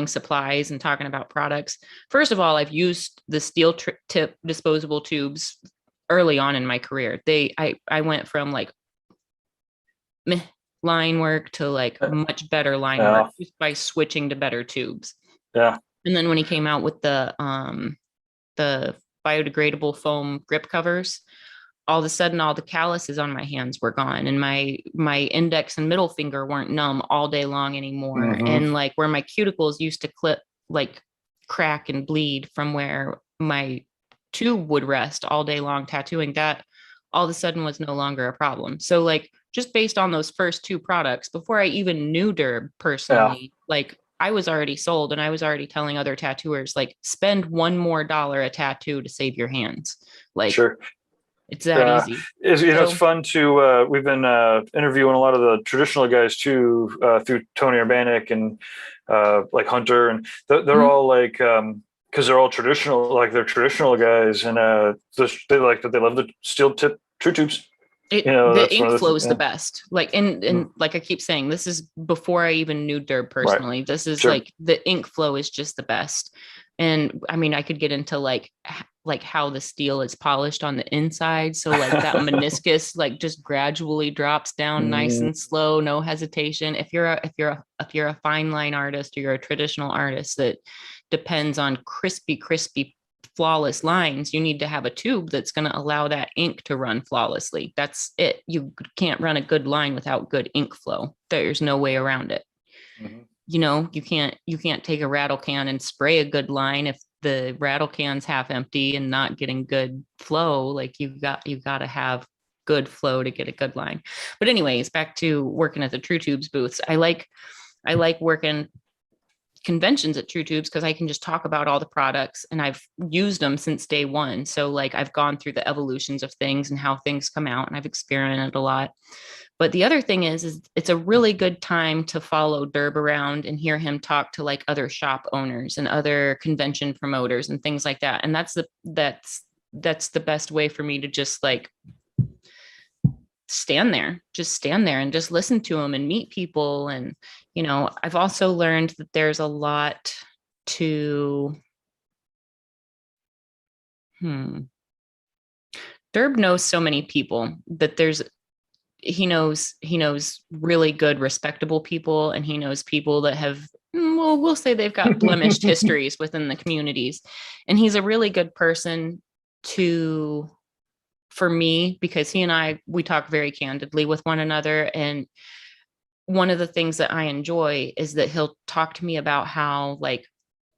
supplies and talking about products. First of all, I've used the steel tip disposable tubes early on in my career. I went from like meh line work to like much better line work just by switching to better tubes. Yeah. And then when he came out with the biodegradable foam grip covers, all of a sudden all the calluses on my hands were gone, and my index and middle finger weren't numb all day long anymore. And like where my cuticles used to clip, like crack and bleed from where my tube would rest all day long tattooing, that all of a sudden was no longer a problem. So like just based on those first 2 products, before I even knew Derb personally, like I was already sold, and I was already telling other tattooers, like, spend $1 more a tattoo to save your hands. Like, sure. It's that easy. It's fun to, we've been interviewing a lot of the traditional guys too, through Tony Urbanic and like Hunter, and they're all like, because they're all traditional, like they're traditional guys, and they love the steel tip True Tubes. The ink flow is the best. Like, and like I keep saying, this is before I even knew Derb personally. Right. This is like the ink flow is just the best. And I mean, I could get into like how the steel is polished on the inside. So like that meniscus like just gradually drops down nice and slow, no hesitation. If you're a fine line artist, or you're a traditional artist that depends on crispy, flawless lines, you need to have a tube that's going to allow that ink to run flawlessly. That's it. You can't run a good line without good ink flow. There's no way around it. you can't take a rattle can and spray a good line if the rattle can's half empty and not getting good flow. Like you got to have good flow to get a good line. But anyways, back to working at the True Tubes booths. I like working conventions at True Tubes because I can just talk about all the products, and I've used them since day one. So like I've gone through the evolutions of things and how things come out, and I've experimented a lot. But the other thing is it's a really good time to follow Derb around and hear him talk to like other shop owners and other convention promoters and things like that. And that's the best way for me to just like stand there and just listen to them and meet people. And, I've also learned that there's a lot to, Derb knows so many people that he knows really good, respectable people. And he knows people that have, we'll say they've got blemished histories within the communities. And he's a really good person for me, because he and we talk very candidly with one another. And one of the things that I enjoy is that he'll talk to me about how like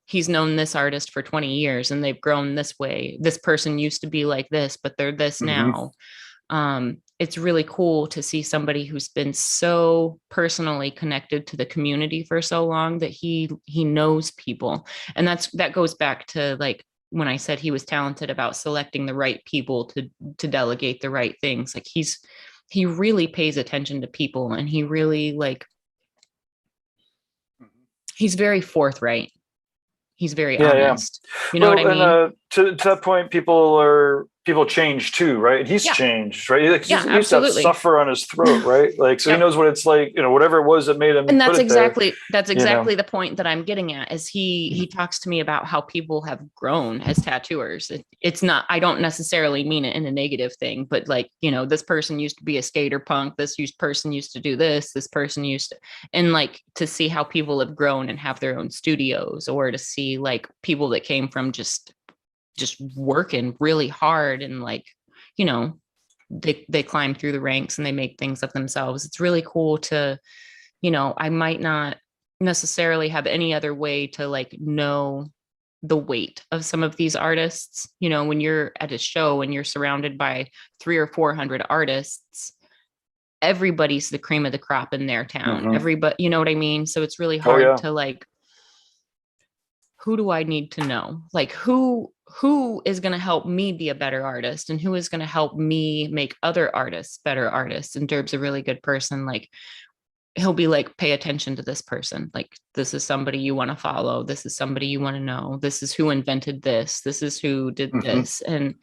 he's known this artist for 20 years and they've grown this way. This person used to be like this, but they're this now. It's really cool to see somebody who's been so personally connected to the community for so long that he knows people. And that goes back to like when I said he was talented about selecting the right people to delegate the right things. Like he really pays attention to people, and he really like, he's very forthright. He's very honest. You know what I mean? And, to that point, people change too, right? He's changed, right? Like, he used to have suffer on his throat, right? Like, so he knows what it's like, whatever it was that made him. And that's exactly the point that I'm getting at, is he talks to me about how people have grown as tattooers. It's not, I don't necessarily mean it in a negative thing, but like, this person used to be a skater punk. This person used to do this. This person used to, and like to see how people have grown and have their own studios, or to see like people that came from just working really hard and like, they climb through the ranks and they make things of themselves. It's really cool to, I might not necessarily have any other way to like know the weight of some of these artists. When you're at a show and you're surrounded by 300 or 400 artists, everybody's the cream of the crop in their town. Everybody, you know what I mean? So it's really hard to like, who do I need to know? Like who is going to help me be a better artist, and who is going to help me make other artists better artists? And Derb's a really good person. Like he'll be like, pay attention to this person. Like, this is somebody you want to follow. This is somebody you want to know. This is who invented this. This is who did this. And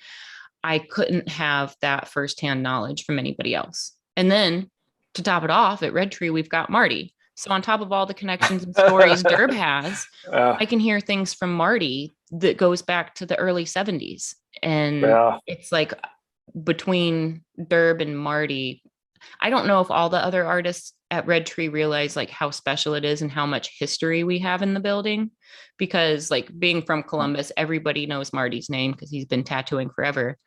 I couldn't have that firsthand knowledge from anybody else. And then to top it off, at Red Tree, we've got Marty. So on top of all the connections and stories Derb has, I can hear things from Marty that goes back to the early 70s. And it's like between Derb and Marty, I don't know if all the other artists at Red Tree realize like how special it is and how much history we have in the building, because like being from Columbus, everybody knows Marty's name because he's been tattooing forever.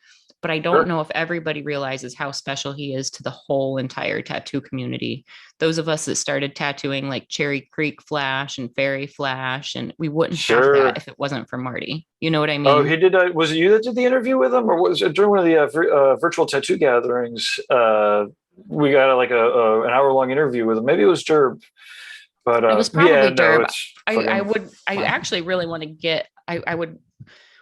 But I don't know if everybody realizes how special he is to the whole entire tattoo community. Those of us that started tattooing like Cherry Creek Flash and Fairy Flash, and we wouldn't have that if it wasn't for Marty. You know what I mean? Oh, he did. Was it you that did the interview with him, or was it during one of the virtual tattoo gatherings? We got like an hour-long interview with him. Maybe it was Derb. But it was probably Derb. No, I actually really want to get. I would.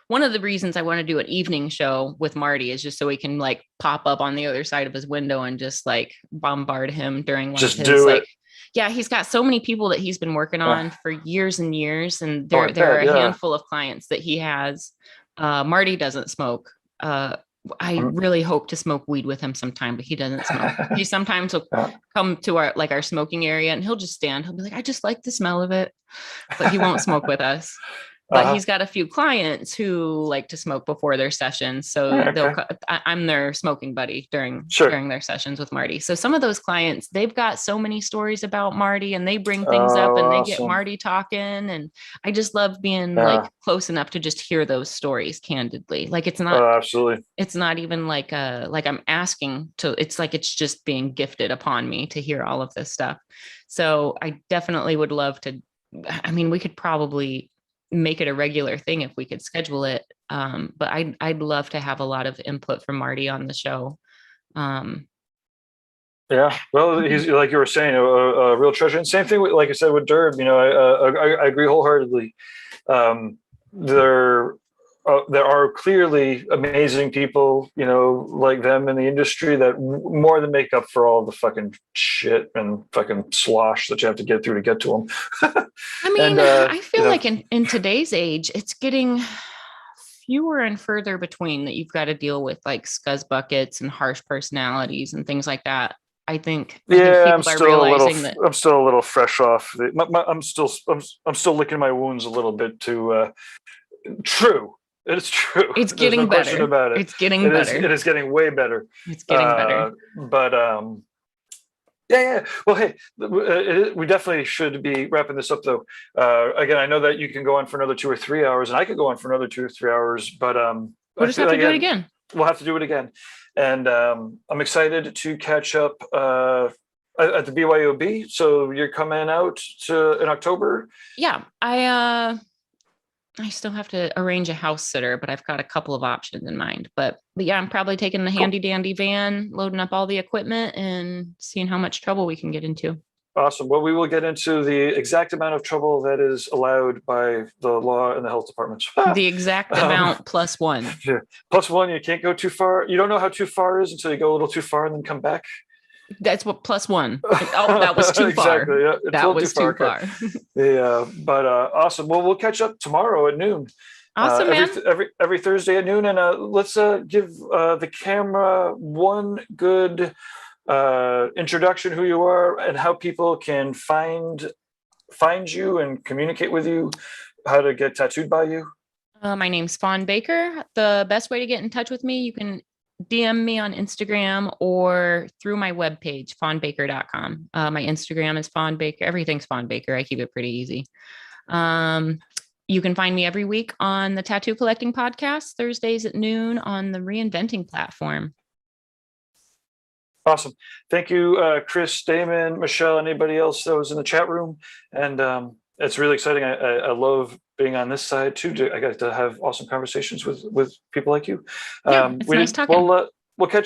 One of the reasons I want to do an evening show with Marty is just so we can like pop up on the other side of his window and just like bombard him during one of his like, yeah, he's got so many people that he's been working on for years and years. And there are a handful of clients that he has. Marty doesn't smoke. I really hope to smoke weed with him sometime, but he doesn't smoke. He sometimes will come to our smoking area and he'll just stand. He'll be like, I just like the smell of it, but he won't smoke with us. But he's got a few clients who like to smoke before their sessions. So I'm their smoking buddy during their sessions with Marty. So some of those clients, they've got so many stories about Marty and they bring things up and they get Marty talking. And I just love being like close enough to just hear those stories candidly. Like it's not, absolutely. It's not even like I'm asking to, it's like, it's just being gifted upon me to hear all of this stuff. So I definitely would love I mean, we could probably make it a regular thing if we could schedule it. But I'd love to have a lot of input from Marty on the show. Yeah, well, he's like you were saying, a real treasure. And same thing with, like I said, with Derb. You know, I agree wholeheartedly. There are clearly amazing people, you know, like them in the industry that more than make up for all the fucking shit and fucking slosh that you have to get through to get to them. I mean, I feel like in today's age, it's getting fewer and further between that you've got to deal with like scuzz buckets and harsh personalities and things like that. I think I'm still a little fresh off. I'm still licking my wounds a little bit. True, it's true. It's getting better. Question about it. It's getting better. It is getting way better. It's getting better. But yeah. Well, hey, we definitely should be wrapping this up, though. Again, I know that you can go on for another 2 or 3 hours, and I could go on for another 2 or 3 hours. But we'll just have to do it again. We'll have to do it again. And I'm excited to catch up at the BYOB. So you're coming out in October? Yeah, I still have to arrange a house sitter, but I've got a couple of options in mind. But yeah, I'm probably taking the handy dandy van, loading up all the equipment and seeing how much trouble we can get into. Awesome. Well, we will get into the exact amount of trouble that is allowed by the law and the health departments. The exact amount plus one. Yeah. Plus one, you can't go too far. You don't know how too far is until you go a little too far and then come back. That's what plus one. Oh, that was too far. Exactly, yeah. That was too far. Yeah, but awesome. Well, we'll catch up tomorrow at noon. Awesome, man. Every Thursday at noon. And let's give the camera one good introduction, who you are and how people can find you and communicate with you, how to get tattooed by you. My name's Fawn Baker. The best way to get in touch with me, you can DM me on Instagram or through my webpage, fawnbaker.com. My Instagram is Fawn Baker. Everything's Fawn Baker. I keep it pretty easy. You can find me every week on the Tattoo Collecting Podcast, Thursdays at noon on the Reinventing platform. Awesome. Thank you, Chris, Damon, Michelle, anybody else that was in the chat room. And it's really exciting. I love being on this side too. I got to have awesome conversations with people like you. Yeah, it's nice talking. We'll catch